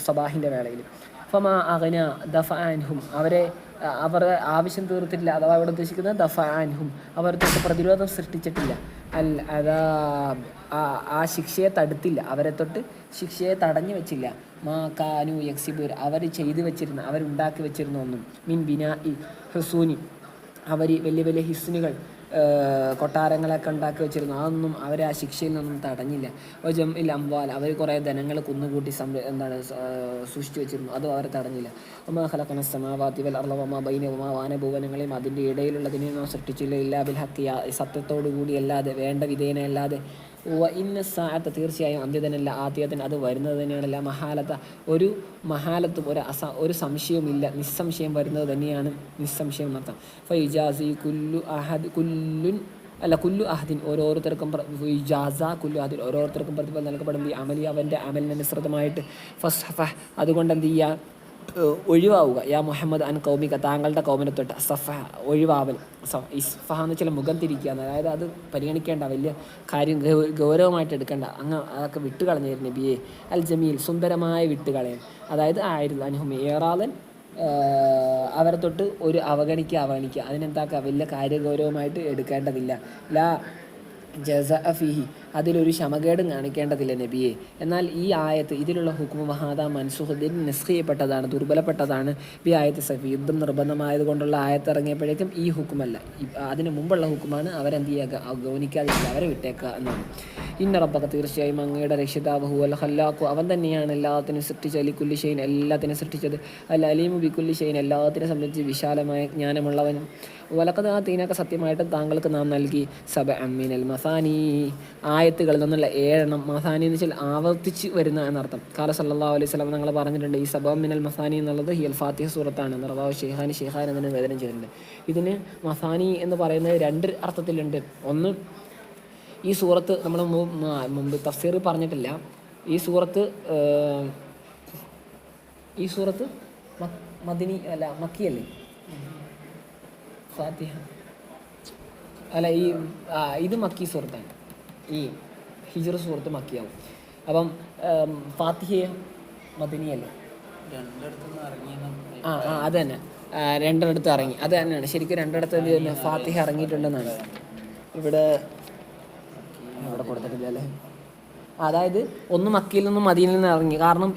സബാഹിൻ്റെ വേളയിൽ. ഫമാ അഗ്ന ദഫഅൻഹും, അവർ ആവശ്യം തീർത്തിട്ടില്ല, അഥവാ ഇവിടെ ഉദ്ദേശിക്കുന്നത് ദഫഅൻഹും, അവർ തൊട്ട് പ്രതിരോധം സൃഷ്ടിച്ചിട്ടില്ല. അൽ അദാബ്, ആ ശിക്ഷയെ തടുത്തില്ല, അവരെ തൊട്ട് ശിക്ഷയെ തടഞ്ഞു വെച്ചില്ല. മാ കാനു യക്സിബൂർ, അവർ ചെയ്തു വെച്ചിരുന്ന, അവരുണ്ടാക്കി വെച്ചിരുന്ന ഒന്നും. മിൻ ബിനാ ഇ ഹുസൂനി, അവർ വലിയ വലിയ ഹിസ്നുകൾ, കൊട്ടാരങ്ങളൊക്കെ ഉണ്ടാക്കി വെച്ചിരുന്നു, അതൊന്നും അവരെ ആ ശിക്ഷയിൽ നിന്നും തടഞ്ഞില്ല. ജം ഇൽ അംവാൽ, അവർ കുറേ ധനങ്ങൾ കുന്നുകൂട്ടി സൂക്ഷിച്ചു വെച്ചിരുന്നു, അതും അവരെ തടഞ്ഞില്ല. ഒമാ ഖലഖന സമാവാതി വൽ അർള വമാ ബൈനഹുമാ, വാനഭൂവനങ്ങളെയും അതിൻ്റെ ഇടയിലുള്ളതിനെ നാം സൃഷ്ടിച്ചില്ല. ഇല്ലാ ബിൽ ഹഖ്, സത്യത്തോടു കൂടി അല്ലാതെ, വേണ്ട വിധേന അല്ലാതെ. ഇന്ന സാഅത്ത, തീർച്ചയായും അന്ത്യതനല്ല, ആദ്യത്തിന് അത് വരുന്നത് തന്നെയാണല്ല. മഹാലത്ത, ഒരു മഹാലത്തും ഒരു സംശയവുമില്ല, നിസ്സംശയം വരുന്നത് തന്നെയാണ്, നിസ്സംശയം എന്നർത്ഥം. ഫൈജാസി കുല്ലു അഹദിൻ, ഓരോരുത്തർക്കും പ്രതിഫലം നൽകപ്പെടും. ഈ അമലി, അവൻ്റെ അമലിനനുസൃതമായിട്ട്. ഫസ്ഫഹ്, അതുകൊണ്ട് എന്ത് ചെയ്യുക, ഒഴിവാവുക. യാ മുഹമ്മദ് അൻ കൗമിക, താങ്കളുടെ കൗമിനെ തൊട്ട്. സഫ, ഒഴിവാവൽ. ഇസ്ഫഹ എന്ന് വെച്ചാൽ മുഖം തിരിക്കുക, അതായത് അത് പരിഗണിക്കേണ്ട, വലിയ കാര്യം ഗൗരവമായിട്ട് എടുക്കേണ്ട, അതൊക്കെ വിട്ടുകളഞ്ഞിരുന്നു നബിയെ. അൽ ജമീൽ, സുന്ദരമായ വിട്ടുകളയൻ. അതായത് ആയിരുന്നു അനുഹും ഏറാലൻ, അവരെ തൊട്ട് ഒരു അവഗണിക്കുക. അതിനെന്താക്കുക, വലിയ കാര്യഗൗരവമായിട്ട് എടുക്കേണ്ടതില്ല. ലാ ജസ ഫീഹി, അതിലൊരു ശമകേടും കാണിക്കേണ്ടതില്ല നബിയെ. എന്നാൽ ഈ ആയത്ത്, ഇതിലുള്ള ഹുക്മു മഹാദ മൻസുഹുദ്ദീൻ നിസ്ഖ് ചെയ്യപ്പെട്ടതാണ്, ദുർബലപ്പെട്ടതാണ്. ഈ ആയത്ത് സഫി, യുദ്ധം നിർബന്ധമായത് കൊണ്ടുള്ള ആയത്ത് ഇറങ്ങിയപ്പോഴേക്കും ഈ ഹുക്കുമല്ല, അതിന് മുമ്പുള്ള ഹുക്കുമാണ്. അവരെന്ത് ചെയ്യുക, ഗൗനിക്കാതിരിക്കുക, അവരെ വിട്ടേക്കുക എന്നാണ്. ഇന്ന റബ്ബക, തീർച്ചയായും അങ്ങയുടെ രക്ഷിതാവ്, ഹുവൽ ഖല്ലാഖു, അവൻ തന്നെയാണ് എല്ലാത്തിനും സൃഷ്ടിച്ചത്. അലി കുല്ലി ഷൈൻ, എല്ലാത്തിനും സൃഷ്ടിച്ചത്. അൽ അലീമു ബി കുല്ലി ഷൈൻ, എല്ലാത്തിനെ സംബന്ധിച്ച് വിശാലമായ ജ്ഞാനമുള്ളവൻ. വലക്കത് ആ തീനൊക്കെ സത്യമായിട്ടും താങ്കൾക്ക് നാം നൽകി. സബഅൻ മിനൽ മസാനി, ആയത്തുകളിൽ നിന്നുള്ള 7 മസാനി എന്ന് വെച്ചാൽ ആവർത്തിച്ച് വരുന്ന എന്നർത്ഥം. കാല സല്ലല്ലാഹു അലൈഹി വസല്ലം ഞങ്ങൾ പറഞ്ഞിട്ടുണ്ട്, ഈ സബഅൻ മിനൽ മസാനി എന്നുള്ളത് ഹിയൽ ഫാത്തിഹ സൂറത്താണ്. റവാഹു ഷെയ്ഖാൻ എന്നതിന് വേദനം ചെയ്തിട്ടുണ്ട്. ഇതിന് മസാനി എന്ന് പറയുന്നത് 2 അർത്ഥത്തിലുണ്ട്. ഒന്ന്, ഈ സൂറത്ത് നമ്മൾ മുമ്പ് തഫ്സീർ പറഞ്ഞിട്ടില്ല, ഈ സൂറത്ത് മദനി അല്ല, മക്കിയല്ലേ ഫാത്തിഹ അല്ല, ഇത് മക്കി സൂറത്താണ്. ഈ ഹിജ്ർ സൂറത്ത് മക്കിയാവും. അപ്പം ഫാത്തിഹയും മദനിയല്ലേ, അത് തന്നെ, 2 ഇറങ്ങി. അത് തന്നെയാണ് ശരിക്കും 2 ഫാത്തിഹ ഇറങ്ങിയിട്ടുണ്ടെന്നാണ് ഇവിടെ കൊടുത്തിട്ടില്ല അല്ലേ. അതായത് ഒന്ന് മക്കയിൽ നിന്നും മദീനയിൽ നിന്ന് ഇറങ്ങി. കാരണം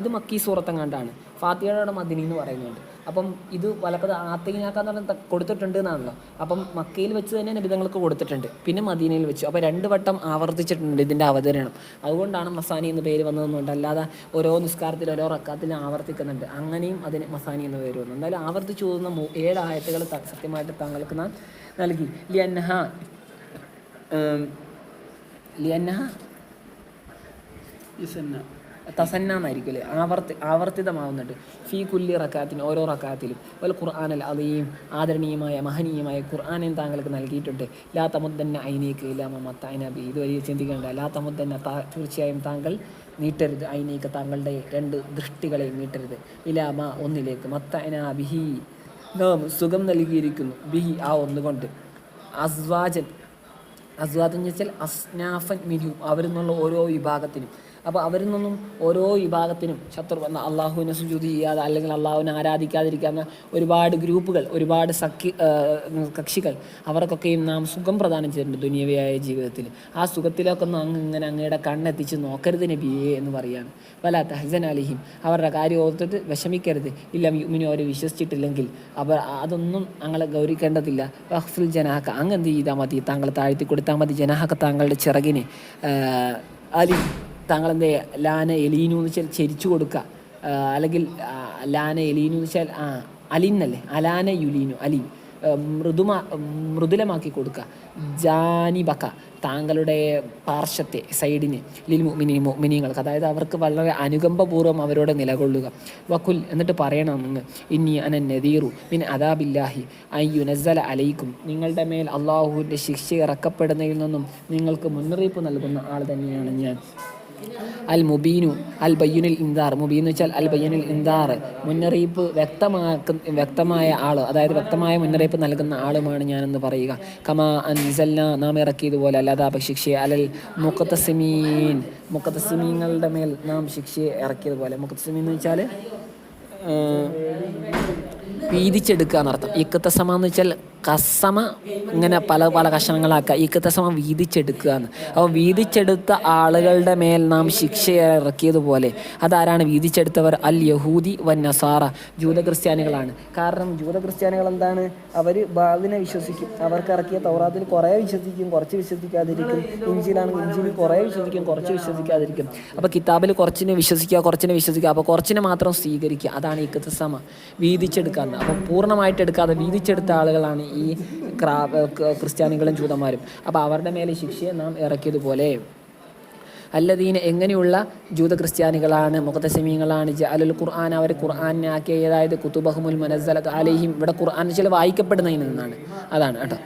ഇത് മക്കി സൂറത്തെങ്ങാണ്ടാണ്, ഫാത്തിഹയുടെ മദനി എന്ന് പറയുന്നുണ്ട്. അപ്പം ഇത് വലക്കത് ആത്തീനാക്കാന്ന് പറഞ്ഞാൽ കൊടുത്തിട്ടുണ്ട് എന്നാണല്ലോ. അപ്പം മക്കയിൽ വെച്ച് തന്നെ നബിതങ്ങൾക്ക് കൊടുത്തിട്ടുണ്ട്, പിന്നെ മദീനയിൽ വെച്ചു. അപ്പോൾ 2 വട്ടം ആവർത്തിച്ചിട്ടുണ്ട് ഇതിൻ്റെ അവതരണം. അതുകൊണ്ടാണ് മസാനി എന്ന് പേര് വന്നതെന്നുണ്ട്. അല്ലാതെ ഓരോ നിസ്കാരത്തിൽ ഓരോ റക്കാത്തിലും ആവർത്തിക്കുന്നുണ്ട്, അങ്ങനെയും അതിന് മസാനി എന്ന് പേര് വന്നു. എന്തായാലും ആവർത്തിച്ചു പോകുന്ന 7 ആയത്തുകൾ സത്യമായിട്ട് താങ്കൾക്ക് നാം നൽകി. ലിയന്നഹ തസന്ന എന്നായിരിക്കും അല്ലേ, ആവർത്തിതമാവുന്നുണ്ട്. ഫീ കുല്ലി റക്കാത്തിന്, ഓരോ റക്കാത്തിലും. വൽ ഖുർആൻ അൽ അദീം, ആദരണീയമായ മഹനീയമായ ഖുർആനെ താങ്കൾക്ക് നൽകിയിട്ടുണ്ട്. ലാ തമുദ്ദന്ന ഐനീക്ക് ഇലാ മാ മത്തഅന ബി, ഇതുവരെ ചിന്തിക്കേണ്ട. ലാ തമുദ്ദന്ന, തീർച്ചയായും താങ്കൾ നീട്ടരുത്, ഐനീക്ക്, താങ്കളുടെ 2 ദൃഷ്ടികളെ നീട്ടരുത്. ഇലാ മാ, ഒന്നിലേക്ക്, മത്തഅന ബിഹി, നാം സുഖം നൽകിയിരിക്കുന്നു, ബിഹി, ആ ഒന്നുകൊണ്ട്. അസ്വാജൻ എന്ന് വെച്ചാൽ അസ്നാഫൻ മിനു, അവരിൽ നിന്നുള്ള ഓരോ വിഭാഗത്തിനും. അപ്പോൾ അവരിൽ നിന്നും ഓരോ വിഭാഗത്തിനും ശത്രു അള്ളാഹുവിനെ സുജൂദ് ചെയ്യാതെ അല്ലെങ്കിൽ അള്ളാഹുവിനെ ആരാധിക്കാതിരിക്കുന്ന ഒരുപാട് ഗ്രൂപ്പുകൾ, ഒരുപാട് കക്ഷികൾ, അവർക്കൊക്കെയും നാം സുഖം പ്രദാനം ചെയ്തിട്ടുണ്ട് ദുനിയവിയായ ജീവിതത്തിൽ. ആ സുഖത്തിലൊക്കെ ഒന്നും ഇങ്ങനെ അങ്ങയുടെ കണ്ണെത്തിച്ച് നോക്കരുത് നബിയേ എന്ന് പറയാണ്. വലാ തഹ്സൻ അലൈഹിം, അവരുടെ കാര്യം ഓർത്തിട്ട് വിഷമിക്കരുത്. ഇല്ല യുമിനു, അവർ വിശ്വസിച്ചിട്ടില്ലെങ്കിൽ അവർ അതൊന്നും ഞങ്ങളെ ഗൗരിക്കേണ്ടതില്ല. വഖ്ഫിൽ ജനാഹക, അങ്ങ് എന്ത് ചെയ്താൽ മതി, താങ്കൾ താഴ്ത്തി കൊടുത്താൽ മതി. ജനാഹക, താങ്കളുടെ ചിറകിന്. അലി, താങ്കളെന്ത് ലാന എലീനു എന്ന് വെച്ചാൽ ചെരിച്ചു കൊടുക്കുക, അല്ലെങ്കിൽ ലാന എലീനു എന്ന് വെച്ചാൽ അലിന്നല്ലേ, അലാന യുലീനു, അലി മൃദുലമാക്കി കൊടുക്കുക. ജാനിബക്ക, താങ്കളുടെ പാർശ്വത്തെ, സൈഡിന്, ലിൽ മുഅ്മിനീങ്ങൾക്ക്, അതായത് അവർക്ക് വളരെ അനുകമ്പപൂർവ്വം അവരോട് നിലകൊള്ളുക. വക്കുൽ, എന്നിട്ട് പറയണം അങ്ങ്, ഇന്നി അന നദീറു മിൻ അദാബില്ലാഹി അയ്യുനസ്സല അലൈക്കും, നിങ്ങളുടെ മേൽ അള്ളാഹുവിൻ്റെ ശിക്ഷ ഇറക്കപ്പെടുന്നതിൽ നിന്നും നിങ്ങൾക്ക് മുന്നറിയിപ്പ് നൽകുന്ന ആൾ തന്നെയാണ് ഞാൻ. അൽ മുബീനു അൽ ബയ്യുനിൽ ഇൻദാർ, മുബീൻ എന്ന് വെച്ചാൽ അൽ ബയ്യുനിൽ ഇൻദാർ, മുന്നറിയിപ്പ് വ്യക്തമായ ആൾ, അതായത് വ്യക്തമായ മുന്നറിയിപ്പ് നൽകുന്ന ആളുമാണ് ഞാനെന്ന് പറയുക. കമാ അൻസൽന, നാം ഇറക്കിയതുപോലെ, അല്ലാതെ ശിക്ഷയെ അലൽ മുഖത്തസിമീങ്ങളുടെ മേൽ നാം ശിക്ഷയെ ഇറക്കിയതുപോലെ. മുഖത്തസിമീൻ എന്ന് വെച്ചാൽ വീതിച്ചെടുക്കുക എന്നർത്ഥം. ഇക്കത്തസമ എന്ന് വെച്ചാൽ കസമ, ഇങ്ങനെ പല പല കഷണങ്ങളാക്കുക. ഇക്കത്തസമ വീതിച്ചെടുക്കുക എന്ന്. അപ്പോൾ വീതിച്ചെടുത്ത ആളുകളുടെ മേൽ നാം ശിക്ഷ ഇറക്കിയതുപോലെ. അതാരാണ് വീതിച്ചെടുത്തവർ? അൽ യഹൂദി വൻ നസാറ, ജൂത ക്രിസ്ത്യാനികളാണ്. കാരണം ജൂത ക്രിസ്ത്യാനികൾ എന്താണ്, അവർ ബാദിനെ വിശ്വസിക്കും. അവർക്ക് ഇറക്കിയ തൗറാത്തിൽ കുറേ വിശ്വസിക്കും, കുറച്ച് വിശ്വസിക്കാതിരിക്കും. ഇഞ്ചിയിലാണെങ്കിൽ ഇഞ്ചിയിൽ കുറേ വിശ്വസിക്കും, കുറച്ച് വിശ്വസിക്കാതിരിക്കും. അപ്പോൾ കിതാബിൽ കുറച്ചിനെ വിശ്വസിക്കുക, കുറച്ചിനെ വിശ്വസിക്കുക, അപ്പോൾ കുറച്ചിനെ മാത്രം സ്വീകരിക്കുക. അതാണ് ഇക്കത്തസമ, വീതിച്ചെടുക്കുക. അപ്പോൾ പൂർണ്ണമായിട്ട് എടുക്കാതെ വീതിച്ചെടുത്ത ആളുകളാണ് ഈ ക്രിസ്ത്യാനികളും ജൂതന്മാരും. അപ്പോൾ അവരുടെ മേലെ ശിക്ഷയെ നാം ഇറക്കിയതുപോലെ. അല്ലദീന, എങ്ങനെയുള്ള ജൂത ക്രിസ്ത്യാനികളാണ്, മുഖത്തസമീങ്ങളാണ്, ജഅലുൽ ഖുർആൻ, അവർ ഖുർആനാക്കിയ, അതായത് കുതുബഹുമുൽ മുനസ്സലത്ത് അലൈഹിം, ഇവിടെ ഖുർആൻ ചില വായിക്കപ്പെടുന്നതിൽ നിന്നാണ്, അതാണ് കേട്ടോ.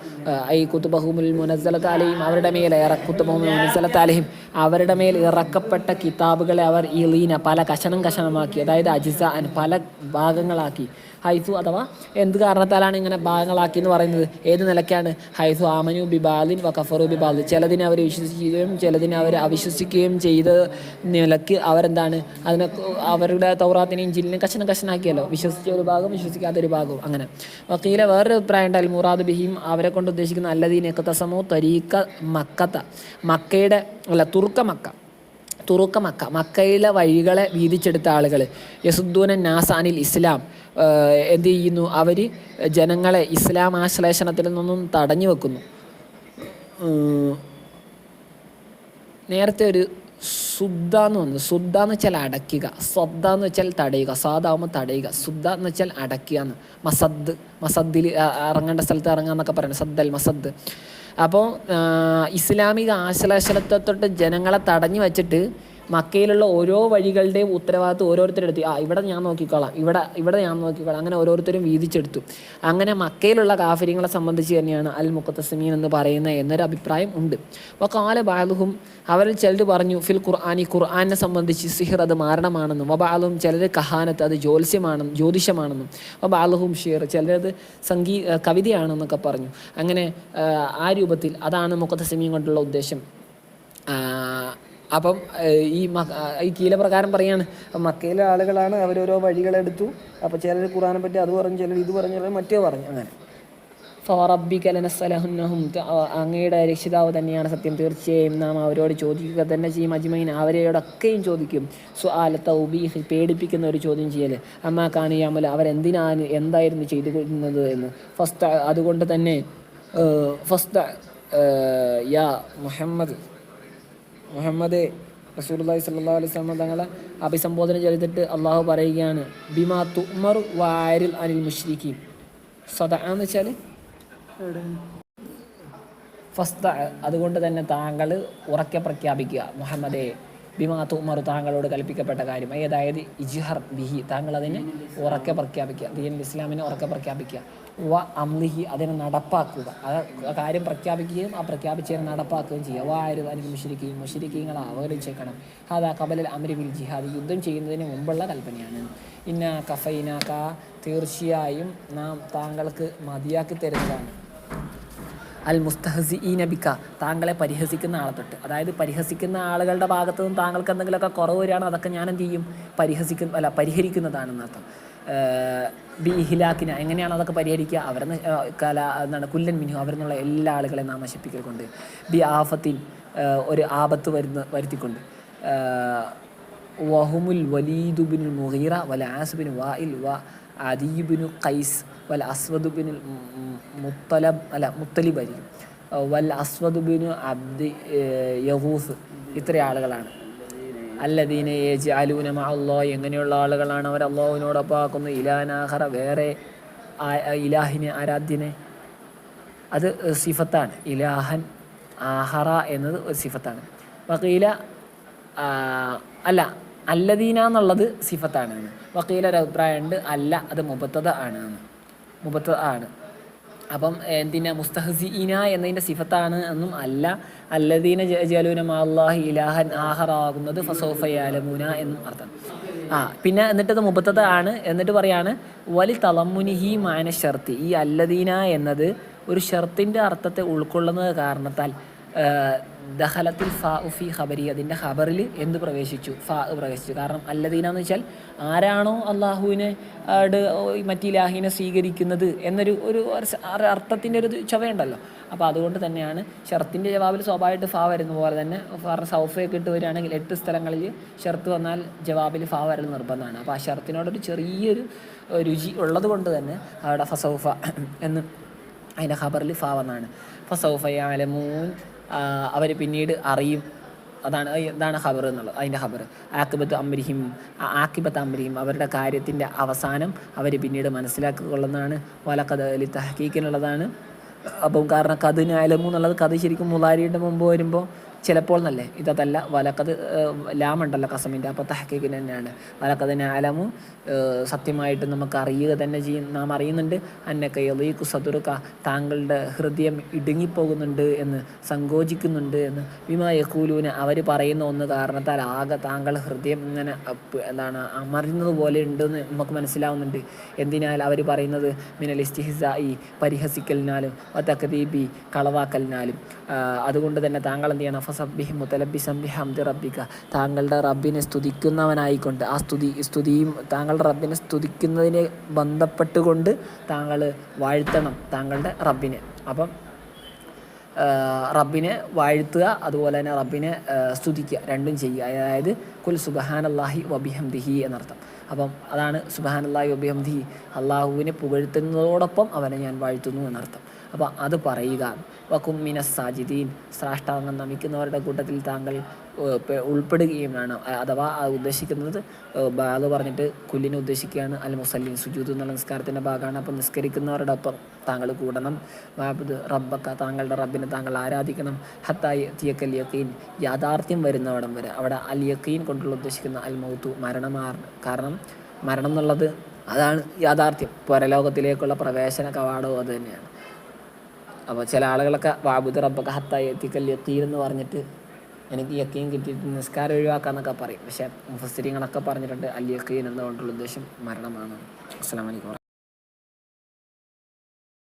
ഈ കുതുബഹുമുൽ മുനസ്സലത്ത് അലൈഹിം, അവരുടെ മേൽ കുതുബഹുമുൽ മുനസ്സലത്ത് അലൈഹിം, അവരുടെ മേൽ ഇറക്കപ്പെട്ട കിതാബുകളെ അവർ ഈലീന, പല കഷണമാക്കി, അതായത് അജിസ, പല ഭാഗങ്ങളാക്കി. ഹൈസു, അഥവാ എന്ത് കാരണത്താലാണ് ഇങ്ങനെ ഭാഗങ്ങളാക്കി എന്ന് പറയുന്നത്? ഏത് നിലയ്ക്കാണ്? ഹൈസു ആമനു ബിബാലിൻ വ കഫറു ബിബാൽ, ചിലതിനെ അവർ വിശ്വസിക്കുകയും ചിലതിനെ അവർ അവിശ്വസിക്കുകയും ചെയ്ത നിലയ്ക്ക് അവരെന്താണ് അതിനെ, അവരുടെ തൗറാത്തിനെയും ജില്ലിനെയും കഷണാക്കിയല്ലോ. വിശ്വസിച്ച ഒരു ഭാഗം, വിശ്വസിക്കാത്ത ഒരു ഭാഗവും, അങ്ങനെ. വക്കീല വേറൊരു അഭിപ്രായം ഉണ്ട്, അൽ മുറാദ് ബിഹിം, അവരെ കൊണ്ട് ഉദ്ദേശിക്കുന്ന അല്ലദീന ഇഖ്തസമു തരീഖ മക്കത്ത, മക്കയുടെ അല്ല തുറുക്ക മക്ക, മക്കയിലെ വഴികളെ വീതിച്ചെടുത്ത ആളുകൾ. യസുദ്ദൂന നാസാനിൽ ഇസ്ലാം, എന്ത് ചെയ്യുന്നു, അവർ ജനങ്ങളെ ഇസ്ലാം ആശ്ലേഷണത്തിൽ നിന്നും തടഞ്ഞു വെക്കുന്നു. നേരത്തെ ഒരു സുദ്ദ എന്ന് വന്നു. സുദ്ദ എന്ന് വെച്ചാൽ അടയ്ക്കുക, സ്വദ്ദ എന്ന് വെച്ചാൽ തടയുക, സ്വാദാവുമ്പോൾ തടയുക, സുദ്ദ എന്ന് വെച്ചാൽ അടയ്ക്കുക എന്ന്. മസദ്ദിൽ ഇറങ്ങേണ്ട സ്ഥലത്ത് ഇറങ്ങുക എന്നൊക്കെ പറയുന്നത് സദ്ദൽ മസദ്. അപ്പോൾ ഇസ്ലാമിക ആശ്ലേഷണത്തെ തൊട്ട് ജനങ്ങളെ തടഞ്ഞു വെച്ചിട്ട് മക്കയിലുള്ള ഓരോ വഴികളുടെയും ഉത്തരവാദിത്വം ഓരോരുത്തരെടുത്ത്, ഇവിടെ ഞാൻ നോക്കിക്കോളാം, ഇവിടെ ഞാൻ നോക്കിക്കോളാം, അങ്ങനെ ഓരോരുത്തരും വീതിച്ചെടുത്തു. അങ്ങനെ മക്കയിലുള്ള കാഫിര്യങ്ങളെ സംബന്ധിച്ച് തന്നെയാണ് അൽ മുഖത്തസിമീൻ എന്ന് പറയുന്നത് എന്നൊരു അഭിപ്രായം ഉണ്ട്. അപ്പോൾ കാല ബാലുഹും, അവരിൽ ചിലർ പറഞ്ഞു, ഫിൽ ഖുർആനെ സംബന്ധിച്ച് സിഹിർ, അത് മാരണമാണെന്നും, വബാലുഹും ചിലർ കഹാനത്ത്, അത് ജ്യോതിഷമാണെന്നും, വബാലുഹും ഷീർ, ചിലരത് കവിതയാണെന്നൊക്കെ പറഞ്ഞു. അങ്ങനെ ആ രൂപത്തിൽ, അതാണ് മുഖത്തസിമീൻ കൊണ്ടുള്ള ഉദ്ദേശം. അപ്പം ഈ കീലപ്രകാരം പറയാണ്, മക്കയിലെ ആളുകളാണ്, അവരോരോ വഴികളെടുത്തു. അപ്പോൾ ചിലർ ഖുർആനെ പറ്റി അത് പറഞ്ഞു, ചിലർ ഇത് പറഞ്ഞു, ചിലർ മറ്റേ പറഞ്ഞു, അങ്ങനെ. ഫറബ്ബിക ലനസ്അലഹുന്നഹും, അങ്ങയുടെ രക്ഷിതാവ് തന്നെയാണ് സത്യം, തീർച്ചയായും നാം അവരോട് ചോദിക്കുക തന്നെ ചെയ്യും. അജ്മൈൻ, അവരോടൊക്കെയും ചോദിക്കും. സുആല തൗബീഹ്, പേടിപ്പിക്കുന്ന ഒരു ചോദ്യം ചെയ്യൽ. അമ്മാ കാനു യഅമൽ, എന്തായിരുന്നു ചെയ്തിരുന്നത് എന്ന്. അതുകൊണ്ട് തന്നെ യാ മുഹമ്മദ് റസൂലുള്ളാഹി സ്വല്ലല്ലാഹു അലൈഹി വസല്ലം തങ്ങളെ അഭിസംബോധന ചെയ്തിട്ട് അള്ളാഹു പറയുകയാണ്, ബിമാ തുഅ്മറു വഅരിൽ അനിൽ മുശ്രിക്കീൻ. സദഅ എന്ന് വെച്ചാൽ അതുകൊണ്ട് തന്നെ താങ്കൾ ഉറക്കെ പ്രഖ്യാപിക്കുക മുഹമ്മദേ, ബിമാ തുഅ്മറു, താങ്കളോട് കൽപ്പിക്കപ്പെട്ട കാര്യം. അതായത് ഇജ്ഹർ ബിഹി, താങ്കൾ അതിനെ ഉറക്കെ പ്രഖ്യാപിക്കുക, ദീനുൽ ഇസ്ലാമിനെ ഉറക്കെ പ്രഖ്യാപിക്കുക. വ അംലിഹി, അതിനെ നടപ്പാക്കുക, ആ കാര്യം പ്രഖ്യാപിക്കുകയും ആ പ്രഖ്യാപിച്ചതിനെ നടപ്പാക്കുകയും ചെയ്യുക. വാരു അതിൽ മുശ്രിക്കീങ്ങളെ അവഗണിച്ചേക്കണം. അതാ കബലൽ അംരി ബിൽ ജിഹാദ്, യുദ്ധം ചെയ്യുന്നതിന് മുമ്പുള്ള കൽപ്പനയാണ്. ഇന്ന കഫൈനാക്ക, തീർച്ചയായും നാം താങ്കൾക്ക് മതിയാക്കി തരുന്നതാണ്. അൽ മുസ്തഹസിഈന ബിക, താങ്കളെ പരിഹസിക്കുന്ന ആളെ തൊട്ട്. അതായത് പരിഹസിക്കുന്ന ആളുകളുടെ ഭാഗത്തു നിന്ന് താങ്കൾക്ക് എന്തെങ്കിലുമൊക്കെ കുറവ് വരികയാണ്, അതൊക്കെ ഞാൻ എന്ത് ചെയ്യും, പരിഹരിക്കുന്നതാണെന്നർത്ഥം. ബി ഇഹിലാക്കിന, എങ്ങനെയാണ് അതൊക്കെ പരിഹരിക്കുക, അവരെന്ന് എന്താണ് കുല്ലൻ മിനു, അവരെന്നുള്ള എല്ലാ ആളുകളെ നാം നശിപ്പിക്കൽ കൊണ്ട്. ബി ആഫത്തിൻ, ഒരു ആപത്ത് വരുത്തിക്കൊണ്ട്. വഹുമുൽ വലീദു ബിനുൽ മുഗീറ വൽ ആസ് ബിൻ വാഇൽ വ അദീബിനു ഖൈസ് വൽ അസ്വദ് ബിനുൽ മുത്തലിബ് ആയിരിക്കും, വൽ അസ്വദ് ബിനു അബ്ദി യഹൂസ്, ഇത്രയും ആളുകളാണ്. അല്ലദീന യജ്അലൂന മഅല്ലാഹി, എങ്ങനെയുള്ള ആളുകളാണ്, അവർ അള്ളാഹുവിനോടൊപ്പം ആക്കുന്നു, ഇലാനാഹറ, വേറെ ഇലാഹിനെ, ആരാധ്യനെ. അത് സിഫത്താണ്. ഇലാഹൻ ആഹറ എന്നത് ഒരു സിഫത്താണ്. വഖീല അല്ല, അല്ലദീന എന്നുള്ളത് സിഫത്താണ്. വഖീല ഒരു അഭിപ്രായമുണ്ട്, അല്ല അത് മുബത്തദ ആണ്. അപ്പം എന്തിനാ മുസ്തഹസിഈന എന്നതിൻ്റെ സിഫത്താണ് എന്നും, അല്ല അല്ലദീന യജ്അലൂന മഅല്ലാഹി ഇലാഹൻ ആഖറ ആകുന്നത് ഫസൗഫ യഅലമൂന എന്നും അർത്ഥം. പിന്നെ എന്നിട്ടത് മുബത്തദ ആണ്. എന്നിട്ട് പറയാണ് വലി തളമ്മുനിഹി മാന ഷർത്തി, ഈ അല്ലദീന എന്നത് ഒരു ഷർത്തിൻ്റെ അർത്ഥത്തെ ഉൾക്കൊള്ളുന്നത് കാരണത്താൽ ദഖലത്തിൽ ഫാ ഫി ഖബരി, അതിൻ്റെ ഖബറിൽ എന്ത് പ്രവേശിച്ചു, ഫാ പ്രവേശിച്ചു. കാരണം അല്ലദീന എന്ന് വെച്ചാൽ ആരാണോ അള്ളാഹുവിനെ മറ്റിലാഹിനെ സ്വീകരിക്കുന്നത് എന്നൊരു അർത്ഥത്തിൻ്റെ ഒരു ചുവയുണ്ടല്ലോ. അപ്പോൾ അതുകൊണ്ട് തന്നെയാണ് ഷർത്തിൻ്റെ ജവാബിൽ സ്വാഭാവികമായിട്ട് ഫാ വരുന്ന പോലെ തന്നെ, കാരണം സൗഫയൊക്കെ ഇട്ട് വരികയാണെങ്കിൽ 8 സ്ഥലങ്ങളിൽ ഷർത്ത് വന്നാൽ ജവാബിൽ ഫാ വരൽ നിർബന്ധമാണ്. അപ്പോൾ ആ ഷർത്തിനോടൊരു ചെറിയൊരു രുചി ഉള്ളത് കൊണ്ട് തന്നെ അവിടെ ഫസൗഫ എന്ന് അതിൻ്റെ ഖബറിൽ ഫാ വന്നാണ്. ഫസൗഫ യഅലമൂൻ, അവർ പിന്നീട് അറിയും. ഇതാണ് ഖബർ എന്നുള്ളത്, അതിൻ്റെ ഖബർ. ആക്കിബത്ത് അംരിഹിം, അവരുടെ കാര്യത്തിൻ്റെ അവസാനം അവർ പിന്നീട് മനസ്സിലാക്കിക്കൊള്ളുന്നതാണ്. വലഖദ് തഹ്ഖീഖിനുള്ളതാണ്. അപ്പം കാരണം കത് നഅലമു എന്നുള്ളത് കത് ശരിക്കും മുളാരിയുടെ മുമ്പ് വരുമ്പോൾ ചിലപ്പോൾ എന്നല്ലേ, ഇതല്ല. വലക്കത് ലാമുണ്ടല്ലോ കസമിൻ്റെ, അപ്പോൾ തഹ്ഖീഖിന് തന്നെയാണ്. വലക്കത് നഅലമു, സത്യമായിട്ട് നമുക്ക് അറിയുക തന്നെ നാം അറിയുന്നുണ്ട്. അന്നക യളീഖു സദ്റുക, താങ്കളുടെ ഹൃദയം ഇടുങ്ങിപ്പോകുന്നുണ്ട് എന്ന്, സങ്കോചിക്കുന്നുണ്ട് എന്ന്. ബിമാ യഖൂലൂന, അവർ പറയുന്ന ഒന്ന് കാരണത്താൽ ആകെ താങ്കളുടെ ഹൃദയം ഇങ്ങനെ അമർന്നത് പോലെ ഉണ്ടെന്ന് നമുക്ക് മനസ്സിലാവുന്നുണ്ട്. എന്തിനാൽ അവർ പറയുന്നത് മിനൽ ഇസ്തിഹ്സാഇ, പരിഹസിക്കലിനാലും, വതക്ദീബി, കളവാക്കലിനാലും. അതുകൊണ്ട് തന്നെ താങ്കൾ എന്ത് ചെയ്യണം, ഫസബ്ബിഹ് മുതലബ്ബിസൻ ബിഹംദി റബ്ബിക, താങ്കളുടെ റബ്ബിനെ സ്തുതിക്കുന്നവനായിക്കൊണ്ട്, ആ സ്തുതിയും താങ്കളുടെ റബ്ബിനെ സ്തുതിക്കുന്നതിനെ ബന്ധപ്പെട്ടുകൊണ്ട് താങ്കൾ വാഴ്ത്തണം താങ്കളുടെ റബ്ബിനെ. അപ്പം റബ്ബിനെ വാഴ്ത്തുക, അതുപോലെ തന്നെ റബ്ബിനെ സ്തുതിക്കുക, രണ്ടും ചെയ്യുക. അതായത് കുൽ സുബ്ഹാനല്ലാഹി വബിഹംദിഹി എന്നർത്ഥം. അപ്പം അതാണ് സുബ്ഹാനല്ലാഹി വബിഹംദിഹി, അള്ളാഹുവിനെ പുകഴ്ത്തുന്നതോടൊപ്പം അവനെ ഞാൻ വാഴ്ത്തുന്നു എന്നർത്ഥം. അപ്പോൾ അത് പറയുക. വകും മിനസ് സാജിദീൻ, സാഷ്ടാംഗം നമിക്കുന്നവരുടെ കൂട്ടത്തിൽ താങ്കൾ ഉൾപ്പെടുകയും വേണം. അഥവാ ഉദ്ദേശിക്കുന്നത് ബാഗ് പറഞ്ഞിട്ട് കുല്ലിനെ ഉദ്ദേശിക്കുകയാണ്. അൽ മുസല്ലിൻ, സുജൂദ് എന്നുള്ള നിസ്കാരത്തിൻ്റെ ഭാഗമാണ്. അപ്പം നിസ്കരിക്കുന്നവരുടെ ഒപ്പം താങ്കൾ കൂടണം. വാബുദ് റബ്ബക്ക, താങ്കളുടെ റബ്ബിനെ താങ്കൾ ആരാധിക്കണം. ഹത്തായി തിയക്കൽ യഖീൻ, യാഥാർത്ഥ്യം വരുന്നവിടം വരെ. അവിടെ അൽ യഖീൻ കൊണ്ടുള്ള ഉദ്ദേശിക്കുന്ന അൽ മൗത്തു, മരണമാണ്. കാരണം മരണം എന്നുള്ളത് അതാണ് യാഥാർത്ഥ്യം. പരലോകത്തിലേക്കുള്ള പ്രവേശന കവാടവും അത് തന്നെയാണ്. അപ്പോൾ ചില ആളുകളൊക്കെ വാബുദ് റബ്ബക ഹത്താ യഅതിക്കൽ യഖീൻ എന്ന് പറഞ്ഞിട്ട് എനിക്ക് യഖീൻ കിട്ടിയിട്ട് നിസ്കാരം ഒഴിവാക്കാന്നൊക്കെ പറയും. പക്ഷേ മുഫസ്സിരീങ്ങളൊക്കെ പറഞ്ഞിട്ടുണ്ട് അൽ യഖീൻ എന്നുകൊണ്ടുള്ള ഉദ്ദേശം മരണമാണ്. അസ്സലാമു അലൈക്കും.